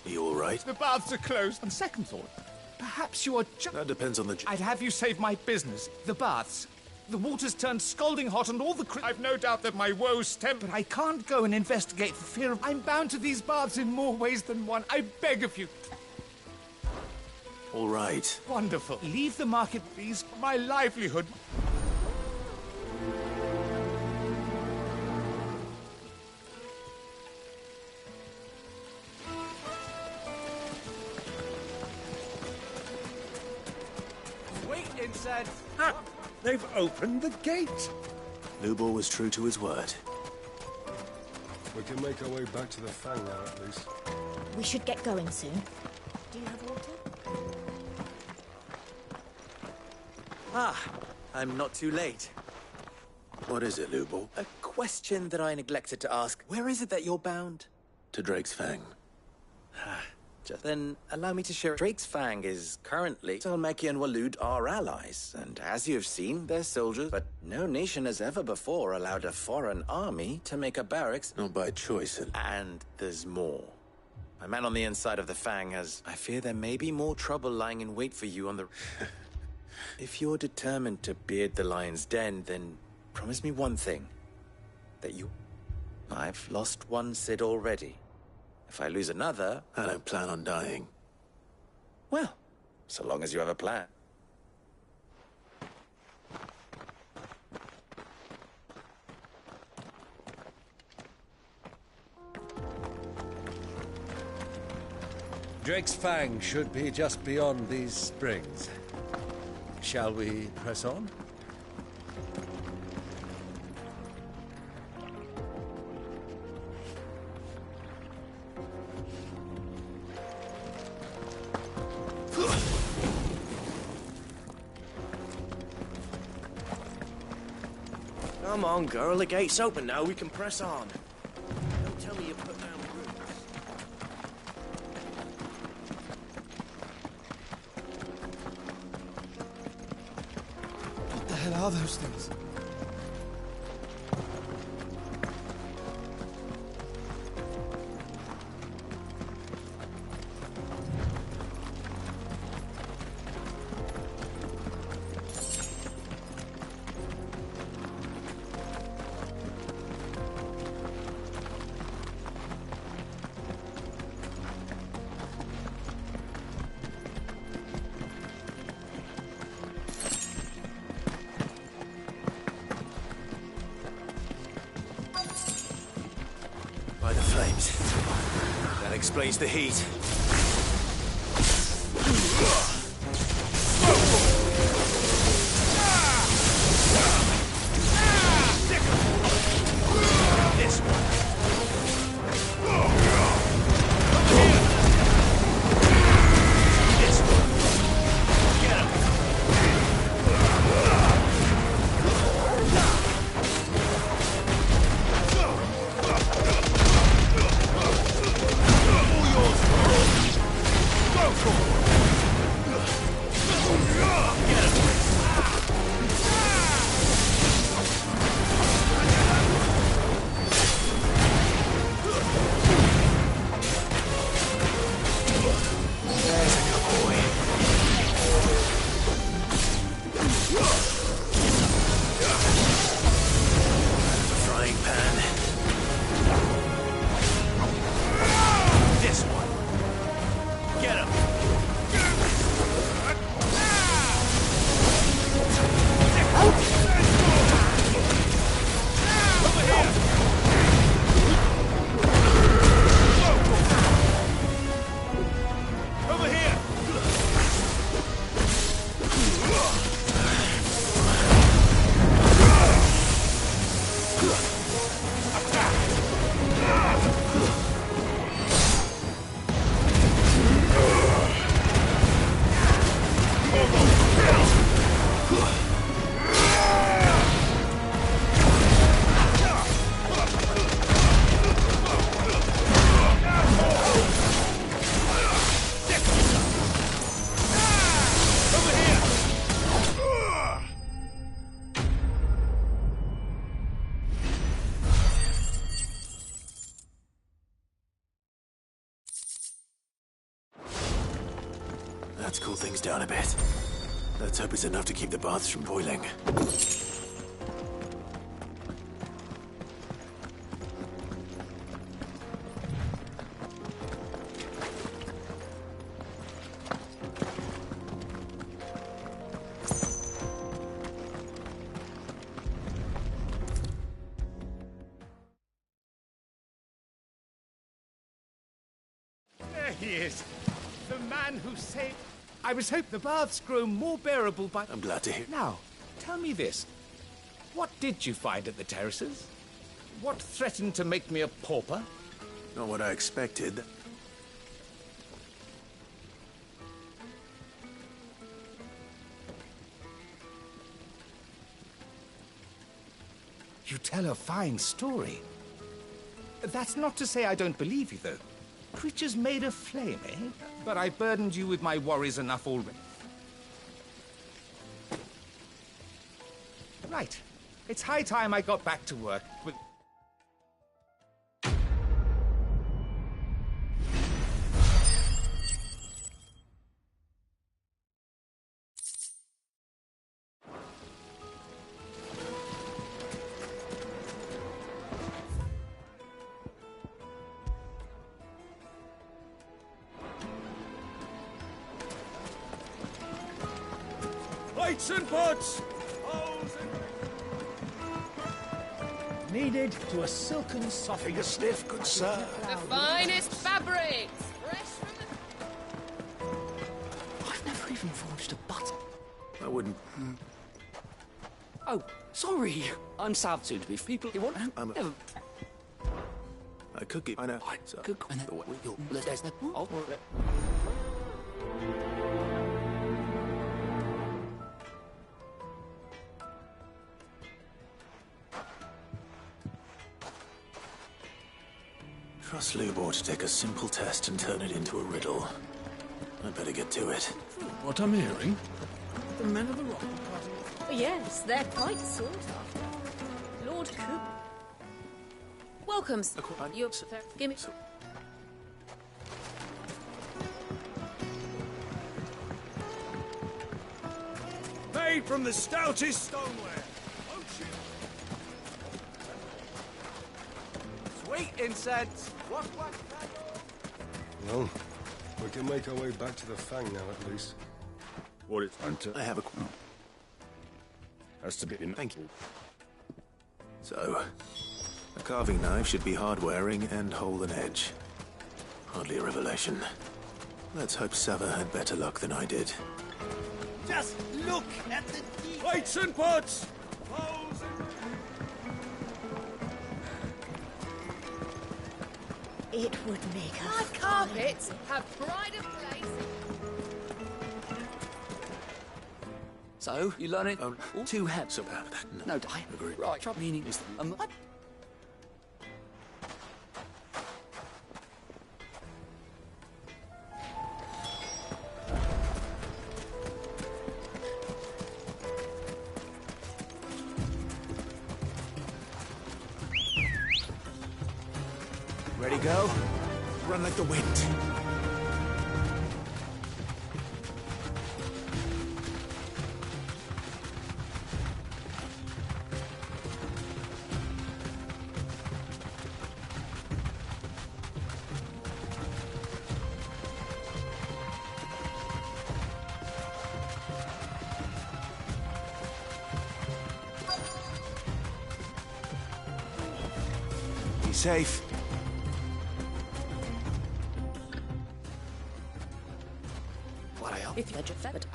Are you all right? the baths are closed. On second thought, perhaps you are just... That depends on the... I'd have you save my business. The baths. The water's turned scalding hot and all the... I've no doubt that my woes stem... But I can't go and investigate for fear of... I'm bound to these baths in more ways than one. I beg of you. All right. Wonderful. Leave the market, please. My livelihood. Sweet incense. They've opened the gate. Lubor was true to his word. We can make our way back to the Fang now, at least. We should get going soon. Do you have water? Ah, I'm not too late. What is it, Lubor? A question that I neglected to ask. Where is it that you're bound? To Drake's Fang. Just then, allow me to share. Drake's Fang is currently... Salmeki and Walud are allies, and as you have seen, they're soldiers, but no nation has ever before allowed a foreign army to make a barracks. Not by choice. And there's more. My man on the inside of the Fang has... I fear there may be more trouble lying in wait for you on the... If you're determined to beard the lion's den, then promise me one thing. That you... I've lost one Sid already. If I lose another... I don't plan on dying. Well, so long as you have a plan. Drake's Fang should be just beyond these springs. Shall we press on? Come on, girl. The gate's open now. We can press on. Don't tell me you put down roots. What the hell are those things? By the flames. That explains the heat. Let's cool things down a bit. Let's hope it's enough to keep the baths from boiling. There he is. The man who saved... I was hoping the baths grow more bearable by... I'm glad to hear. Now, tell me this. What did you find at the terraces? What threatened to make me a pauper? Not what I expected. You tell a fine story. That's not to say I don't believe you, though. Creatures made of flame, eh? But I burdened you with my worries enough already. Right. It's high time I got back to work with... Plates and pots! Needed to a silken soft figure stiff, good sir. The finest fabrics! Fresh from I've never even forged a button. I wouldn't... Oh, sorry. I'm sad soon to be people. You want... I'm a... I could give... I know. So, Good. Trust Lubor to take a simple test and turn it into a riddle. I'd better get to it. What I'm hearing? The men of the rock. Yes, they're quite sought after. Lord Coop. Welcome, sir. You're... Give me... Made from the stoutest stoneware. Sweet incense! Well, we can make our way back to the Fang now, at least. What is Hunter? I have a... Has to be in. Thank you. So, a carving knife should be hard-wearing and hold an edge. Hardly a revelation. Let's hope Sava had better luck than I did. Just look at the details. Weights and pots! It would make a My carpets have pride of place. So, you learn it to have. So bad. No, I agree. Right, trouble meaning is Ready, go? Run like the wind. Be safe. if you're fed.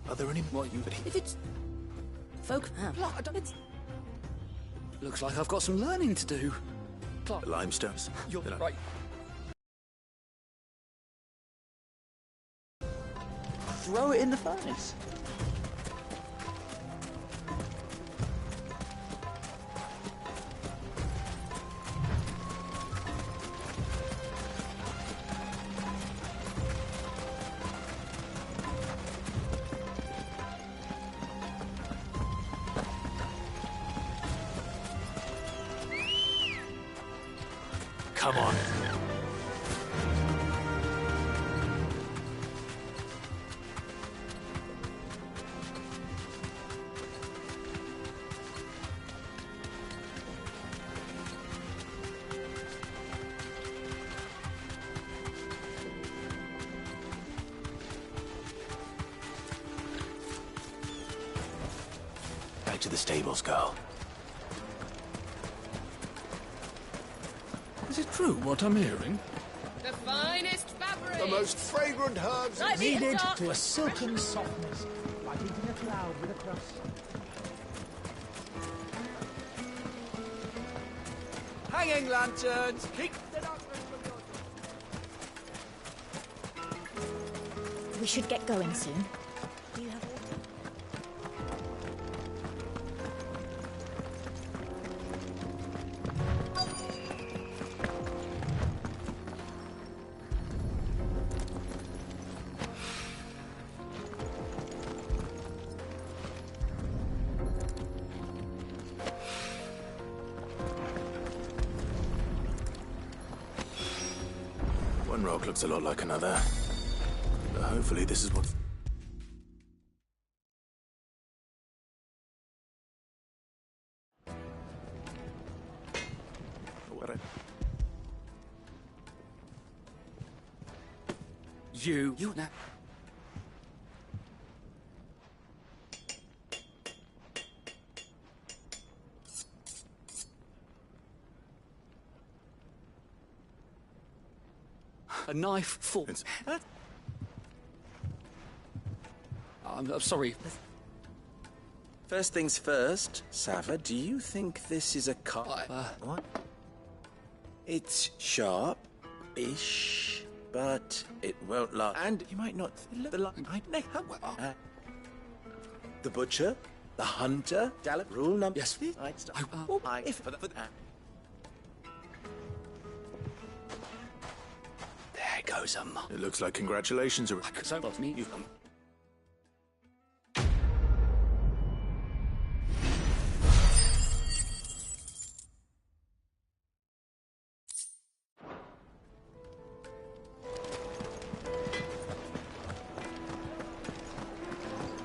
Are there any more you? If it's folk, it's. Looks like I've got some learning to do. Clark. Limestones. You're right. Throw it in the furnace. Come on. Back to the stables, girl. Is it true what I'm hearing? The finest fabric. The most fragrant herbs needed to a silken softness, like eating a cloud with a crust. Hanging lanterns! Keep the We should get going soon. Do you have water? One rock looks a lot like another. But hopefully this is what... You now. A knife full. I'm sorry. First things first, Sava, do you think this is a what? It's sharp-ish, but it won't last. And you might not... The butcher, the hunter, rule number... Yes. There goes It looks like congratulations are... So that's me.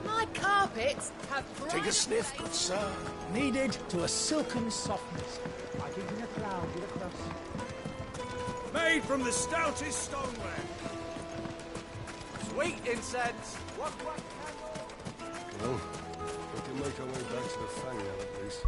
My carpets have Take a sniff, good sir. Kneaded to a silken softness, like eating a cloud with a crust. Made from the stoutest stoneware. Sweet incense! What Well, we can make our way back to the Fang now, at least.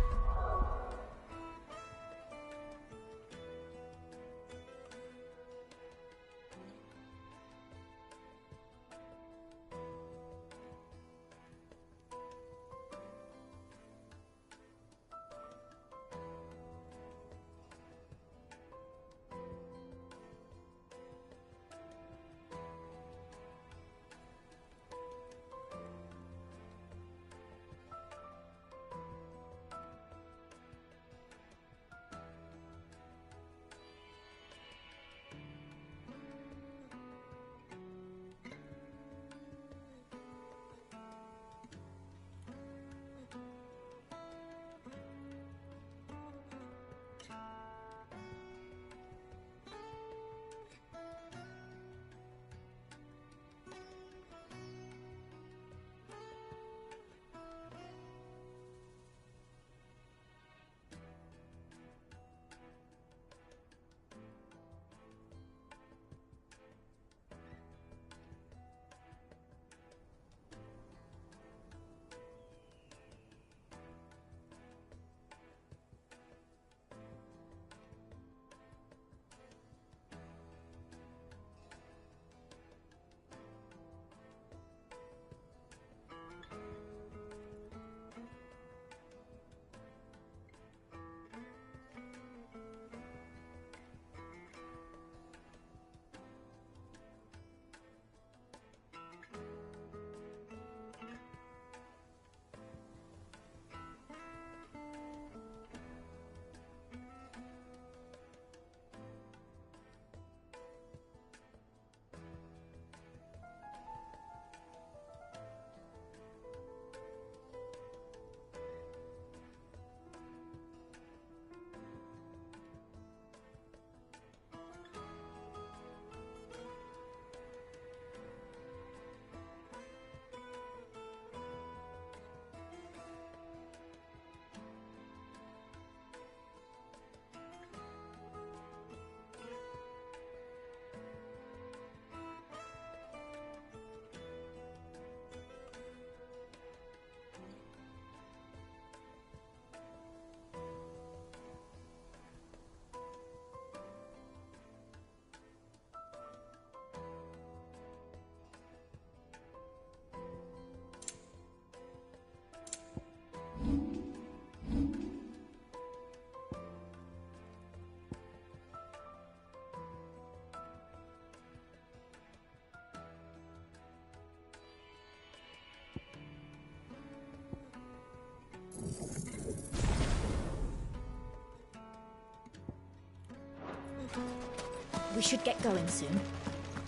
We should get going soon.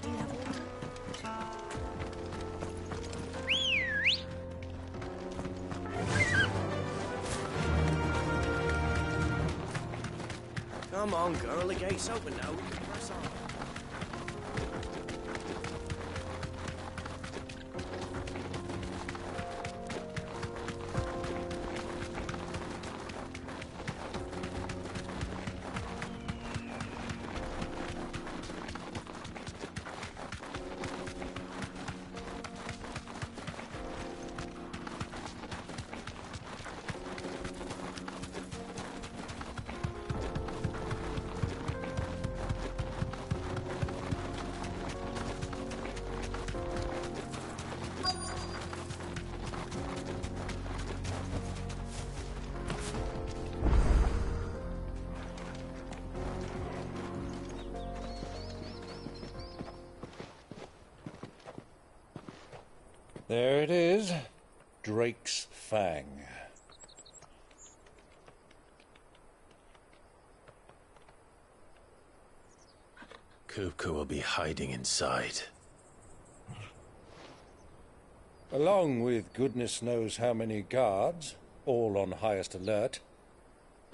Do you have water? Come on, girl, the gate's open now. We can press on. There it is. Drake's Fang. Kupka will be hiding inside. Along with goodness knows how many guards, all on highest alert.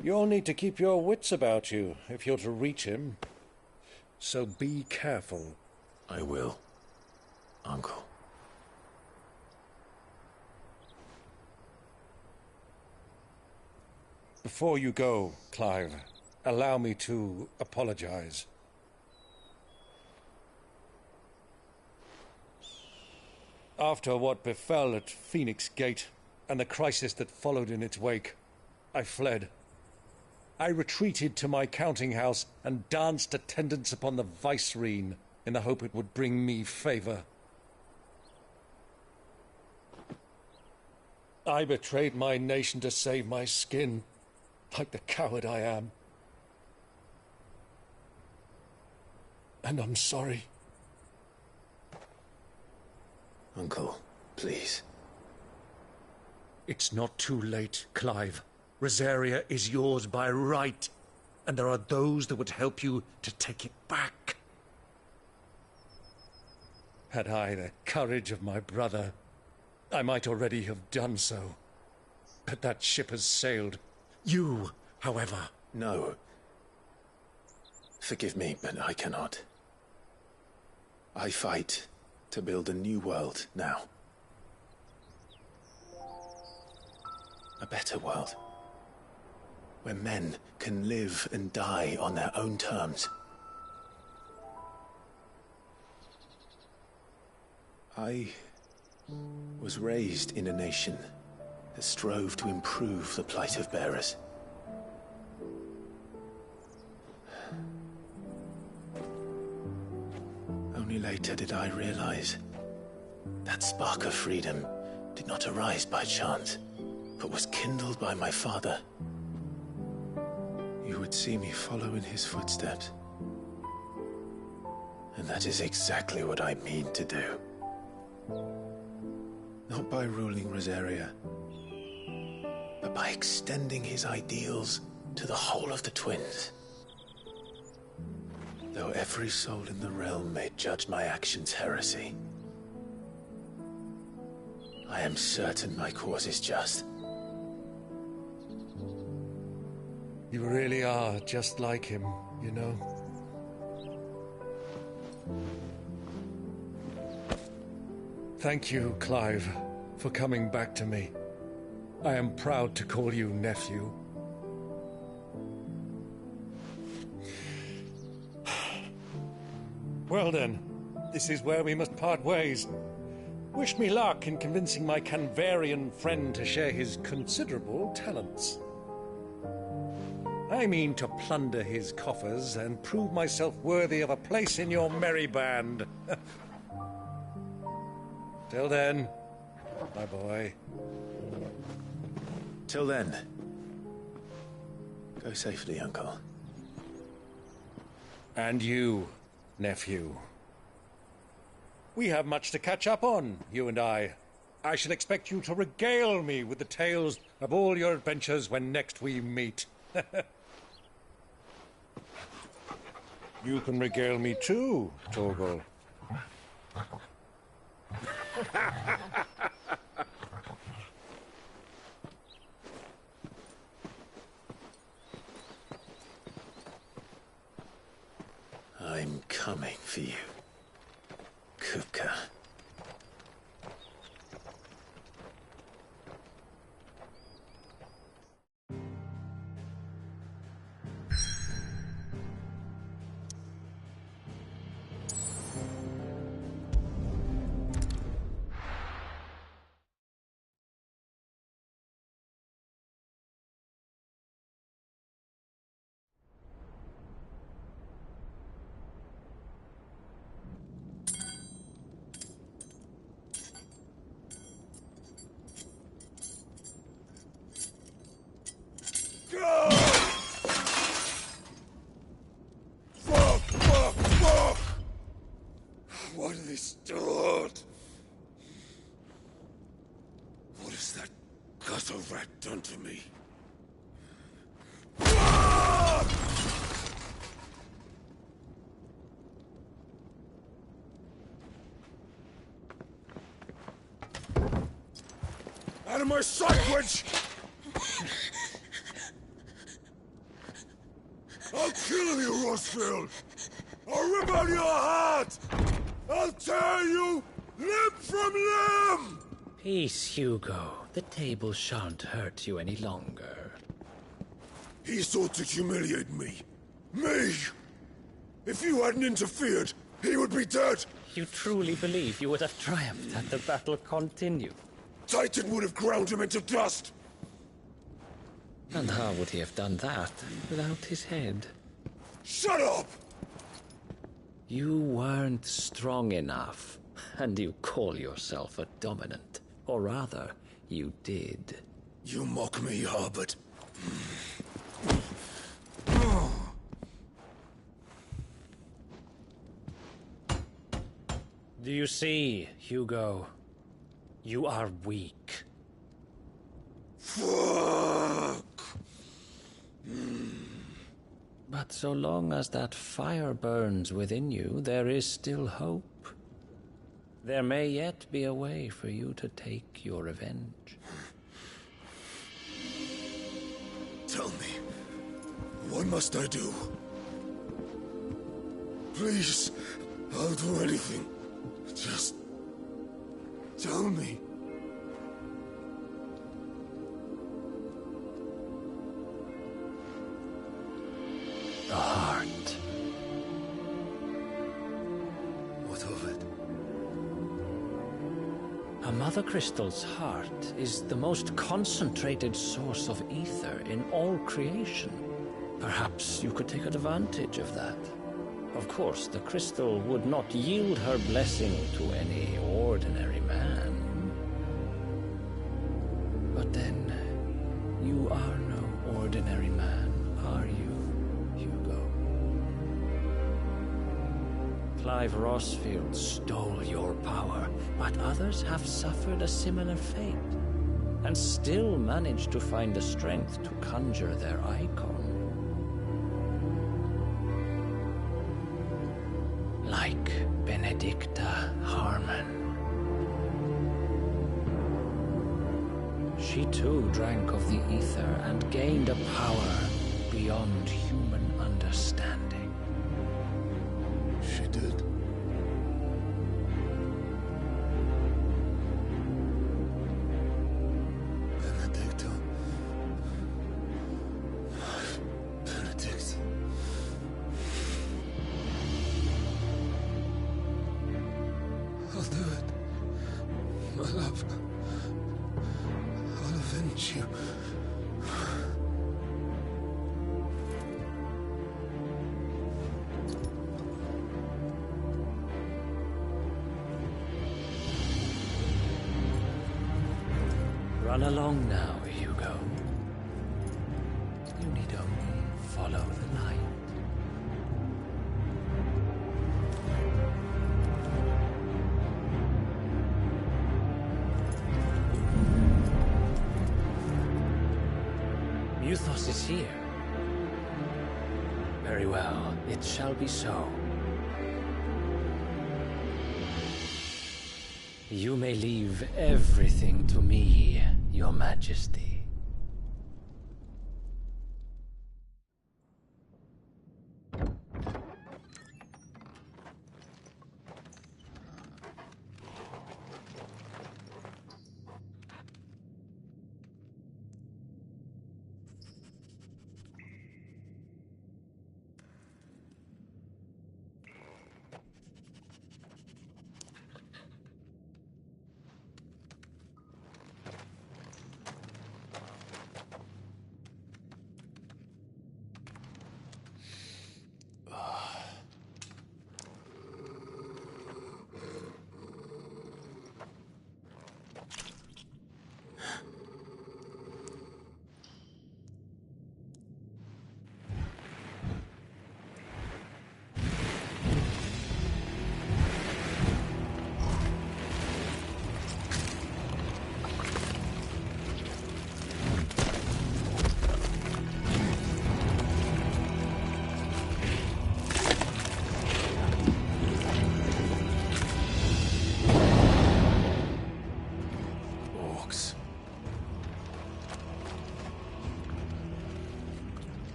You'll need to keep your wits about you if you're to reach him. So be careful. I will, Uncle. Before you go, Clive, allow me to apologize. After what befell at Phoenix Gate and the crisis that followed in its wake, I fled. I retreated to my counting house and danced attendance upon the vicereine in the hope it would bring me favor. I betrayed my nation to save my skin, like the coward I am. And I'm sorry. Uncle, please. It's not too late, Clive. Rosaria is yours by right, and there are those that would help you to take it back. Had I the courage of my brother, I might already have done so. But that ship has sailed. You, however... No. Forgive me, but I cannot. I fight to build a new world now. A better world. Where men can live and die on their own terms. I was raised in a nation that strove to improve the plight of bearers. Only later did I realize that spark of freedom did not arise by chance, but was kindled by my father. You would see me follow in his footsteps. And that is exactly what I mean to do. Not by ruling Rosaria, but by extending his ideals to the whole of the twins. Though every soul in the realm may judge my actions heresy, I am certain my cause is just. You really are just like him, you know. Thank you, Clive, for coming back to me. I am proud to call you nephew. Well then, this is where we must part ways. Wish me luck in convincing my Canvarian friend to share his considerable talents. I mean to plunder his coffers and prove myself worthy of a place in your merry band. Till then, my boy. Till then, go safely, Uncle. And you, nephew. We have much to catch up on, you and I. I shall expect you to regale me with the tales of all your adventures when next we meet. You can regale me too, Torgal. I'm coming for you, Kuka. Fuck! What have they start? What has that gutter rat done to me? Out of my sight, witch! I'll kill you, Rossfield! I'll rip out your heart! I'll tear you limb from limb! Peace, Hugo. The table shan't hurt you any longer. He sought to humiliate me. Me! If you hadn't interfered, he would be dead! You truly believe you would have triumphed had the battle continued? Titan would have ground him into dust! And how would he have done that without his head? Shut up! You weren't strong enough, and you call yourself a dominant. Or rather, you did. You mock me, Harbert. Do you see, Hugo? You are weak. Fuck! But so long as that fire burns within you, there is still hope. There may yet be a way for you to take your revenge. Tell me, what must I do? Please, I'll do anything. Just tell me. The heart. What of it? A Mother Crystal's heart is the most concentrated source of ether in all creation. Perhaps you could take advantage of that. Of course, the crystal would not yield her blessing to any ordinary man. But then, you are no ordinary man, are you, Hugo? Clive Rossfield stole your power, but others have suffered a similar fate, and still managed to find the strength to conjure their icon. Like Benedicta Harmon. She too drank of the ether and gained a power beyond human understanding. She did. Benedicta. Benedict. I'll do it. My love. I'll avenge you. Run along now, Hugo. You need only follow the light. Muthos is here. Very well. It shall be so. You may leave everything to me, Your Majesty.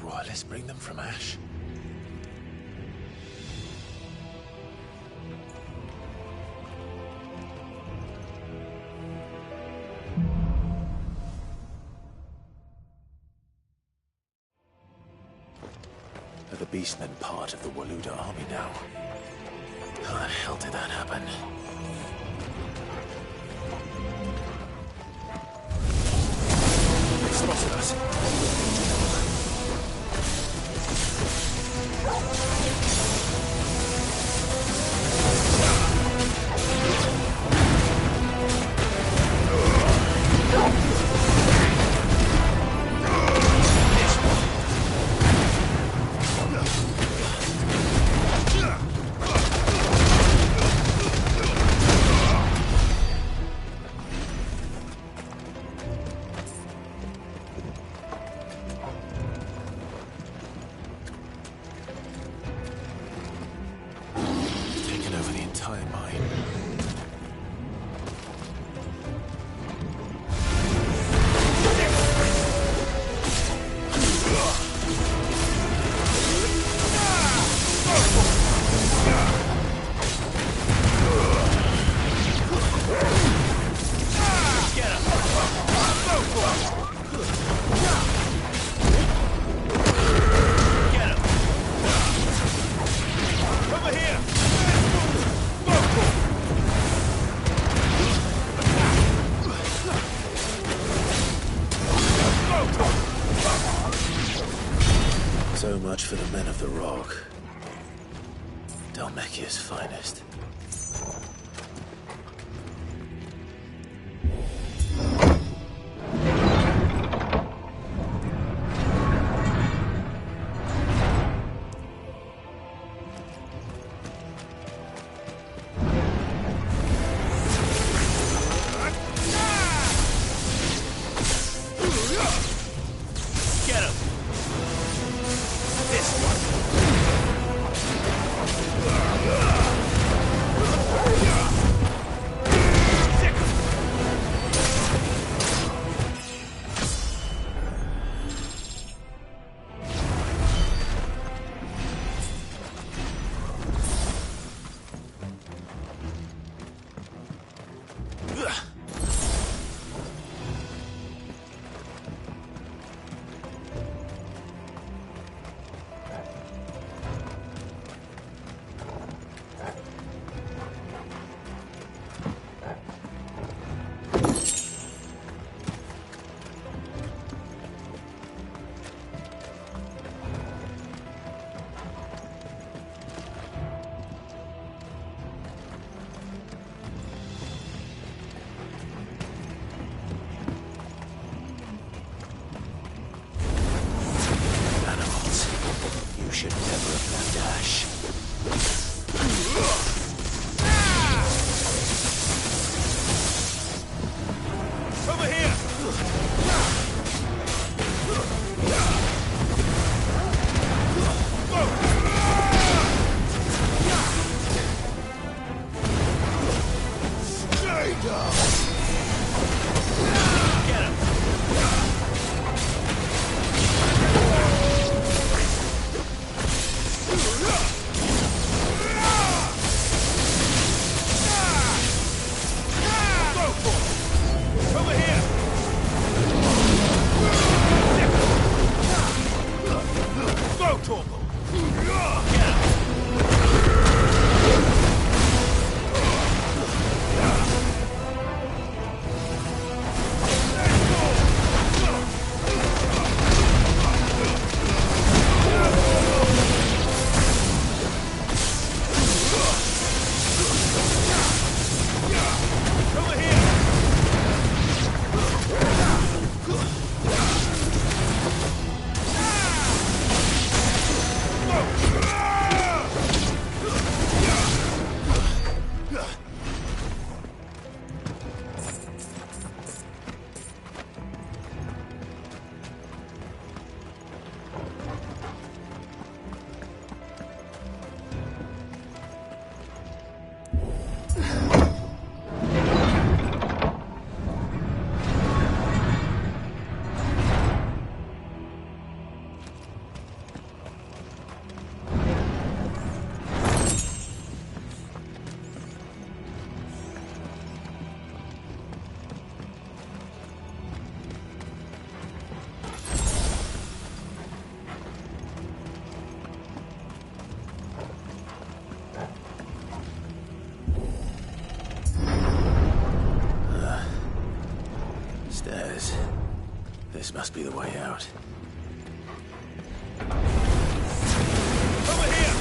Royalists bring them from Ash? Are the Beastmen part of the Waluda army now? How the hell did that happen? They spotted us. So much for the men of the Rock. Dhalmekia's finest. This must be the way out. Over here!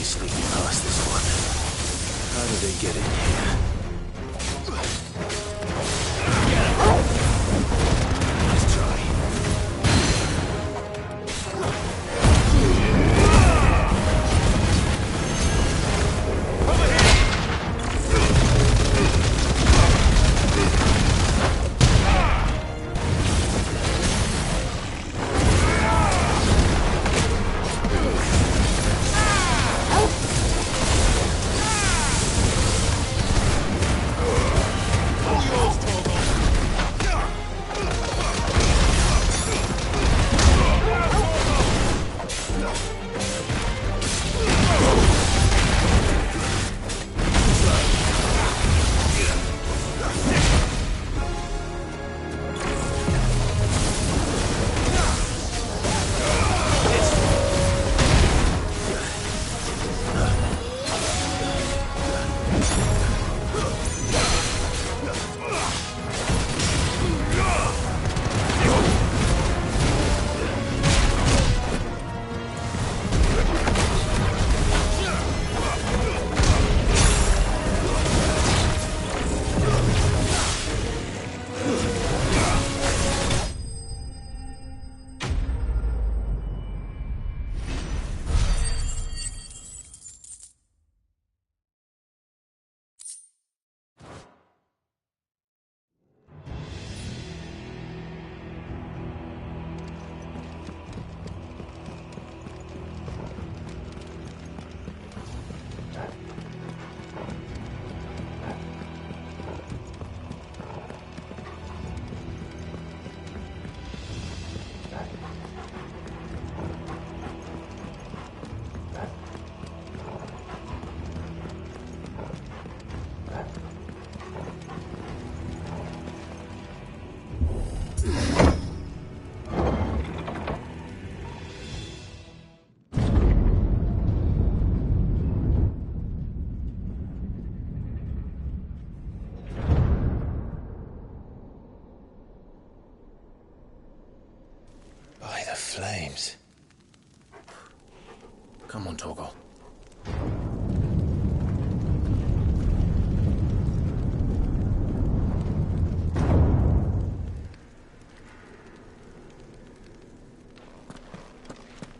Sneaking past this one. How did they get in here? Nice try. Flames. Come on, Torgal.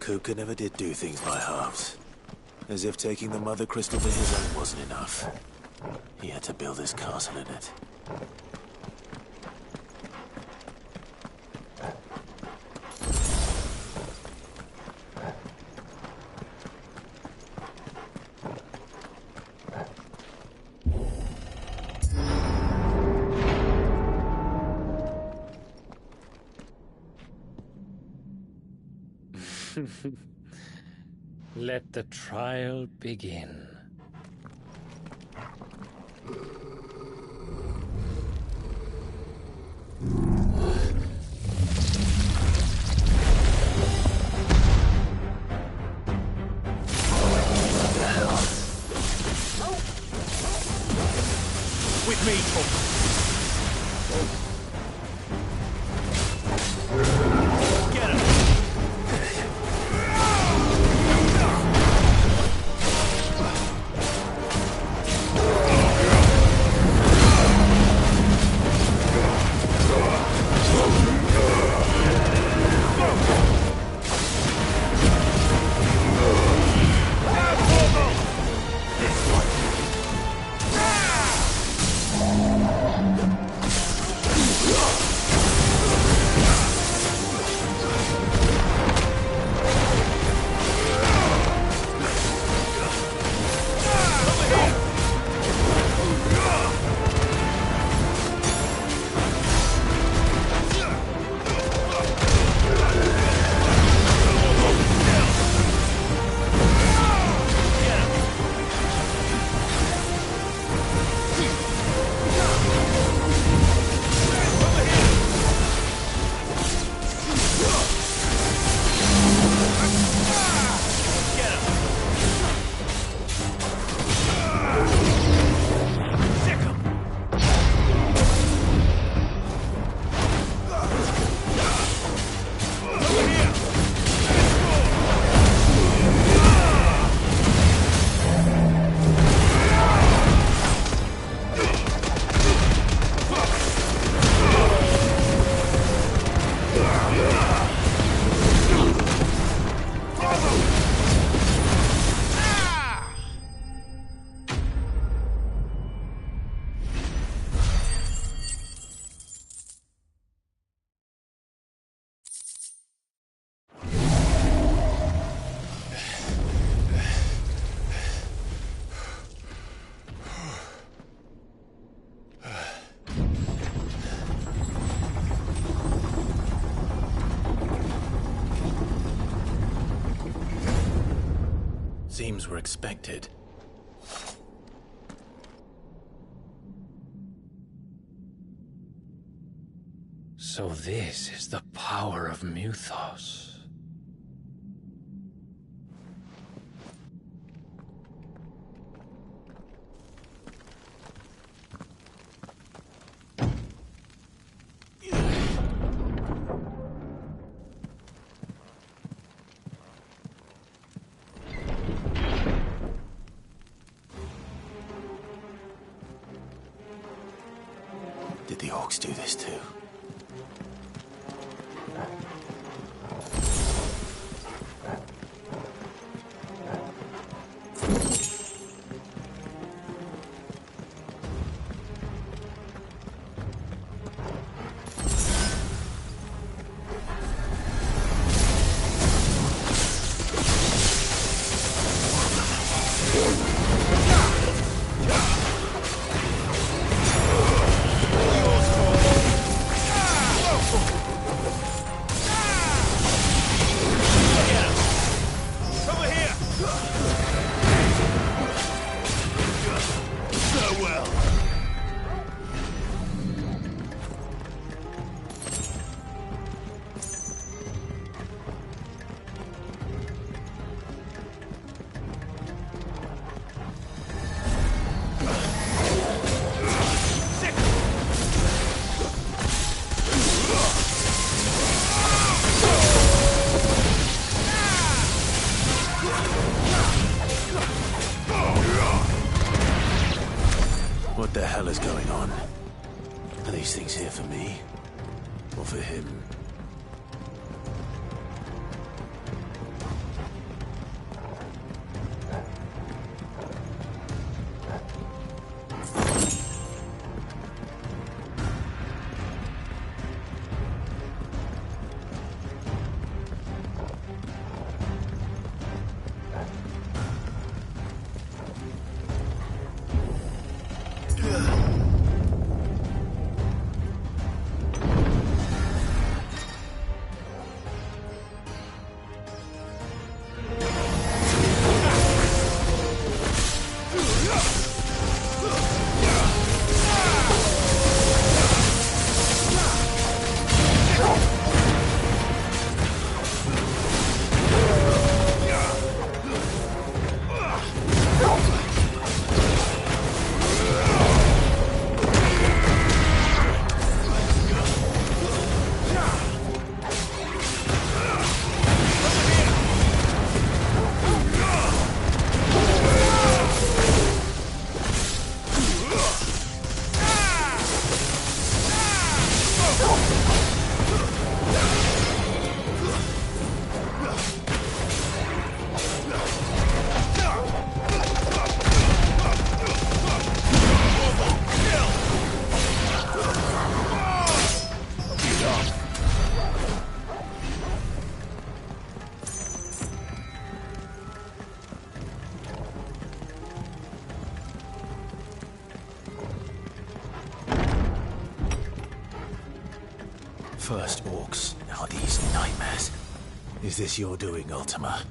Kupka never did do things by halves. As if taking the Mother Crystal for his own wasn't enough. He had to build his castle in it. Let the trial begin. With me, Torgal. Seems we're expected. So this is the power of Mythos. Did the orcs do this too? What the hell is going on? Are these things here for me? Or for him? First orcs, now these nightmares. Is this your doing, Ultima?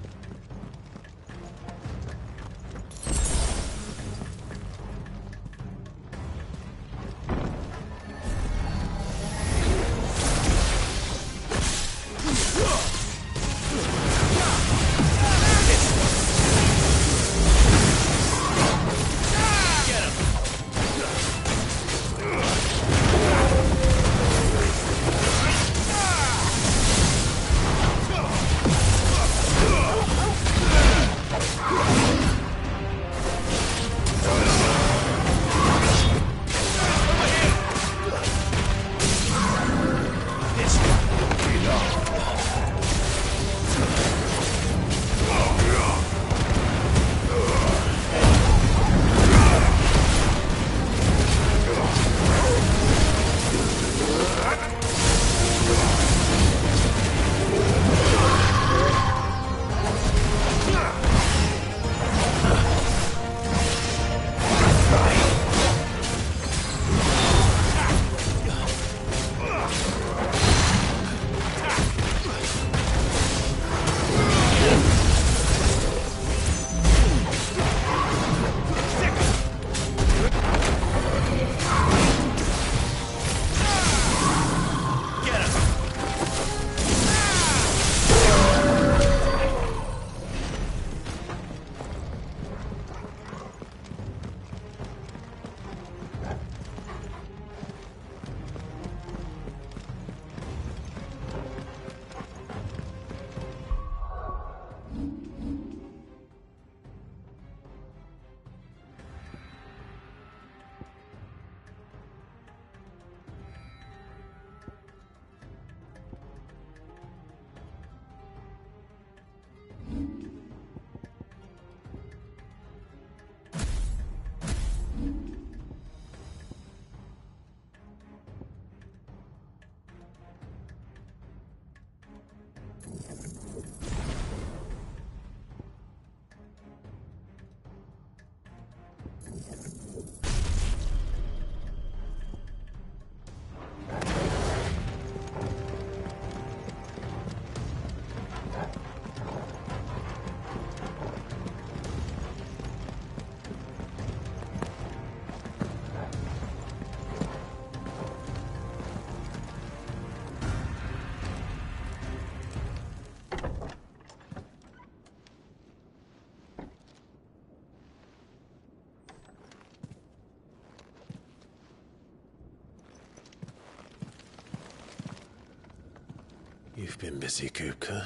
You've been busy, Kupka.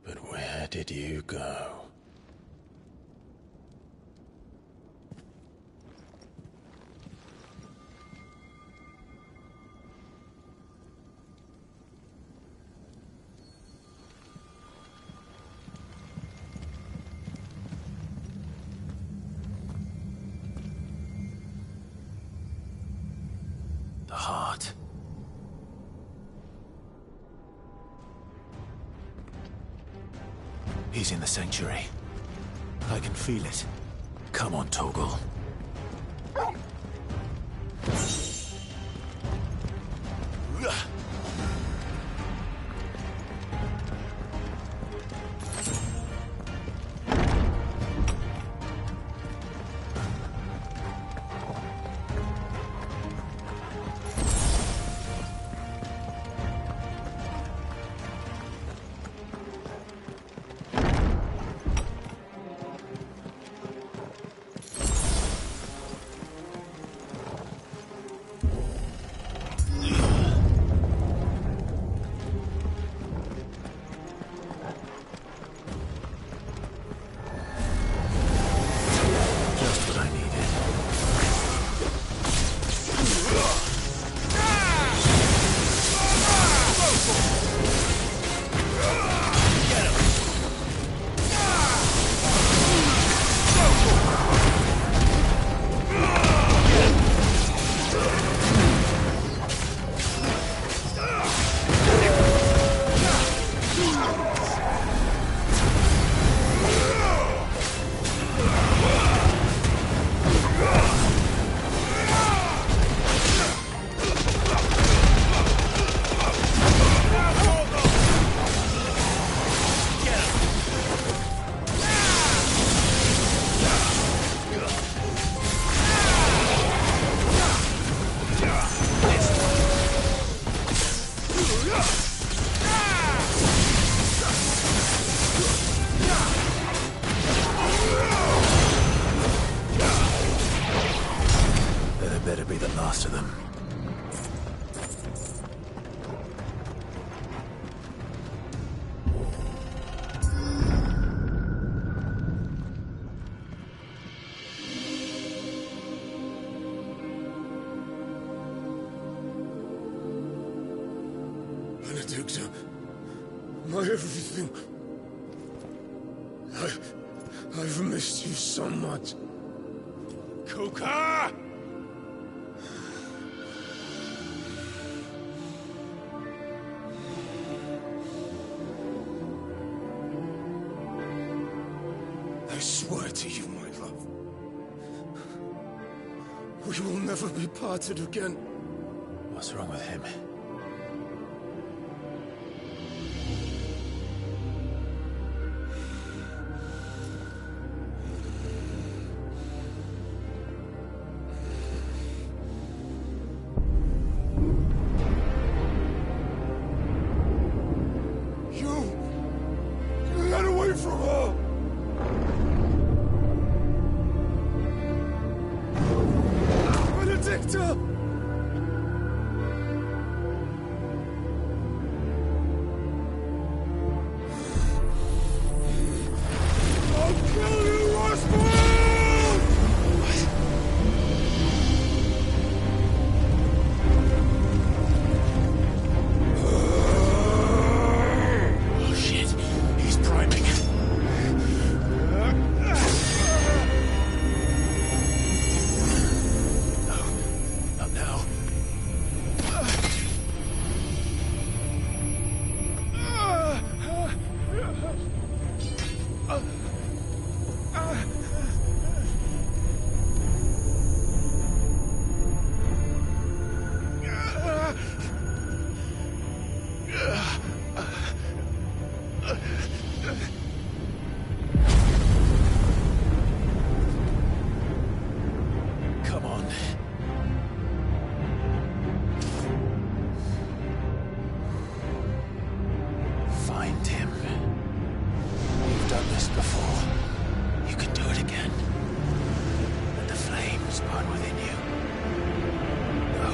But where did you go? The heart. He's in the sanctuary. I can feel it. Come on, Toggle. Better be the last of them. Benedicta, my everything. I've missed you so much. Kuka! I swear to you, my love, we will never be parted again. What's wrong with him? You got away from her! Benedicta! I'll kill you, Roswell! Oh shit, he's priming. Not now. Come on. Find him. You've done this before. You can do it again. Let the flames burn within you. No.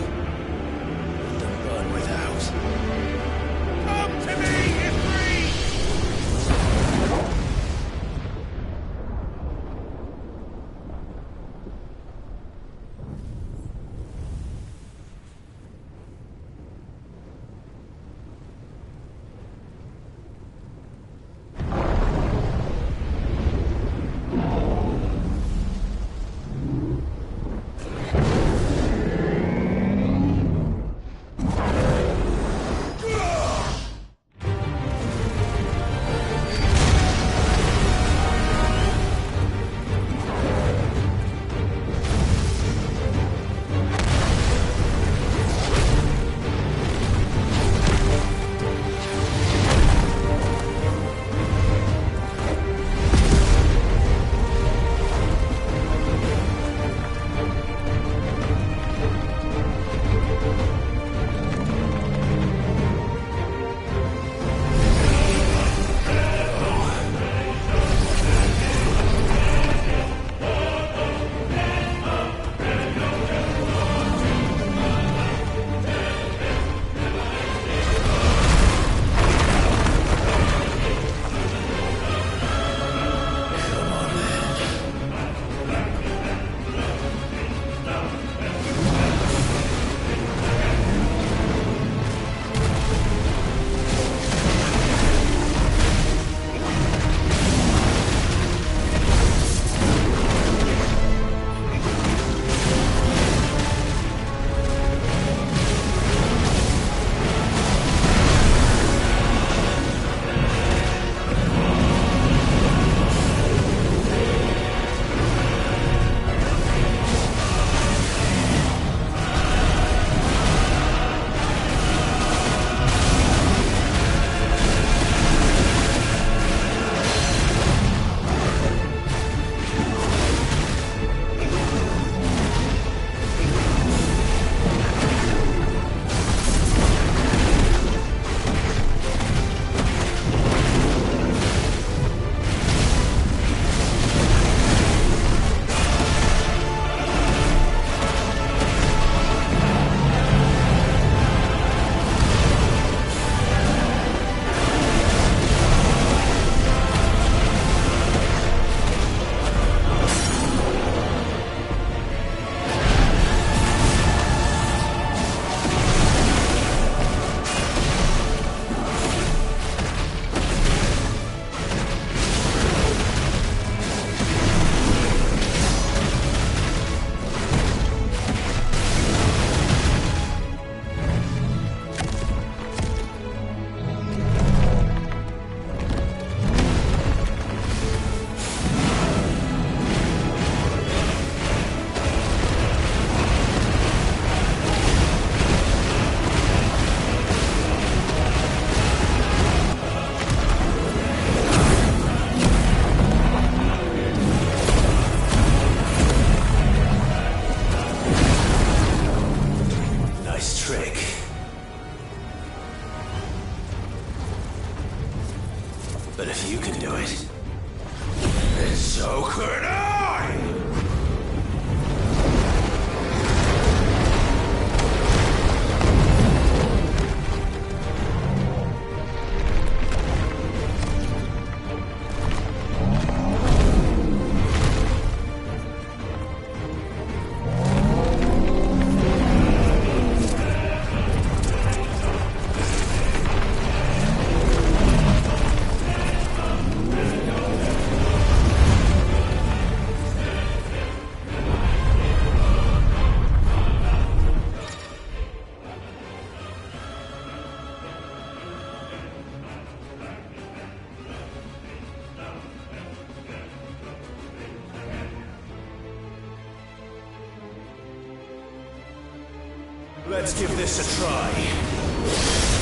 Let's give this a try.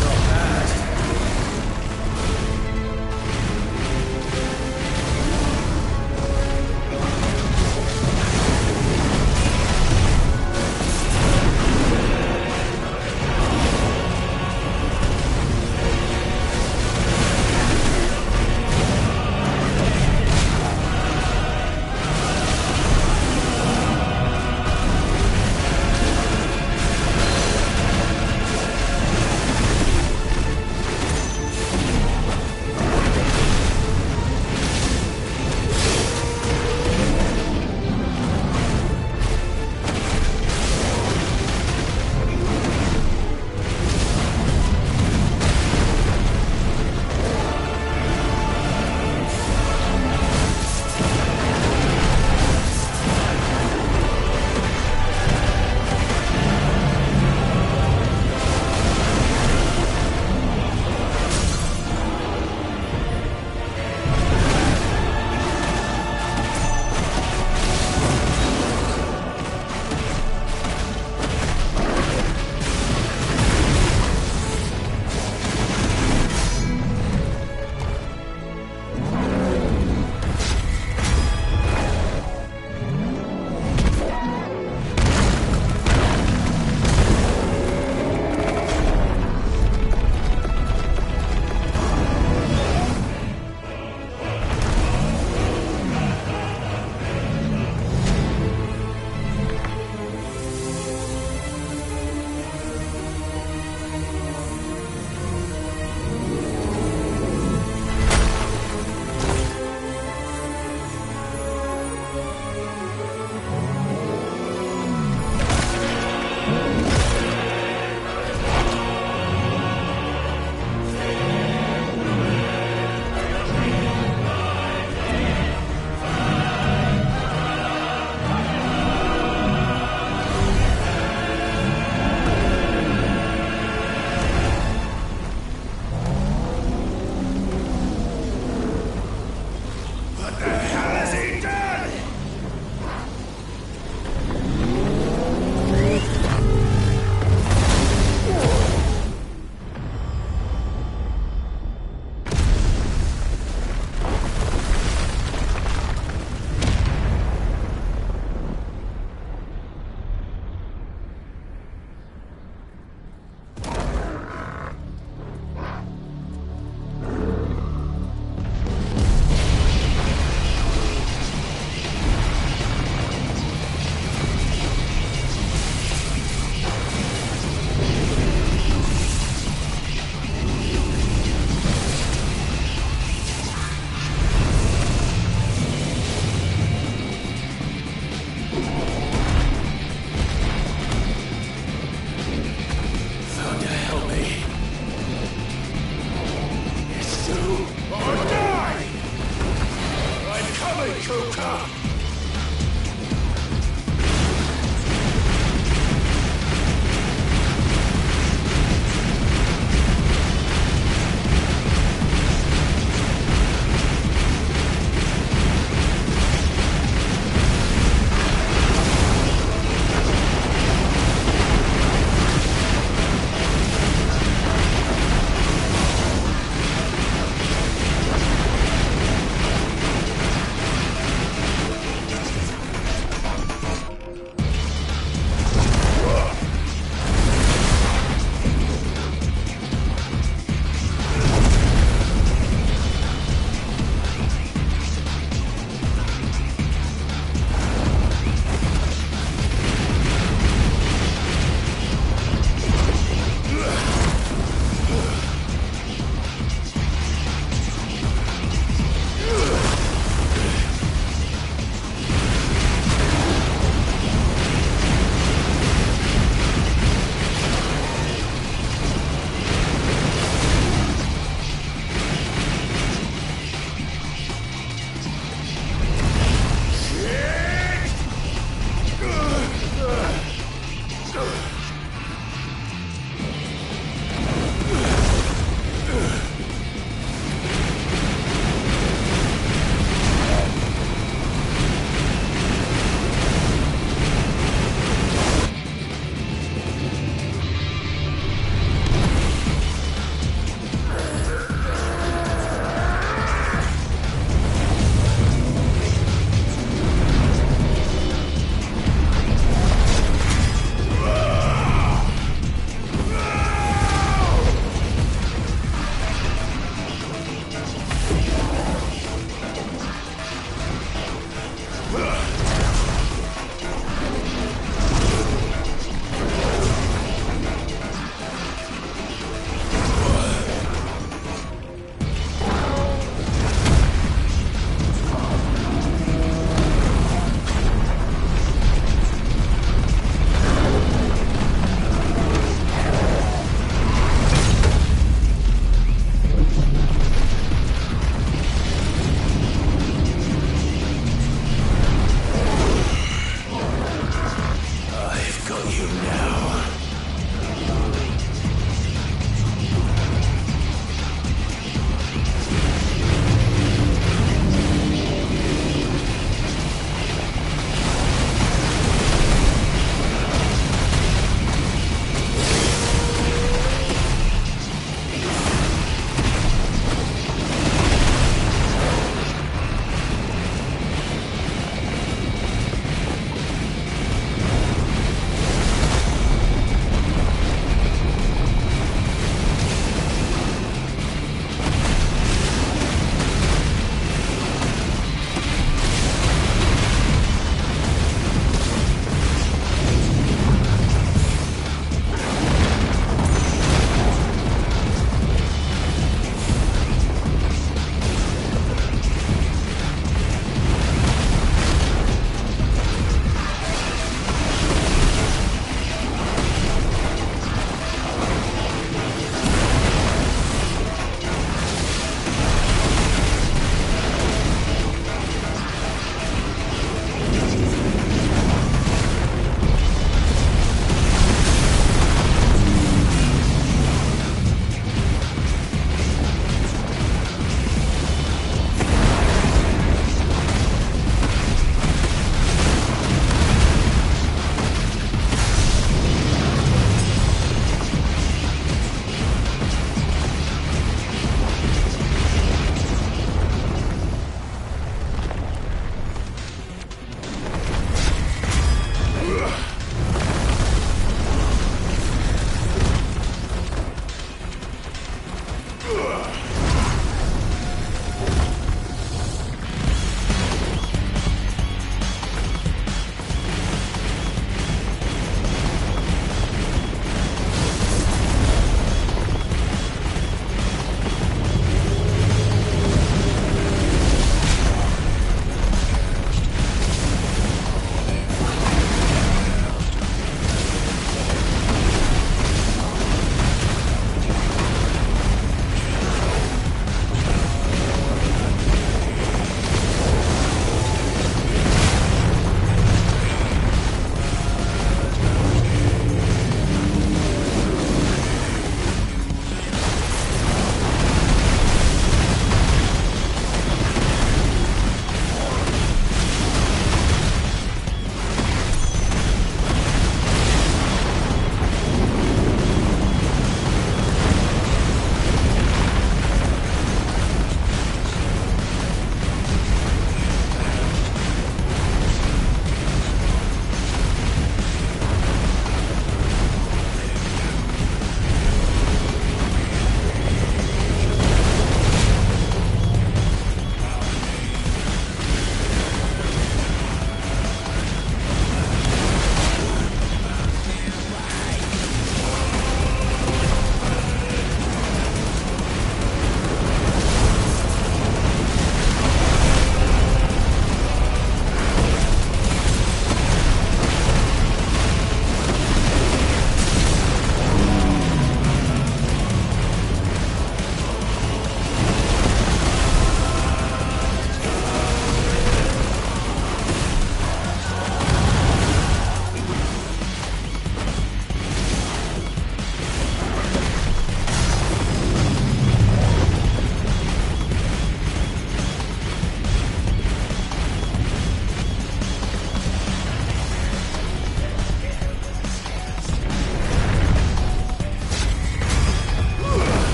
Not bad.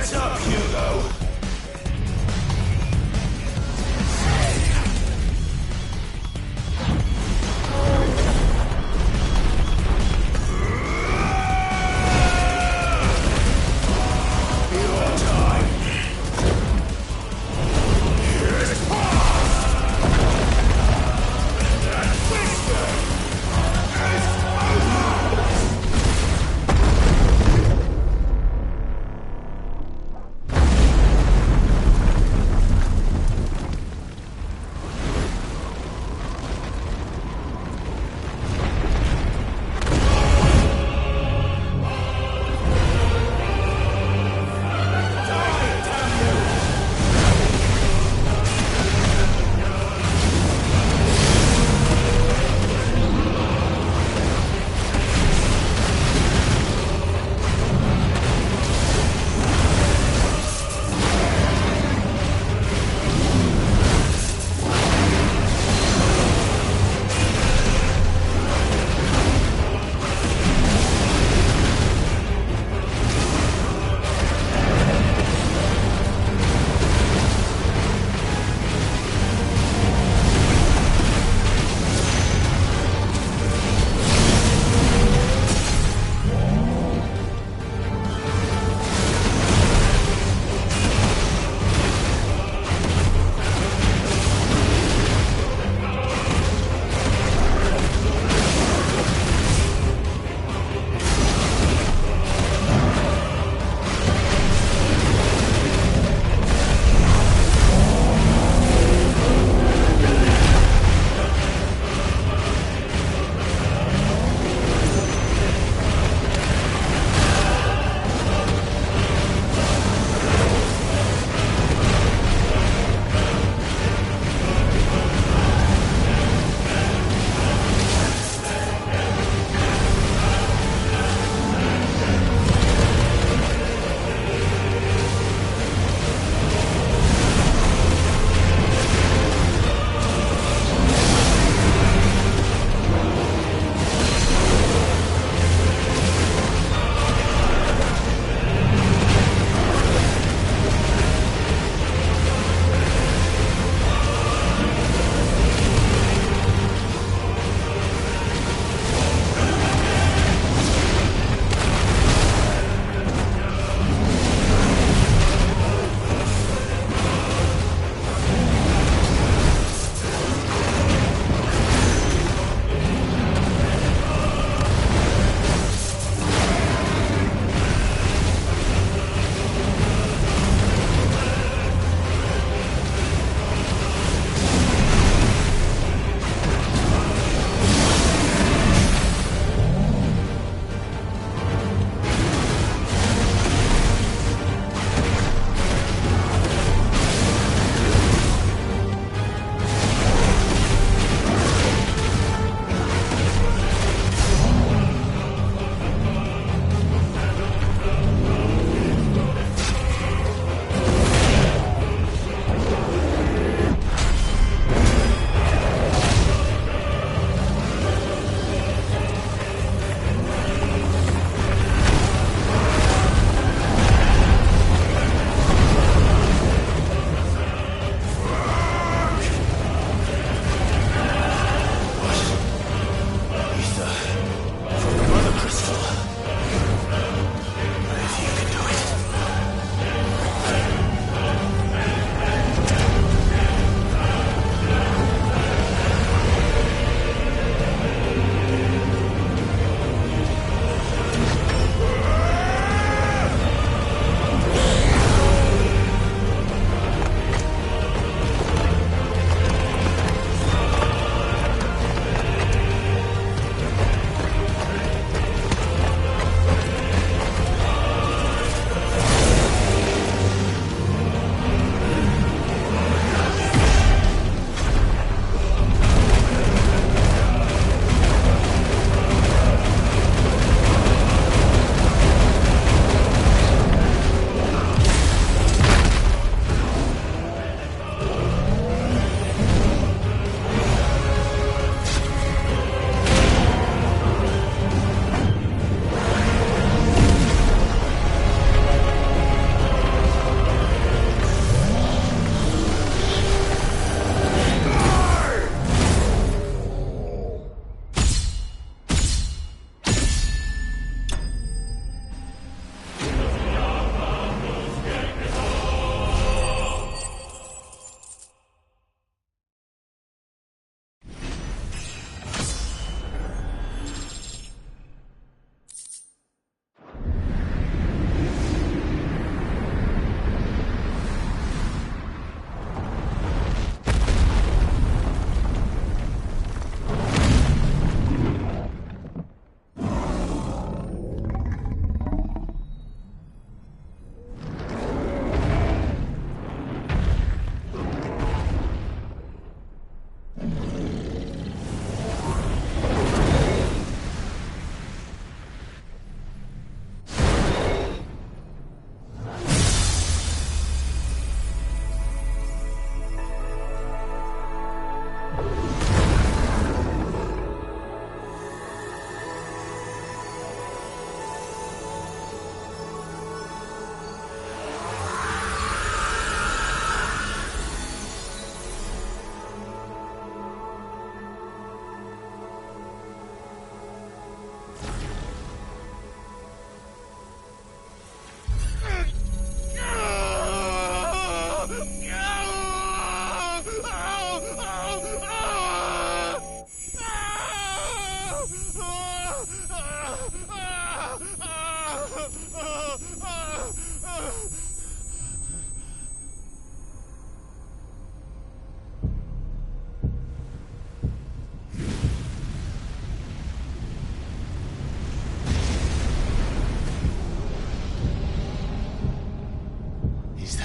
Heads up, Hugo!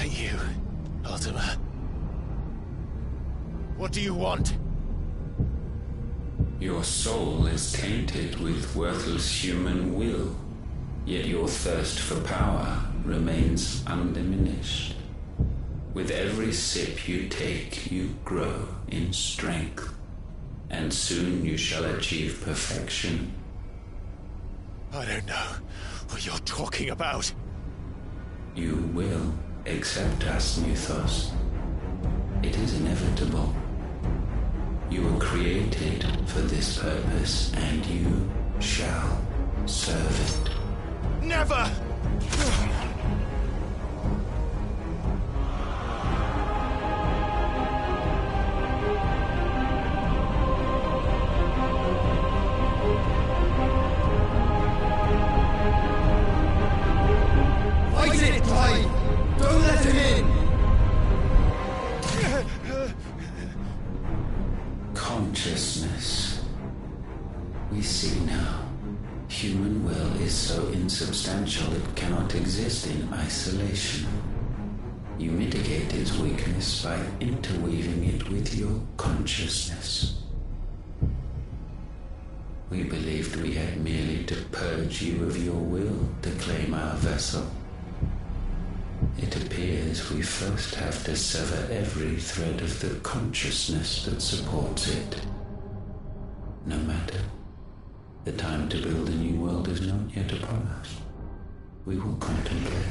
that you, Ultima? What do you want? Your soul is tainted with worthless human will, yet your thirst for power remains undiminished. With every sip you take, you grow in strength, and soon you shall achieve perfection. I don't know what you're talking about. You will accept us, Mythos. It is inevitable. You were created for this purpose, and you shall serve it. Never! Fight it, Clive! Don't let him in! Consciousness. We see now. Human will is so insubstantial it cannot exist in isolation. You mitigate its weakness by interweaving it with your consciousness. We believed we had merely to purge you of your will to claim our vessel. It appears we first have to sever every thread of the consciousness that supports it. No matter. The time to build a new world is not yet upon us. We will contemplate.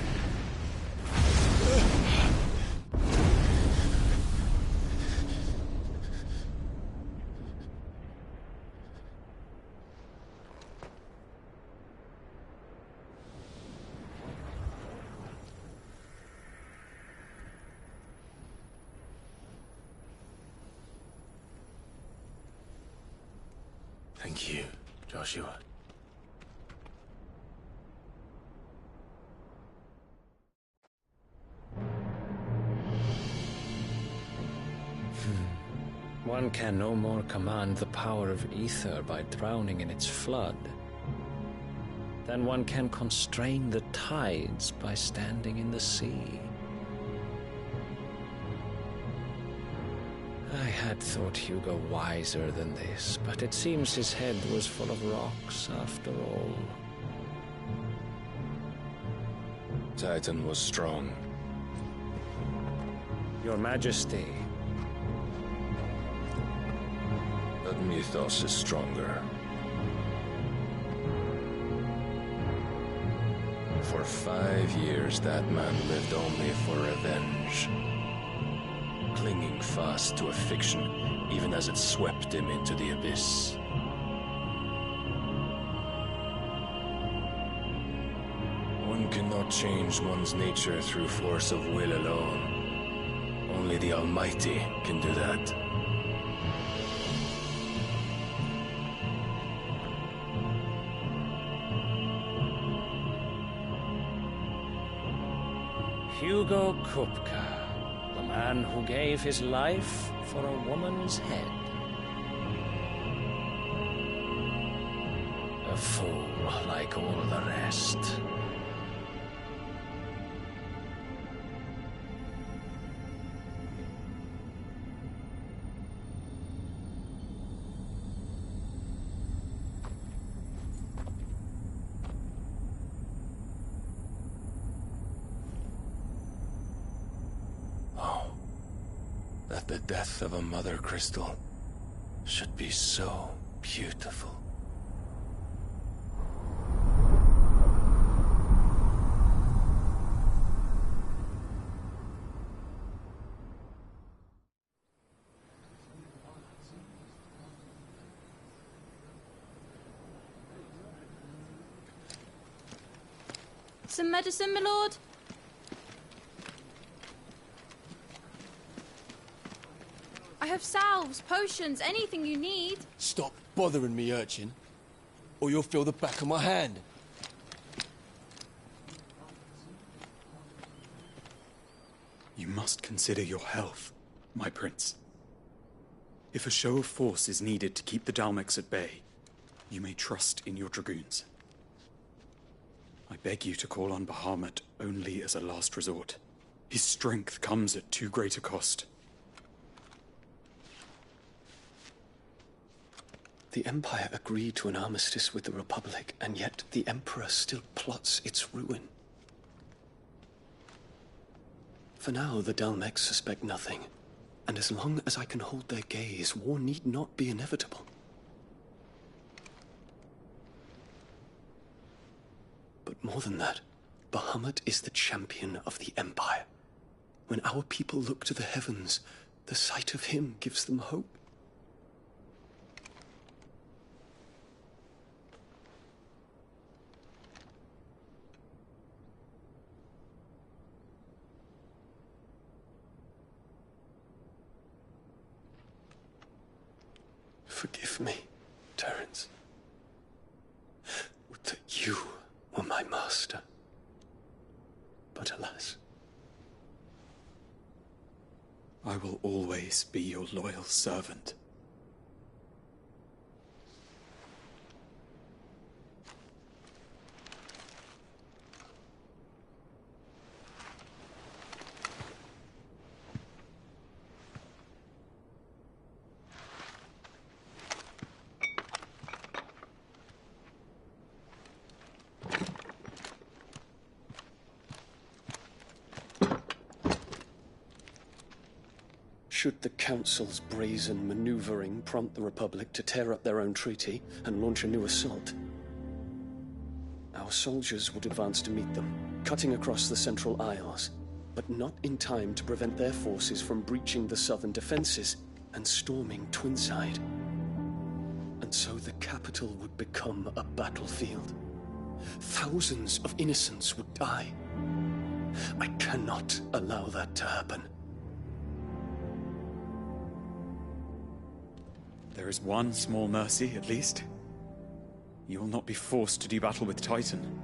Thank you, Joshua. One can no more command the power of ether by drowning in its flood than one can constrain the tides by standing in the sea. I had thought Hugo wiser than this, but it seems his head was full of rocks after all. Titan was strong. Your Majesty. But Mythos is stronger. For 5 years, that man lived only for revenge. Clinging fast to a fiction, even as it swept him into the abyss. One cannot change one's nature through force of will alone. Only the Almighty can do that. Hugo Kupka, the man who gave his life for a woman's head. A fool like all the rest. That the death of a mother crystal should be so beautiful. Some medicine, my lord? I have salves, potions, anything you need. Stop bothering me, urchin, or you'll feel the back of my hand. You must consider your health, my prince. If a show of force is needed to keep the Dalmex at bay, you may trust in your dragoons. I beg you to call on Bahamut only as a last resort. His strength comes at too great a cost. The Empire agreed to an armistice with the Republic, and yet the Emperor still plots its ruin. For now, the Dalmex suspect nothing, and as long as I can hold their gaze, war need not be inevitable. But more than that, Bahamut is the champion of the Empire. When our people look to the heavens, the sight of him gives them hope. Forgive me, Terence. Would that you were my master. But alas. I will always be your loyal servant. Should the Council's brazen maneuvering prompt the Republic to tear up their own treaty and launch a new assault, our soldiers would advance to meet them, cutting across the Central Isles, but not in time to prevent their forces from breaching the southern defenses and storming Twinside. And so the capital would become a battlefield. Thousands of innocents would die. I cannot allow that to happen. There is one small mercy, at least. You will not be forced to do battle with Titan.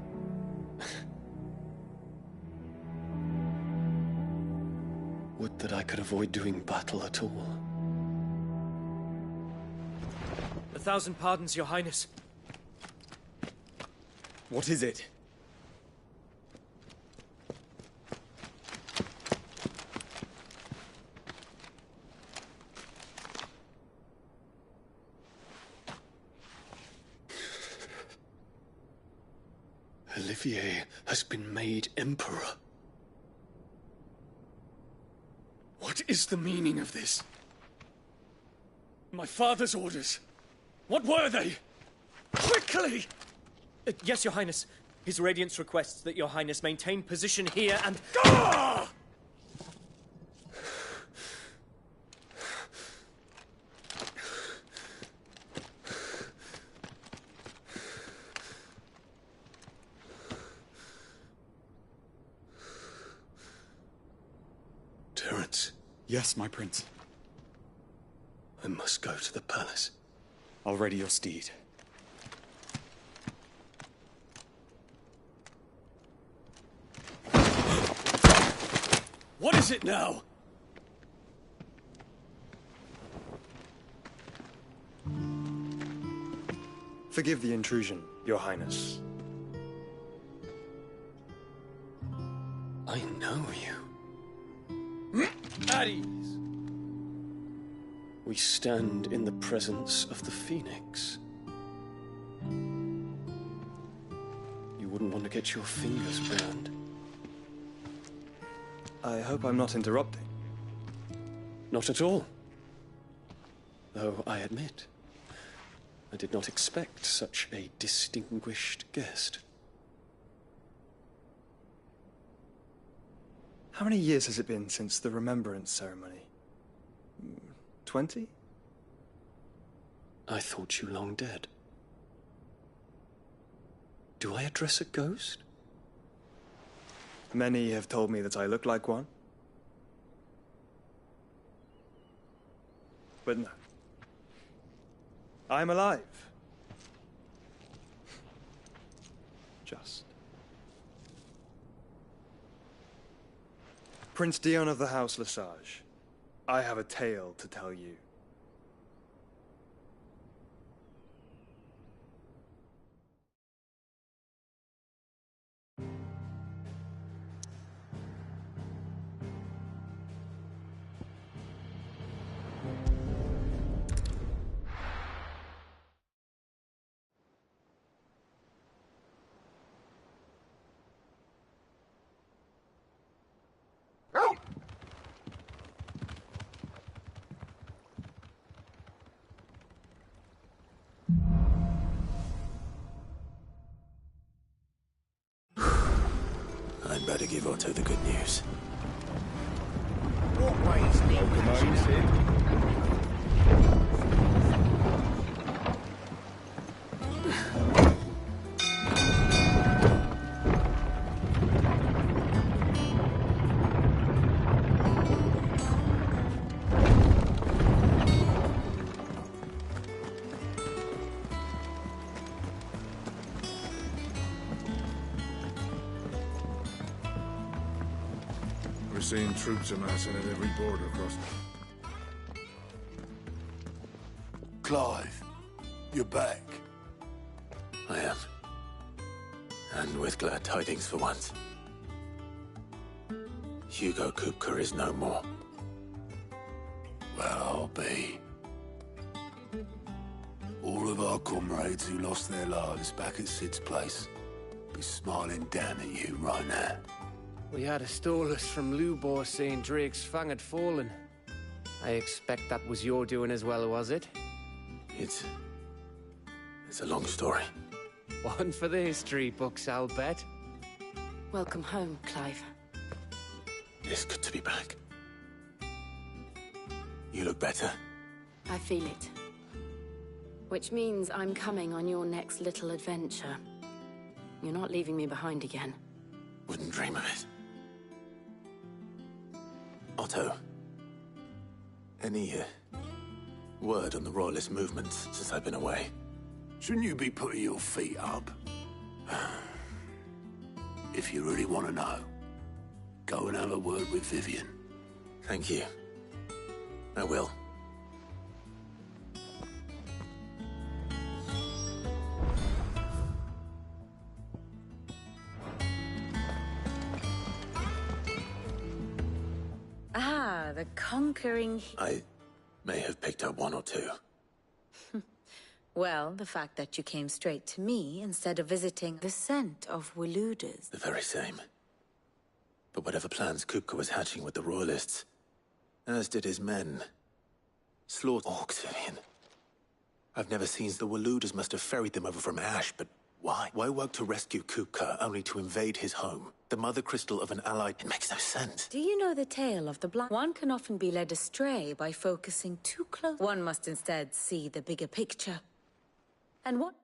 Would that I could avoid doing battle at all. 1,000 pardons, Your Highness. What is it? Olivier has been made Emperor. What is the meaning of this? My father's orders. What were they? Quickly! Yes, Your Highness. His Radiance requests that Your Highness maintain position here and... Ah! Terence. Yes, my prince. I must go to the palace. I'll ready your steed. What is it now? Forgive the intrusion, Your Highness. I know you. At ease. We stand in the presence of the Phoenix. You wouldn't want to get your fingers burned. I hope I'm not interrupting. Not at all. Though I admit, I did not expect such a distinguished guest. How many years has it been since the Remembrance ceremony? 20? I thought you long dead. Do I address a ghost? Many have told me that I look like one. But no. I'm alive. Just. Prince Dion of the House Lesage, I have a tale to tell you. Give Otto the good news. What way is We're seeing troops amassing at every border crossing. Clive, you're back. I am. And with glad tidings for once. Hugo Kupka is no more. Well, I'll be. All of our comrades who lost their lives back at Sid's place be smiling down at you right now. We had a stolus from Lubor saying Drake's fang had fallen. I expect that was your doing as well, was it? It's a long story. One for the history books, I'll bet. Welcome home, Clive. It's good to be back. You look better. I feel it. Which means I'm coming on your next little adventure. You're not leaving me behind again. Wouldn't dream of it. Otto, any word on the Royalist movements since I've been away? Shouldn't you be putting your feet up? If you really want to know, go and have a word with Vivian. Thank you. I will. Ah, the conquering... I may have picked up one or two. Well, the fact that you came straight to me instead of visiting the scent of Waludas. The very same. But whatever plans Kupka was hatching with the Royalists, as did his men, slaughtered orcs, Vivian. I've never seen the Waludas must have ferried them over from Ash, but why? Why work to rescue Kupka only to invade his home? The mother crystal of an ally, it makes no sense. Do you know the tale of the blind? One can often be led astray by focusing too close. One must instead see the bigger picture. And what?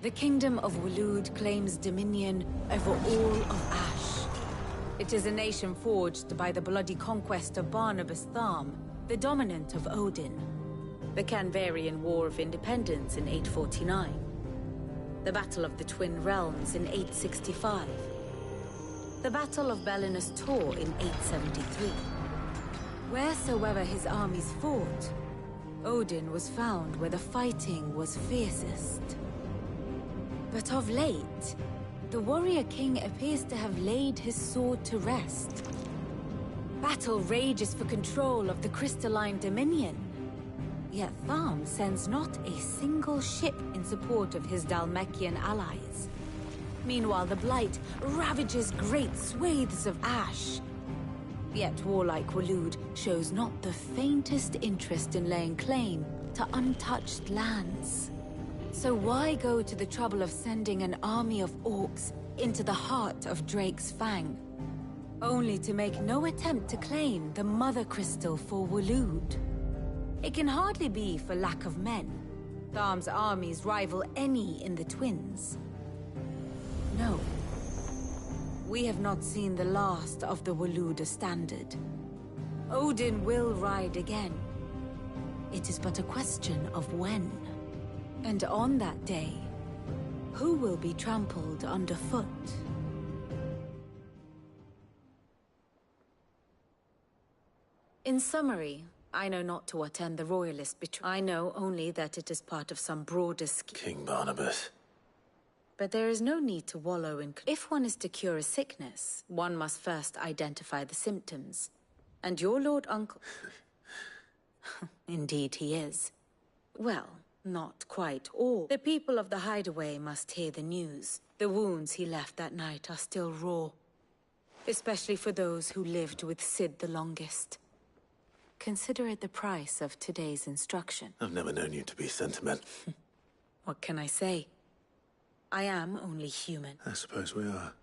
The Kingdom of Waloed claims dominion over all of Ash. It is a nation forged by the bloody conquest of Barnabas Tharm, the dominant of Odin. The Canvarian War of Independence in 849. The Battle of the Twin Realms in 865. The Battle of Belinus Tor in 873. Wheresoever his armies fought, Odin was found where the fighting was fiercest. But of late, the warrior king appears to have laid his sword to rest. Battle rages for control of the crystalline dominion. Yet Tharm sends not a single ship in support of his Dhalmekian allies. Meanwhile, the Blight ravages great swathes of Ash. Yet warlike Waloed shows not the faintest interest in laying claim to untouched lands. So why go to the trouble of sending an army of orcs into the heart of Drake's Fang, only to make no attempt to claim the Mother Crystal for Waloed? It can hardly be for lack of men. Tharm's armies rival any in the Twins. No. We have not seen the last of the Waluda standard. Odin will ride again. It is but a question of when. And on that day, who will be trampled underfoot? In summary, I know not to what end the Royalist betrayal. I know only that it is part of some broader scheme. King Barnabas. But there is no need to wallow in... If one is to cure a sickness, one must first identify the symptoms. And your Lord Uncle... Indeed he is. Well, not quite all. The people of the Hideaway must hear the news. The wounds he left that night are still raw. Especially for those who lived with Sid the longest. Consider it the price of today's instruction. I've never known you to be sentimental. What can I say? I am only human. I suppose we are.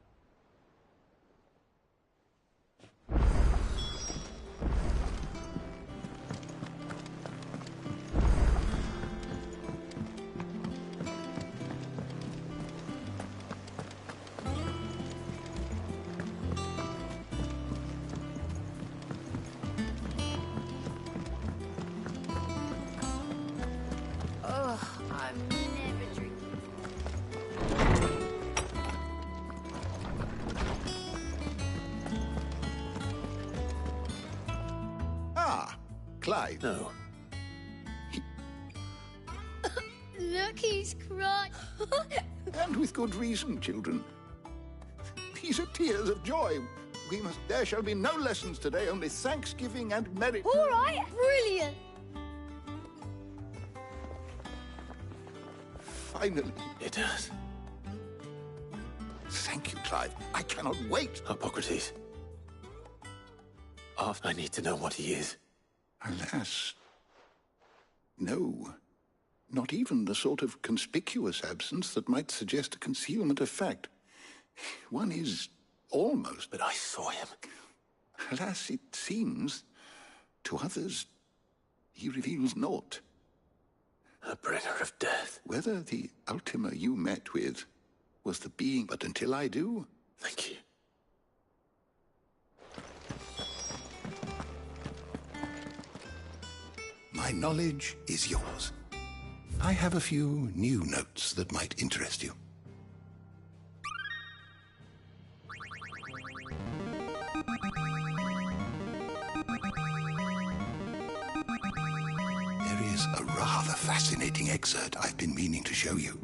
Ugh, I'm never drinking. Ah, Clive. No. Look, he's crying. And with good reason, children. These are tears of joy. There shall be no lessons today, only Thanksgiving and merry... All right, brilliant. Finally. It does. Thank you, Clive. I cannot wait. Hippocrates. I need to know what he is. Alas. No. Not even the sort of conspicuous absence that might suggest a concealment of fact. One is almost... But I saw him. Alas, it seems, to others, he reveals naught. A bringer of death. Whether the Ultima you met with was the being, but until I do... Thank you. My knowledge is yours. I have a few new notes that might interest you. There is a rather fascinating excerpt I've been meaning to show you.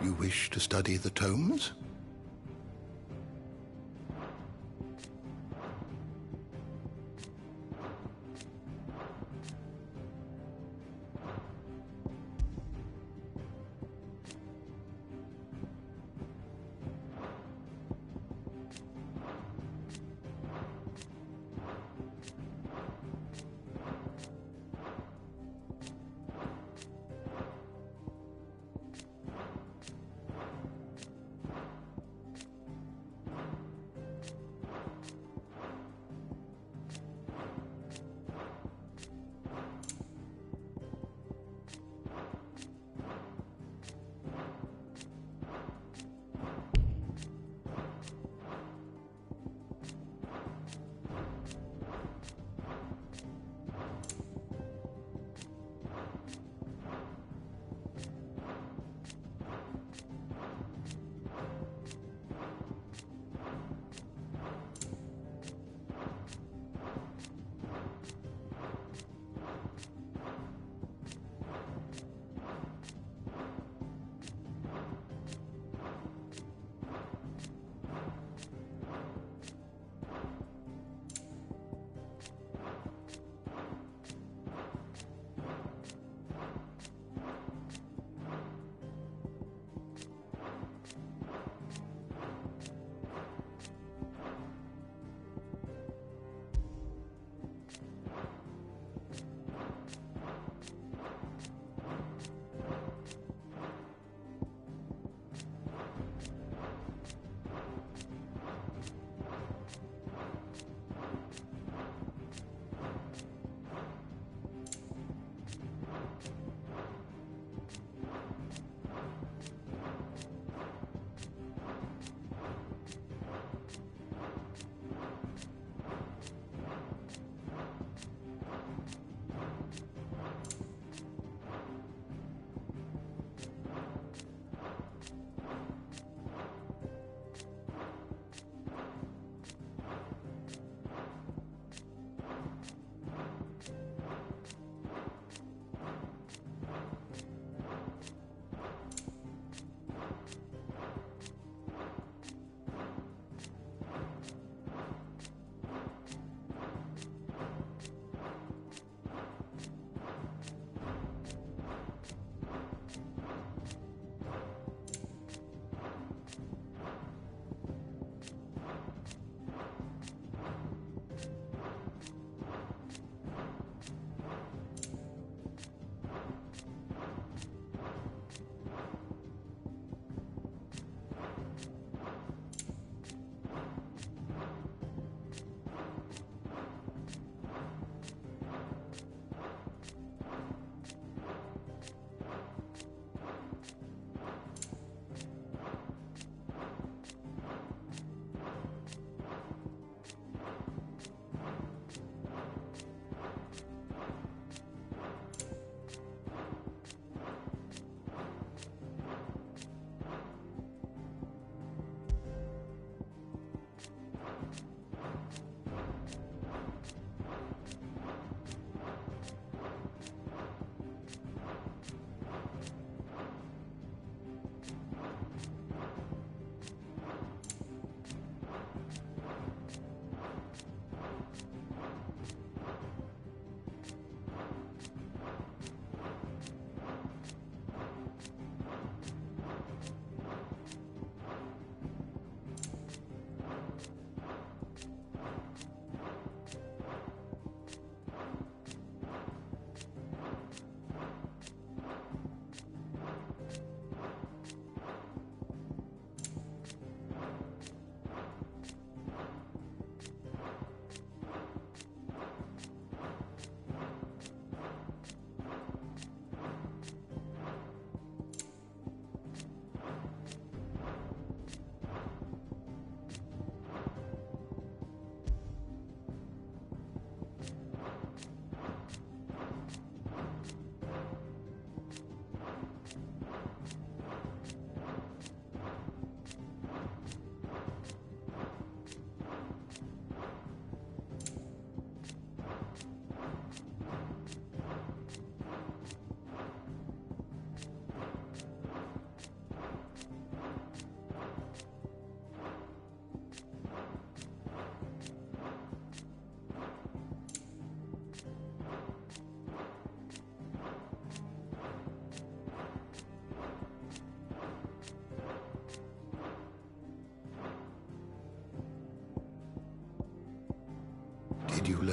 You wish to study the tomes?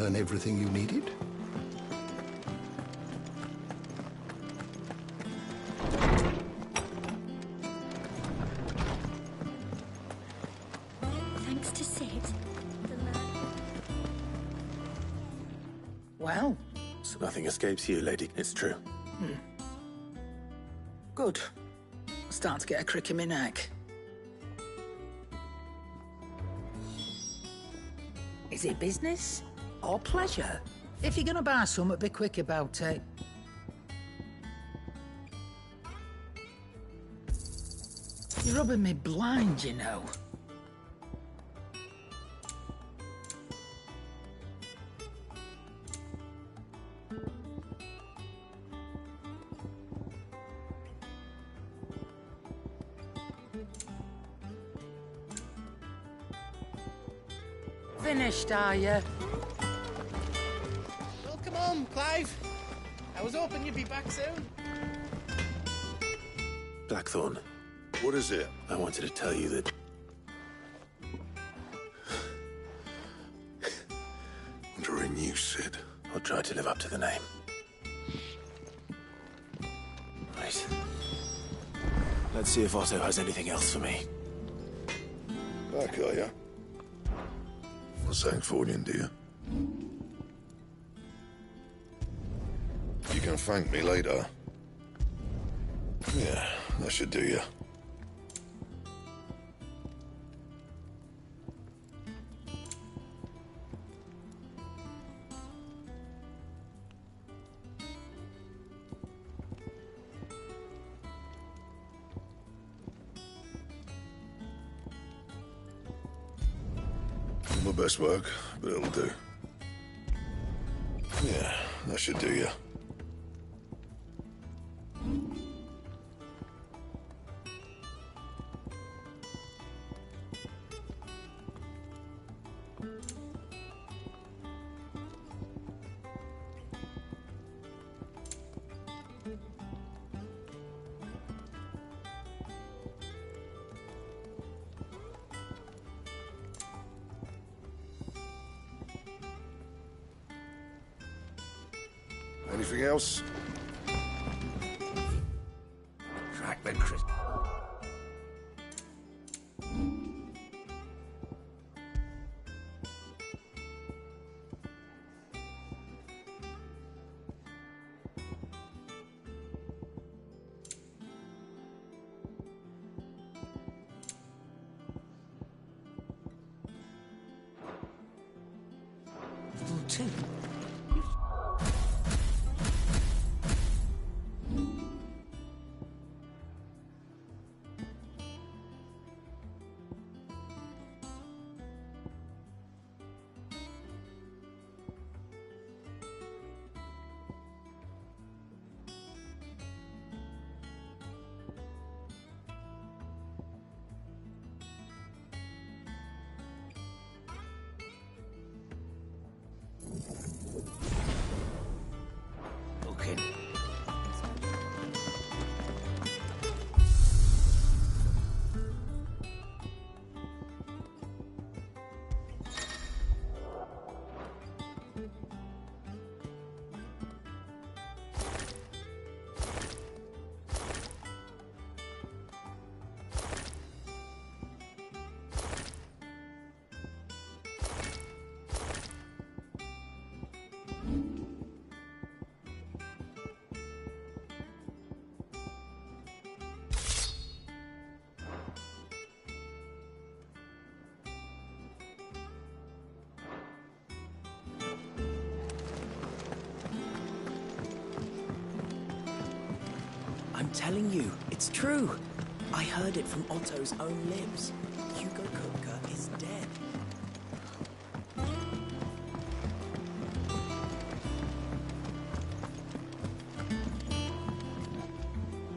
learn everything you needed? Thanks to Sid, the lad. Well? So nothing escapes you, lady. It's true. Good. Starting to get a crick in my neck. Is it business or pleasure? If you're gonna buy something, be quick about it. You're rubbing me blind, you know. Finished, are you? Well, come on, Clive. I was hoping you'd be back soon. Blackthorn. What is it? I wanted to tell you that... Under a new Sid. I'll try to live up to the name. Right. Let's see if Otto has anything else for me. Back, are ya? Not Sancfordian, do you? You can thank me later. Yeah, that should do you. My best work, but it'll do. Yeah, that should do you. Anything else? Track the crystal. Two. Okay. I'm telling you, it's true. I heard it from Otto's own lips. Hugo Kupka is dead.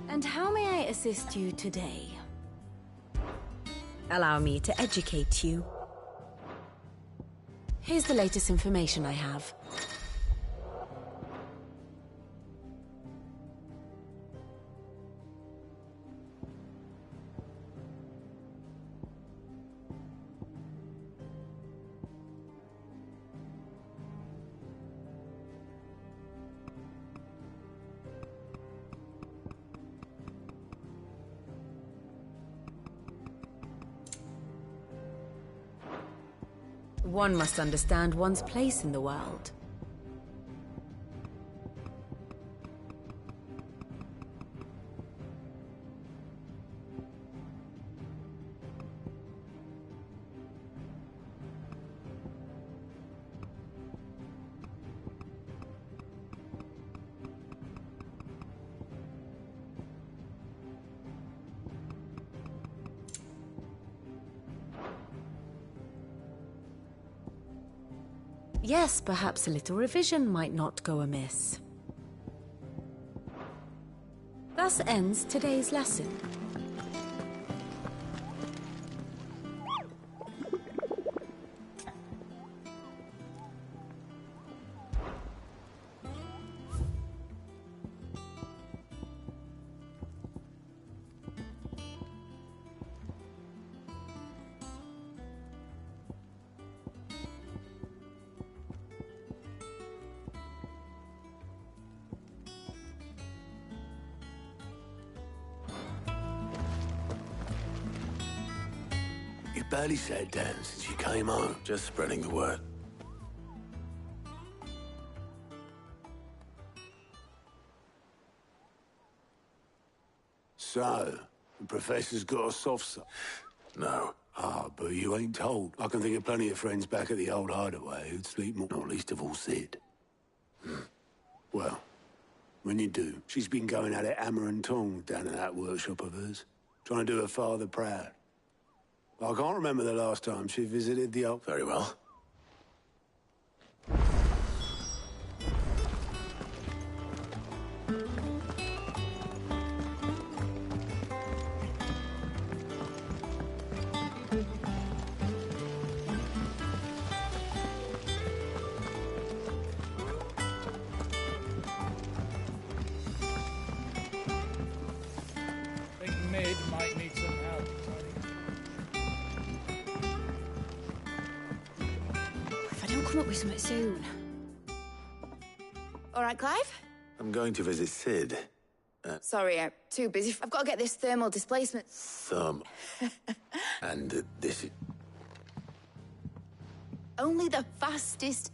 And how may I assist you today? Allow me to educate you. Here's the latest information I have. One must understand one's place in the world. Yes, perhaps a little revision might not go amiss. Thus ends today's lesson. You barely sat down since you came home. Just spreading the word. So, the professor's got a soft side? No. Ah, but you ain't told. I can think of plenty of friends back at the old hideaway who'd sleep more, not least of all Sid. Well, when you do, she's been going at it hammer and tongs down in that workshop of hers, trying to do her father proud. I can't remember the last time she visited the old... Very well. I think Mid might need some help. If I don't come up with something soon. All right, Clive? I'm going to visit Sid. Sorry, I'm too busy. I've got to get this thermal displacement. And this is... Only the fastest.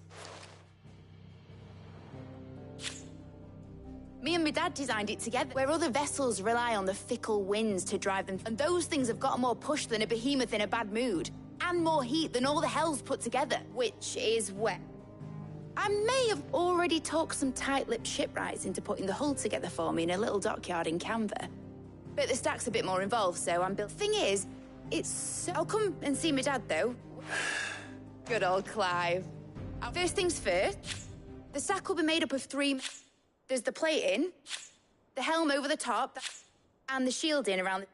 Me and my dad designed it together, where other vessels rely on the fickle winds to drive them. And those things have got more push than a behemoth in a bad mood. And more heat than all the hells put together. Which is where... I may have already talked some tight-lipped shipwrights into putting the hull together for me in a little dockyard in Canva. But the stack's a bit more involved, so I'm built... Thing is, it's so... I'll come and see my dad, though. Good old Clive. First things first, the stack will be made up of 3... There's the plating, the helm over the top, and the shielding around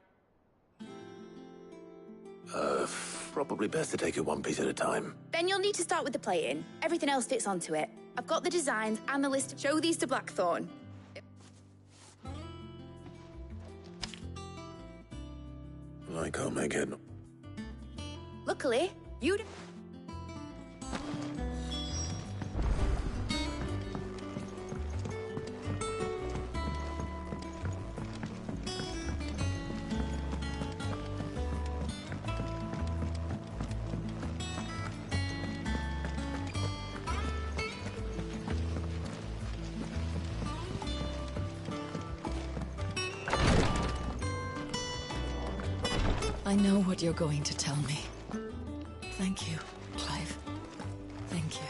the... Probably best to take it one piece at a time. Then you'll need to start with the plating. Everything else fits onto it. I've got the designs and the list. Show these to Blackthorn. I can't make it. Luckily, you... I know what you're going to tell me. Thank you, Clive. Thank you.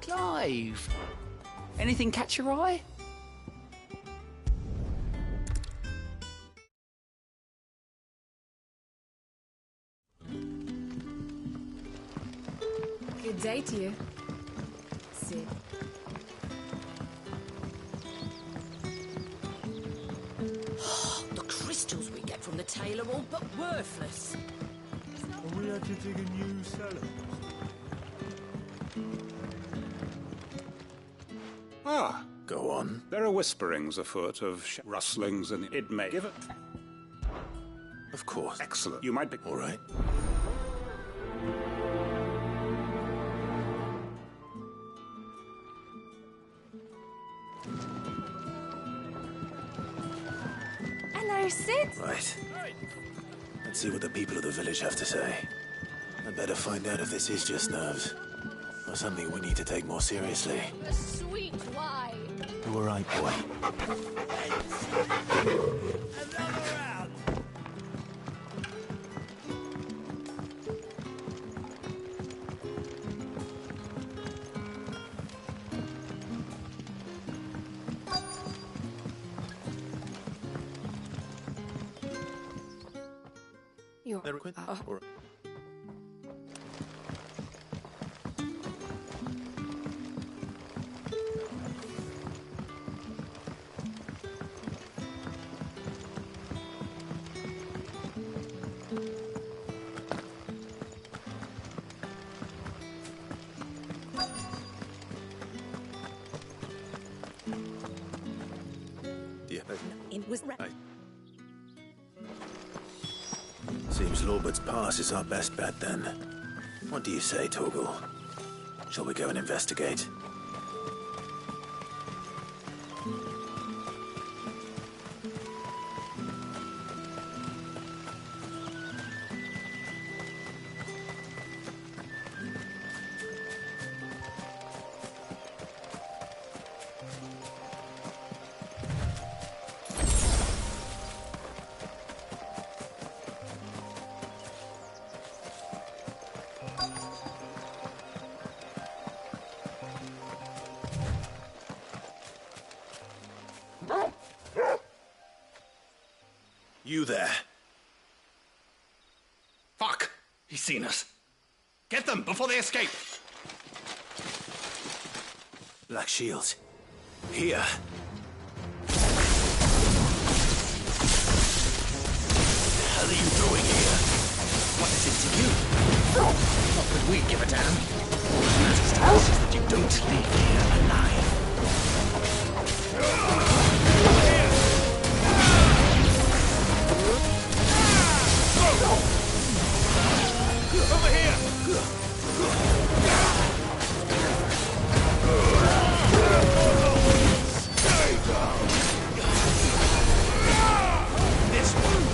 Clive! Anything catch your eye? Good day to you, Sid. The crystals we get from the tail are all but worthless. Are we had to dig a new cellar? Ah. Go on. There are whisperings afoot of rustlings, and it may give it. Of course. Excellent. You might be... All right. Where's Sid? Right. Let's see what the people of the village have to say. I better find out if this is just nerves, or something we need to take more seriously. A sweet wine. You all right, boy? You're... It was Seems Lorbert's Pass is our best bet, then. What do you say, Torgal? Shall we go and investigate? You there. Fuck! He's seen us. Get them before they escape! Black Shields. Here. What the hell are you doing here? What is it to you? What could we give a damn? All that matters to us is that you don't leave here alive. Over here! Stay down! This one!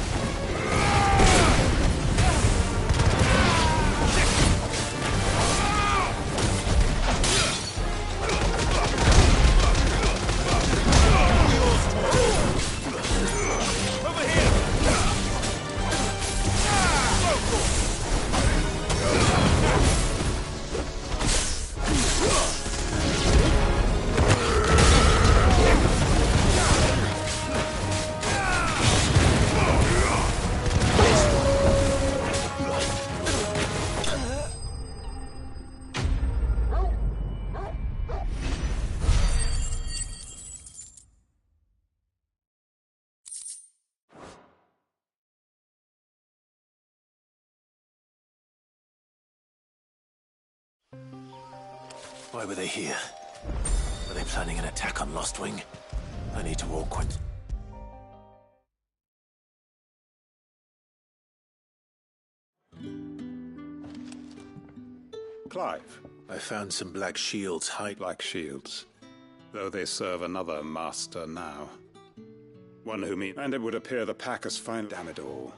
Over here! Why were they here? Were they planning an attack on Lostwing? I need to walk with. Clive. I found some black shields hide. Black shields. Though they serve another master now. One whom he... And it would appear the pack has finally... Damn it all.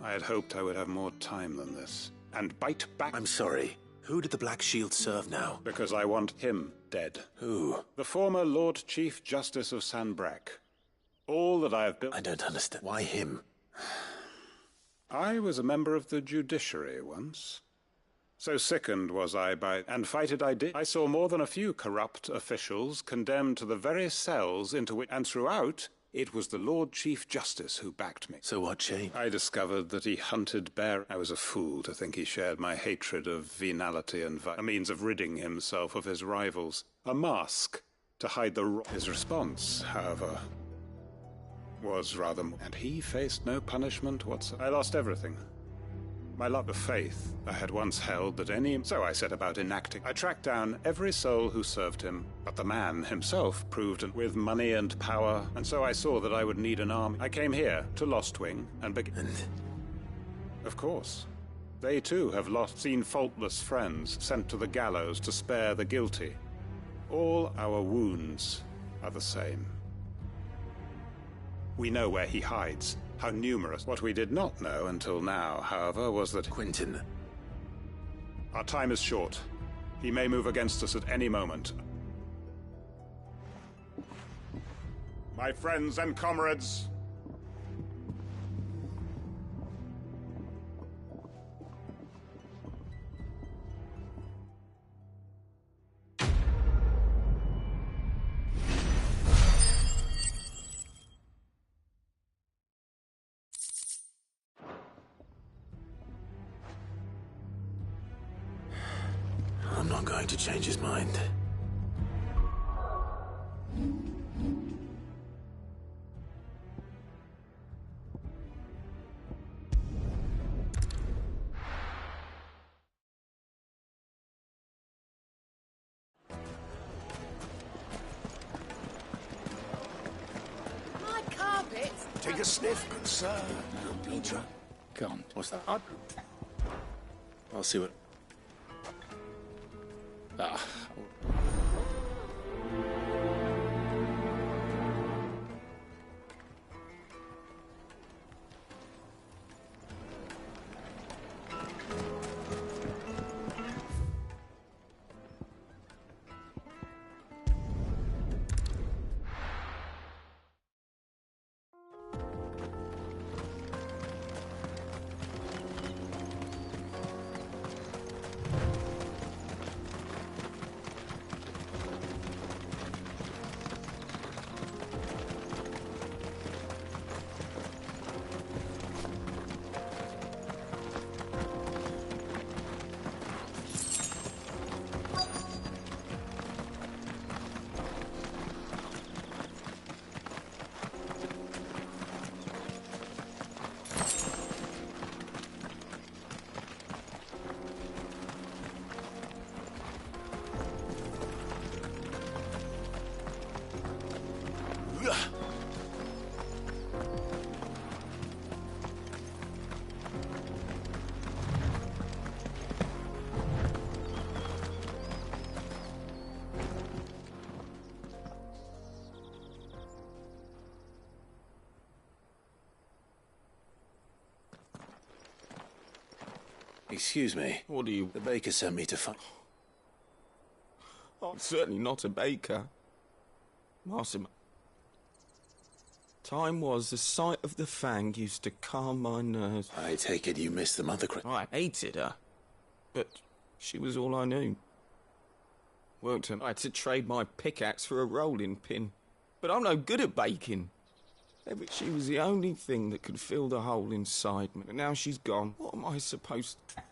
I had hoped I would have more time than this. And bite back... I'm sorry. Who did the Black Shield serve now? Because I want him dead. Who? The former Lord Chief Justice of Sanbreque. All that I have built... I don't understand. Why him? I was a member of the judiciary once. So sickened was I by... And fight it I did. I saw more than a few corrupt officials condemned to the very cells into which... And throughout... It was the Lord Chief Justice who backed me. So what changed? I discovered that he hunted bear. I was a fool to think he shared my hatred of venality and a means of ridding himself of his rivals. A mask to hide the... His response, however, was rather... And he faced no punishment whatsoever. I lost everything. My lot of faith I had once held that any... So I set about enacting. I tracked down every soul who served him, but the man himself proved with money and power, and so I saw that I would need an army. I came here to Lostwing and began... Of course. They too have seen faultless friends sent to the gallows to spare the guilty. All our wounds are the same. We know where he hides, how numerous. What we did not know until now, however, was that... Quentin. Our time is short. He may move against us at any moment. My friends and comrades, I'm not going to change his mind. My carpet. Take a sniff, good sir. Peter. Can't. What's that? I'll see what... Ah. Excuse me. What do you... The baker sent me to find... I'm certainly not a baker. Master... Time was the sight of the fang used to calm my nerves. I take it you missed the mother... I hated her. But she was all I knew. Worked and I had to trade my pickaxe for a rolling pin. But I'm no good at baking. She was the only thing that could fill the hole inside me. And now she's gone. What am I supposed to...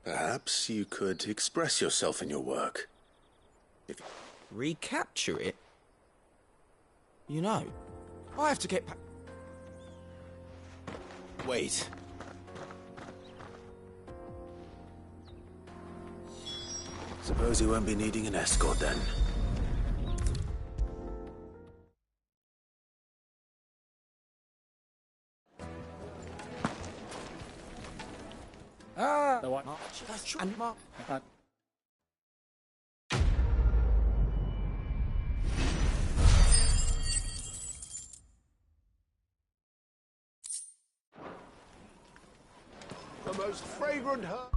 Perhaps you could express yourself in your work. If recapture it? You know, I have to get back... Wait. Suppose you won't be needing an escort then. Ah! No, what? And Mark. The most fragrant herb.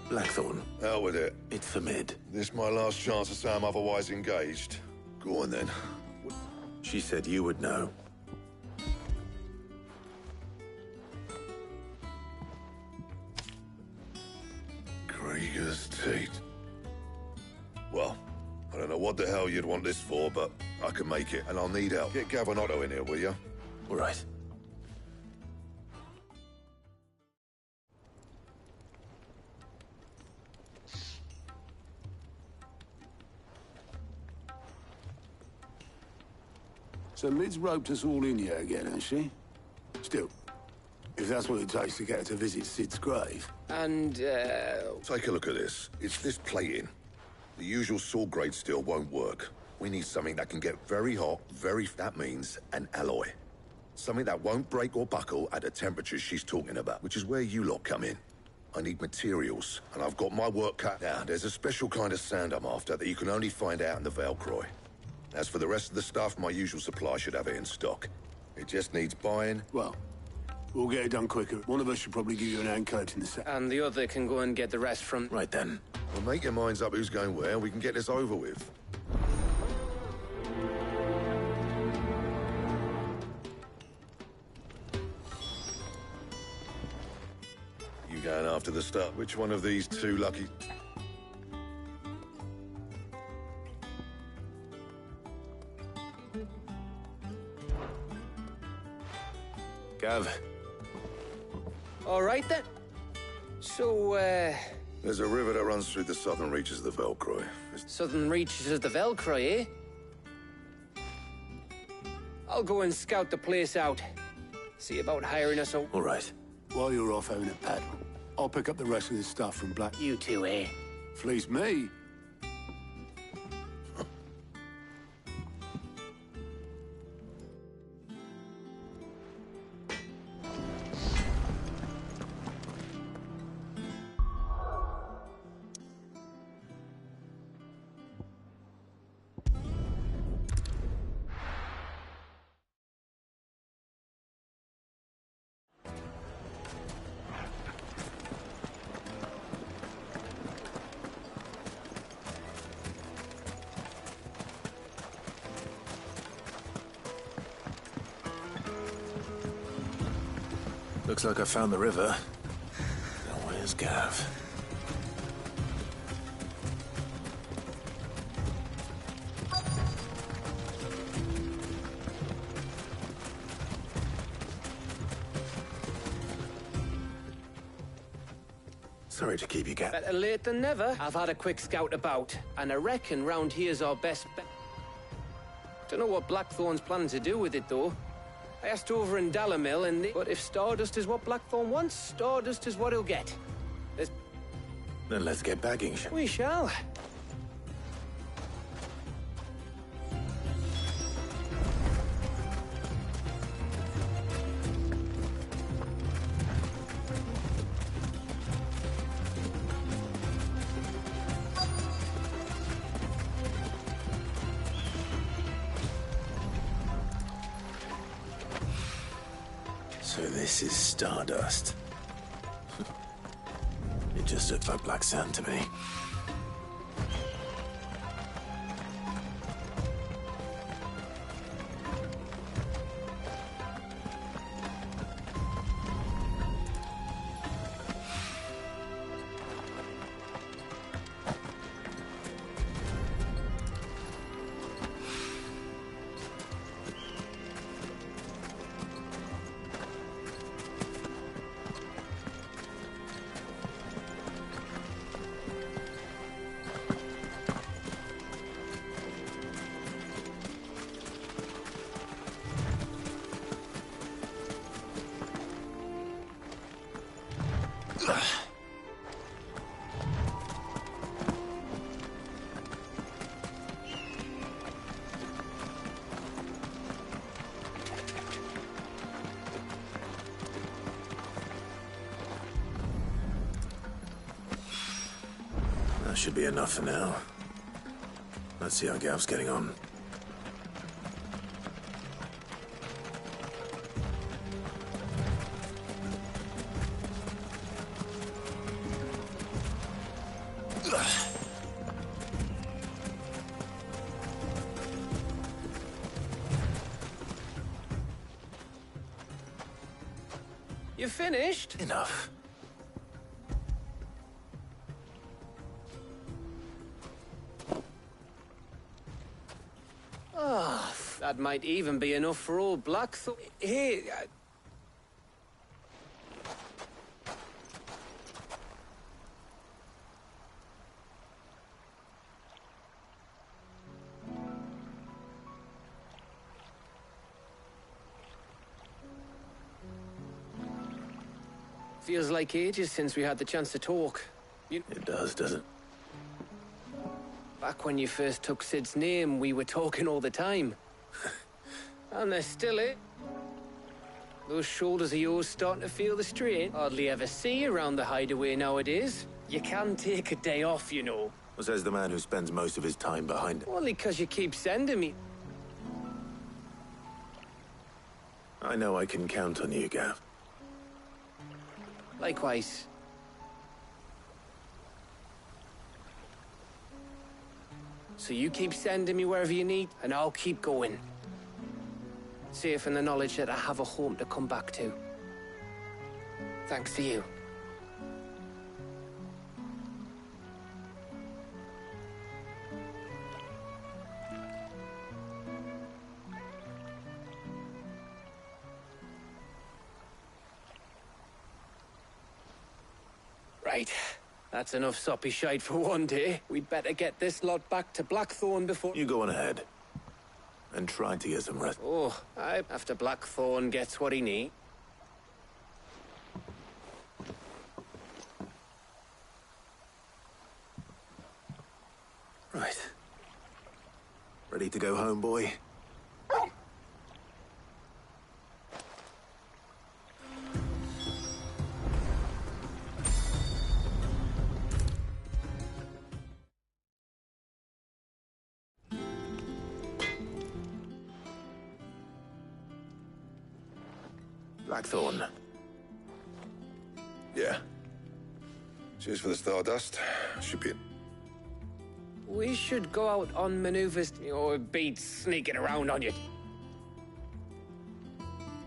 Blackthorn. Out with it. It's for mid. This my last chance to say I'm otherwise engaged. Go on then. She said you would know. Krieger's teeth. Well, I don't know what the hell you'd want this for, but I can make it, and I'll need help. Get Gavin in here, will you? All right. So Mid's roped us all in here again, has she? Still, If that's what it takes to get her to visit Sid's grave. And, Take a look at this. It's this plating. The usual sword-grade steel won't work. We need something that can get very hot, That means an alloy. Something that won't break or buckle at the temperatures she's talking about, which is where you lot come in. I need materials, and I've got my work cut out. There's a special kind of sand I'm after that you can only find out in the Valcroy. As for the rest of the stuff, my usual supply should have it in stock. It just needs buying. Well, we'll get it done quicker. One of us should probably give you an handcoat in the set. And the other can go and get the rest from... Right then. Well, make your minds up who's going where, and we can get this over with. You going after the stuff? Which one of these two lucky... Gav. All right, then. So, There's a river that runs through the southern reaches of the Valcroy. Southern reaches of the Valcroy, eh? I'll go and scout the place out. See about hiring us a... All right. While you're off having a paddle, I'll pick up the rest of this stuff from Black... You two, eh? Fleece me. Looks like I found the river. Now where's Gav? Sorry to keep you, Gav. Better late than never. I've had a quick scout about, and I reckon round here's our best bet. Don't know what Blackthorn's planning to do with it, though. I asked over in Dalamil, and they... But if Stardust is what Blackthorn wants, Stardust is what he'll get. Then let's get bagging. We shall. So this is Stardust. It just looks like black sand to me. That should be enough for now. Let's see how Gav's getting on. You finished? Enough. Ah, that might even be enough for old Blackthorn. Hey, Feels like ages since we had the chance to talk. It does, doesn't it? Back when you first took Sid's name, we were talking all the time. And they're still it. Those shoulders of yours starting to feel the strain. Hardly ever see you around the hideaway nowadays. You can take a day off, you know. Well, says the man who spends most of his time behind it. Only because you keep sending me. I know I can count on you, Gav. Likewise. So you keep sending me wherever you need, and I'll keep going. Safe in the knowledge that I have a home to come back to. Thanks to you. Right. That's enough soppy shite for one day. We'd better get this lot back to Blackthorn before... You go on ahead. And try to get some rest. Oh, after Blackthorn gets what he needs. Right. Ready to go home, boy? Blackthorn. Yeah. Cheers for the stardust. Should be it. We should go out on maneuvers or beat sneaking around on you.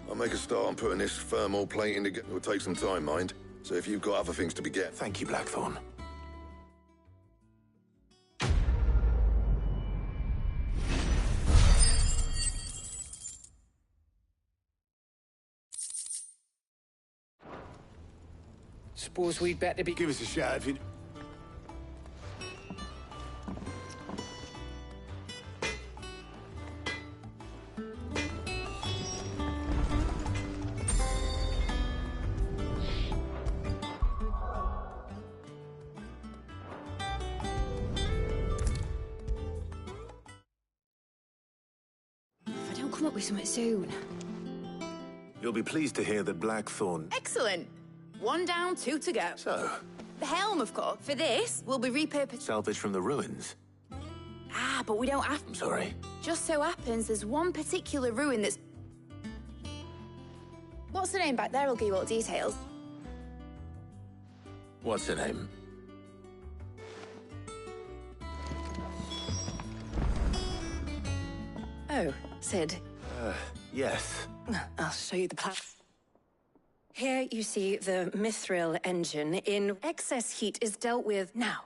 I'll make a start on putting this thermal plate in together. It will take some time, mind. So if you've got other things to be getting... Thank you, Blackthorn. Suppose we'd better be... Give us a shout if you... If I don't come up with something soon. You'll be pleased to hear that Blackthorn... Excellent. 1 down, 2 to go. So? The helm, of course. For this, will be repurposed. Salvage from the ruins. Ah, but we don't have... I'm sorry. Just so happens there's one particular ruin that's... What's the name back there? I'll give you all the details. What's her name? Oh, Sid. Yes. I'll show you the plan. Here you see the mithril engine. In excess heat is dealt with now.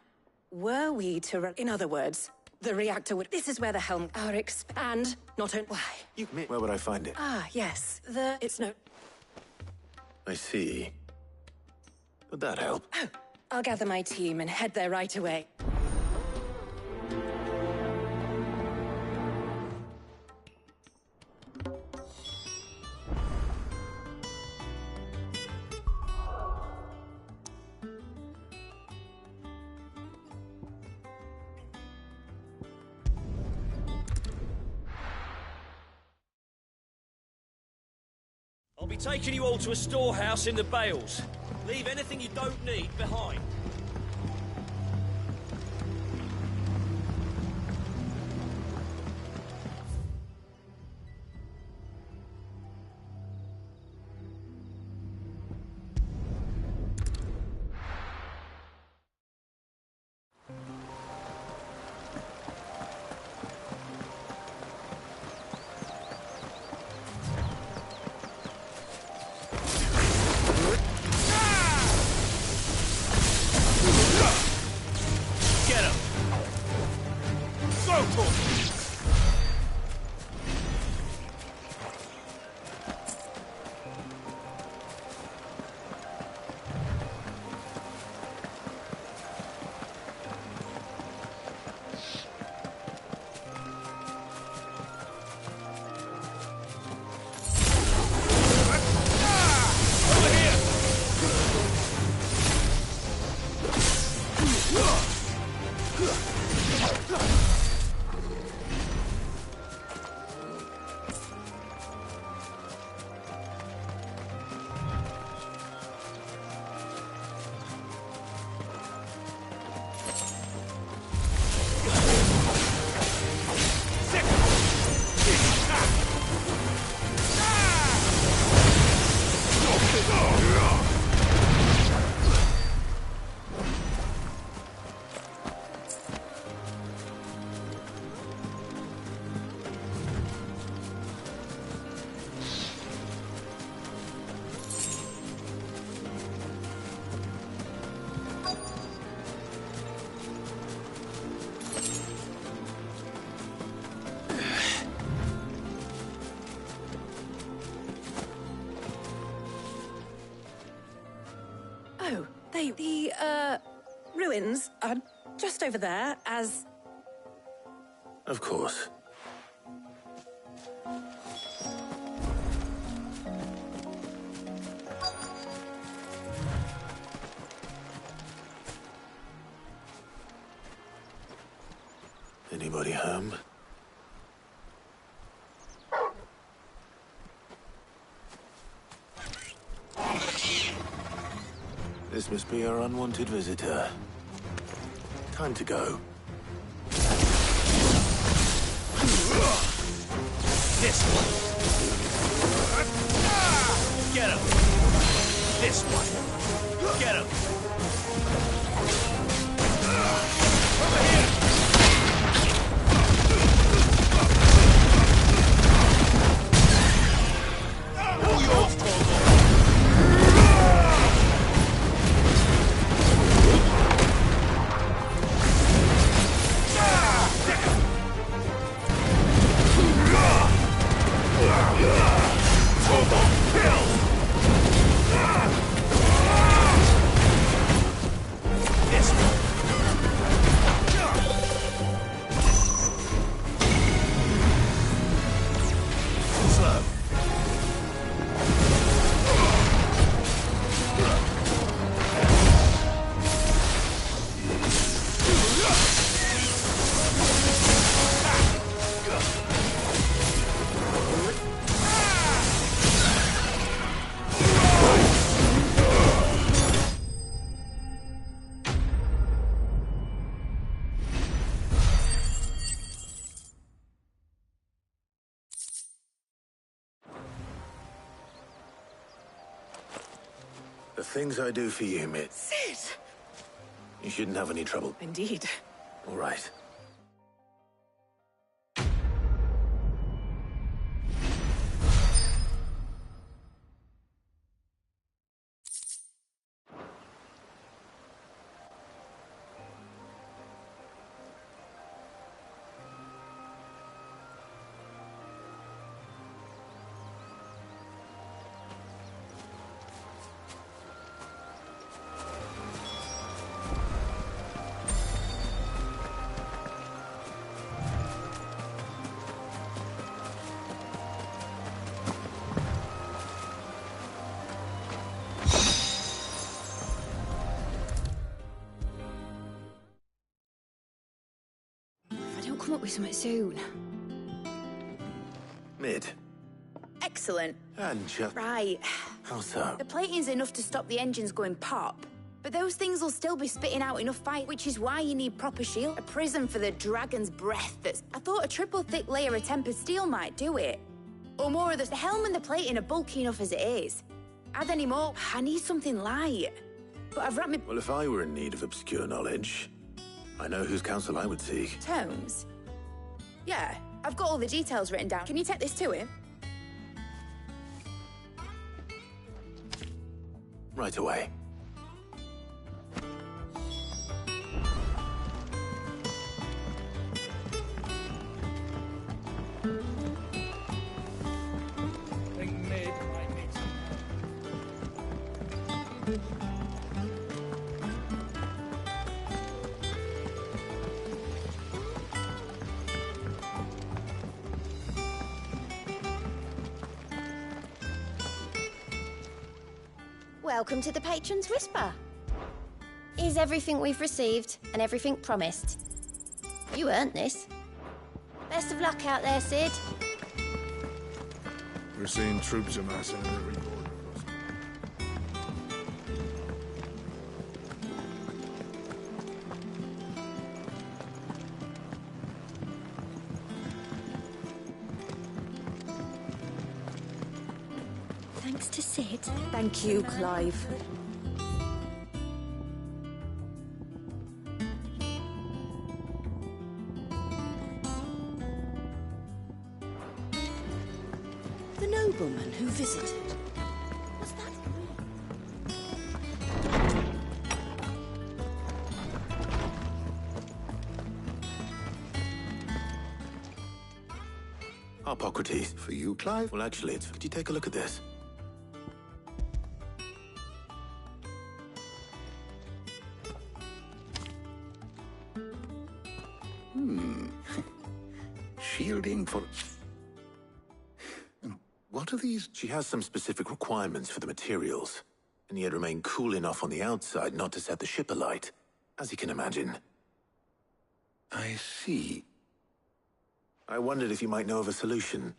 Were we to... In other words, the reactor would... This is where the helm... Our expand, not on... Why? Where would I find it? Ah, yes. It's no... I see. Would that help? Oh, I'll gather my team and head there right away. I'll be taking you all to a storehouse in the Bales. Leave anything you don't need behind. Sorry, the, ruins are just over there, as... Of course. Anybody home? This must be our unwanted visitor. Time to go. This one. Get him. This one. Get him. Over here. Pull yours, The things I do for you, Mitt. Sid! You shouldn't have any trouble. Indeed. All right. Come up with something soon. Mid. Excellent. And just... Right. How so? The plating's enough to stop the engines going pop. But those things will still be spitting out enough fire, which is why you need proper shield. A prism for the dragon's breath that's... I thought a triple thick layer of tempered steel might do it. Or more of the helm and the plating are bulky enough as it is. Add any more, I need something light. But I've wrapped me... Well, if I were in need of obscure knowledge, I know whose counsel I would seek. Tomes? Yeah, I've got all the details written down. Can you take this to him? Right away. Welcome to the Patron's Whisper. Is everything we've received and everything promised? You earned this. Best of luck out there, Sid. We're seeing troops amassing at every border Thanks to Sid. Thank you, Clive. The nobleman who visited. Was that Hippocrates. For you, Clive? Well, actually, could you take a look at this? shielding for... What are these? She has some specific requirements for the materials, and yet remain cool enough on the outside not to set the ship alight, as you can imagine. I see. I wondered if you might know of a solution.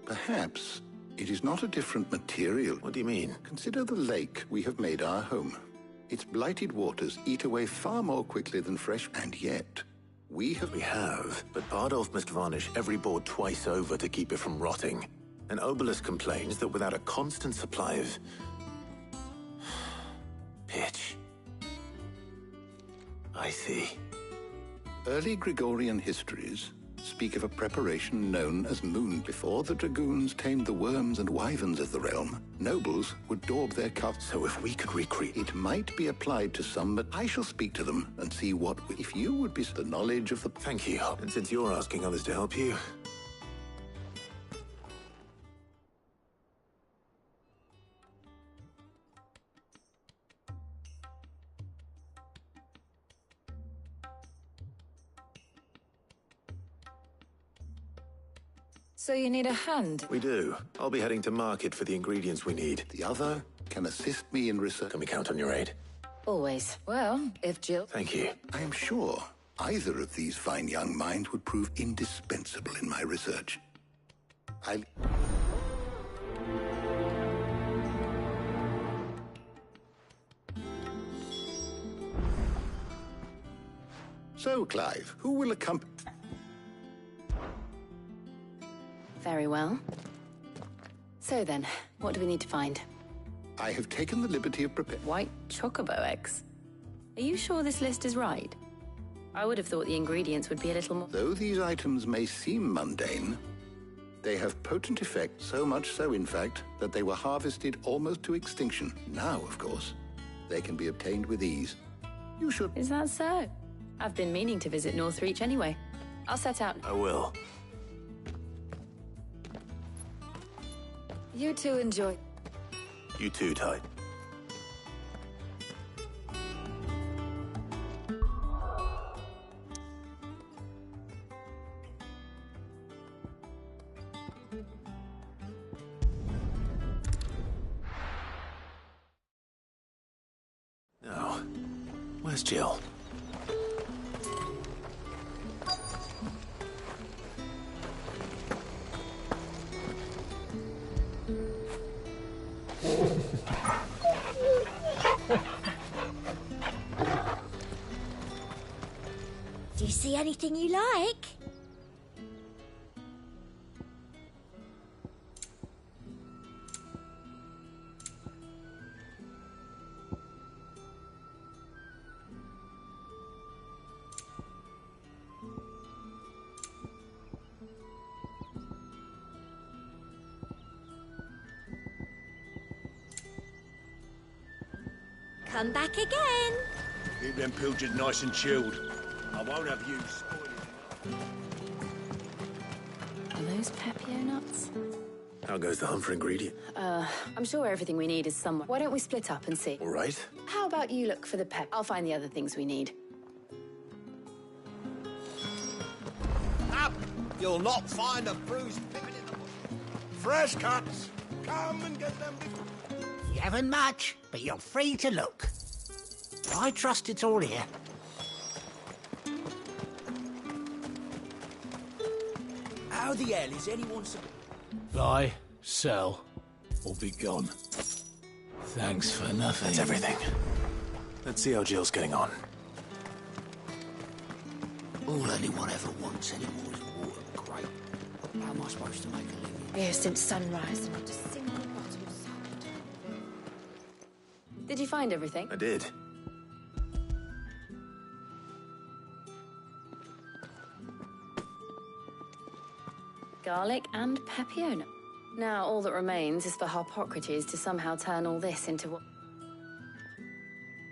Perhaps it is not a different material. What do you mean? Consider the lake we have made our home. Its blighted waters eat away far more quickly than fresh, and yet we have... But Bardolph must varnish every board twice over to keep it from rotting. And Obelisk complains that without a constant supply of... pitch. I see. Early Gregorian histories speak of a preparation known as Moon. Before the dragoons tamed the worms and wyverns of the realm, nobles would daub their cuffs. So if we could recreate... It might be applied to some, but I shall speak to them and see what... If you would be the knowledge of the... Thank you. And since you're asking others to help you... So you need a hand? We do. I'll be heading to market for the ingredients we need. The other can assist me in research. Can we count on your aid? Always. Well, if Jill... Thank you. I am sure either of these fine young minds would prove indispensable in my research. So, Clive, who will accompany... Very well. So then, what do we need to find? I have taken the liberty of preparing... White chocobo eggs? Are you sure this list is right? I would have thought the ingredients would be a little more... Though these items may seem mundane, they have potent effects, so much so, in fact, that they were harvested almost to extinction. Now, of course, they can be obtained with ease. You should... Is that so? I've been meaning to visit Northreach anyway. I'll set out. I will. You two enjoy. You too, Tide. Now, where's Jill? Do you see anything you like? Come back again. Keep them pilchards nice and chilled. I won't have you spoiling them. Are those Pepio nuts? How goes the hunt for ingredient? I'm sure everything we need is somewhere. Why don't we split up and see? All right. How about you look for the pep? I'll find the other things we need. Up! You'll not find a bruised pivot in the bush. Fresh cuts! Come and get them. You haven't much, but you're free to look. I trust it's all here. How the hell is anyone... Buy, sell, or be gone. Thanks for nothing. That's everything. Let's see how Jill's getting on. All anyone ever wants anymore is water and grape. How am I supposed to make a living? Here since sunrise and not a single bottle sold. Did you find everything? I did. Garlic and Pepiona. Now all that remains is for Harpocrates to somehow turn all this into what...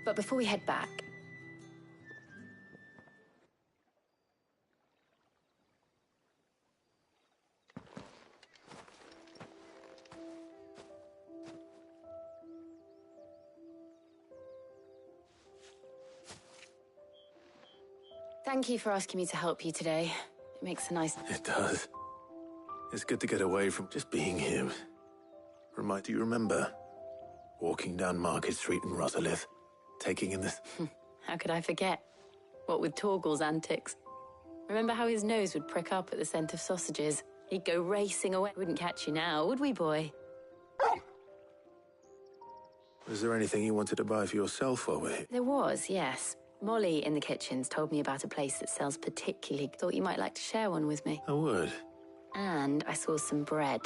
But before we head back... Thank you for asking me to help you today. It makes a nice... It does. It's good to get away from just being here. Do you remember walking down Market Street in Rosalith, taking in this... How could I forget? What with Torgal's antics. Remember how his nose would prick up at the scent of sausages? He'd go racing away. Wouldn't catch you now, would we, boy? Was there anything you wanted to buy for yourself while we're here? There was, yes. Molly in the kitchens told me about a place that sells particularly... Thought you might like to share one with me. I would. And I saw some bread.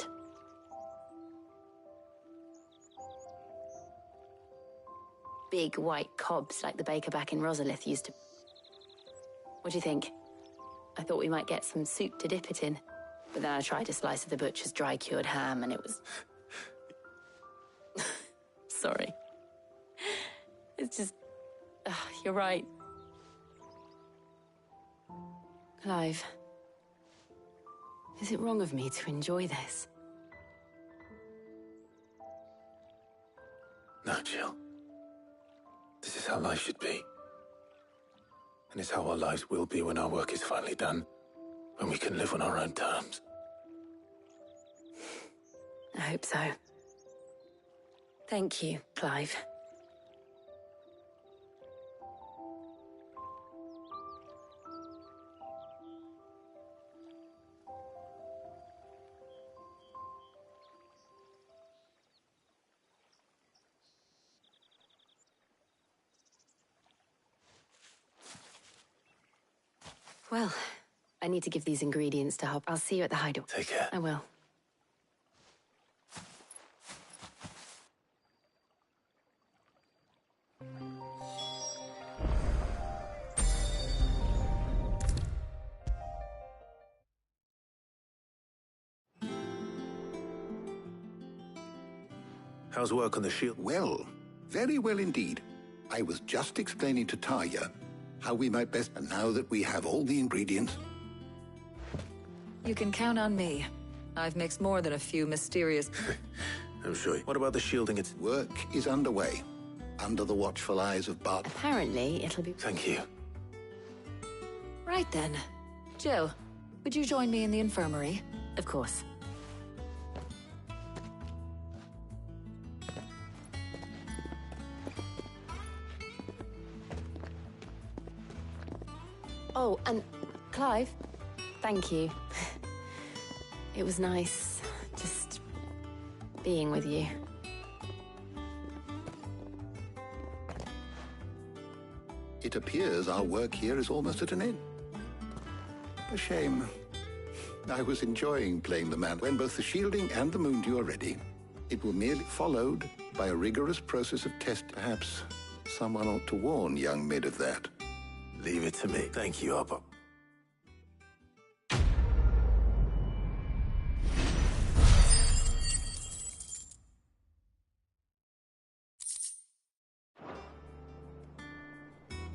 Big white cobs like the baker back in Rosalith used to... What do you think? I thought we might get some soup to dip it in. But then I tried a slice of the butcher's dry-cured ham and it was... Sorry. It's just... you're right. Clive, is it wrong of me to enjoy this? No, Jill. This is how life should be. And it's how our lives will be when our work is finally done. When we can live on our own terms. I hope so. Thank you, Clive. Well, I need to give these ingredients to Hop. I'll see you at the hideout. Take care. I will. How's work on the shield? Well, very well indeed. I was just explaining to Tarja how we might best... And now that we have all the ingredients... You can count on me. I've mixed more than a few mysterious... I'm sure. What about the shielding? Its work is underway, under the watchful eyes of Bart. Apparently, it'll be... Thank you. Right then. Jill, would you join me in the infirmary? Of course. Oh, and Clive, thank you. It was nice just being with you. It appears our work here is almost at an end. A shame. I was enjoying playing the man. When both the shielding and the moondew are ready, it will merely followed by a rigorous process of test. Perhaps someone ought to warn young Mid of that. Leave it to me. Thank you, Hopper.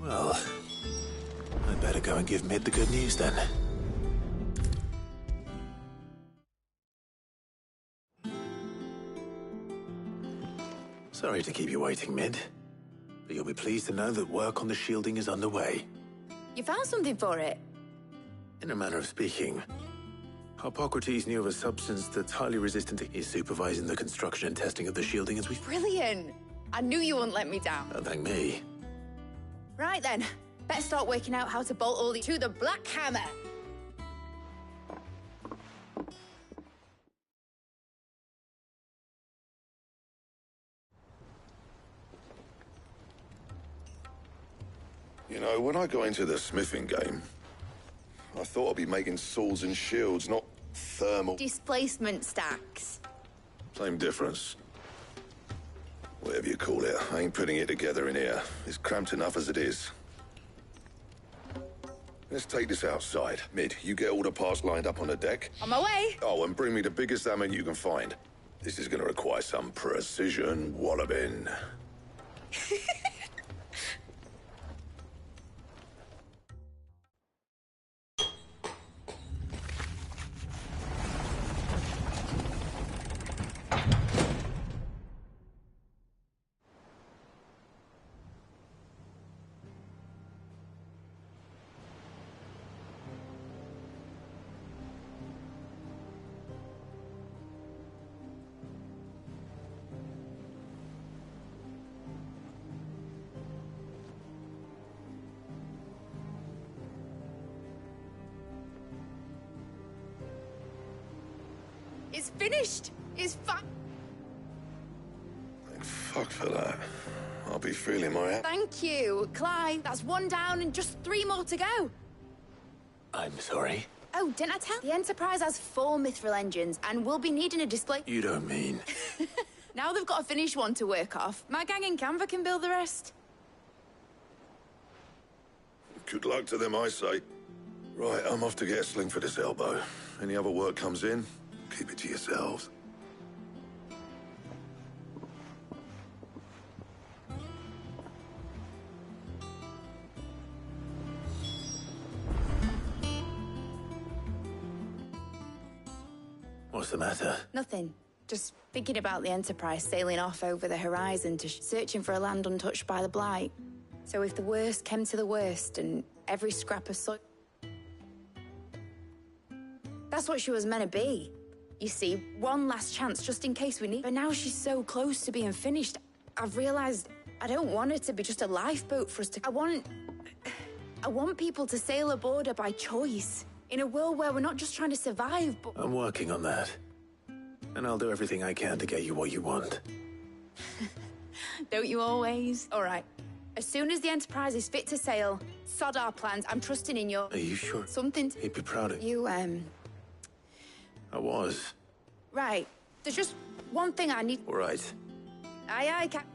Well, I'd better go and give Mid the good news then. Sorry to keep you waiting, Mid. But you'll be pleased to know that work on the shielding is underway. You found something for it? In a manner of speaking, Hippocrates knew of a substance that's highly resistant to... He's supervising the construction and testing of the shielding as we... Brilliant! I knew you wouldn't let me down. Don't thank me. Right then, better start working out how to bolt all these to the Black Hammer. You know, when I got into the smithing game, I thought I'd be making swords and shields, not thermal... Displacement stacks. Same difference. Whatever you call it, I ain't putting it together in here. It's cramped enough as it is. Let's take this outside. Mid, you get all the parts lined up on the deck. On my way. Oh, and bring me the biggest hammer you can find. This is gonna require some precision walloping. finished. It's fine. Thank fuck for that. I'll be feeling my... Thank you, Clive. That's one down and just 3 more to go. I'm sorry. Oh, didn't I tell? The Enterprise has 4 mithril engines, and we'll be needing a display. You don't mean... Now they've got a finished one to work off. My gang in Canva can build the rest. Good luck to them, I say. Right, I'm off to get a sling for this elbow. Any other work comes in, keep it to yourselves. What's the matter? Nothing. Just thinking about the Enterprise sailing off over the horizon to searching for a land untouched by the Blight. So if the worst came to the worst and every scrap of soil... That's what she was meant to be. You see, one last chance just in case we need... But now she's so close to being finished, I've realized I don't want her to be just a lifeboat for us to... I want people to sail aboard her by choice. In a world where we're not just trying to survive, but... I'm working on that. And I'll do everything I can to get you what you want. Don't you always? All right. As soon as the Enterprise is fit to sail, sod our plans. I'm trusting in your... Are you sure? Something... He'd be proud of you. You, I was. Right. There's just one thing I need... All right. Aye, Cap...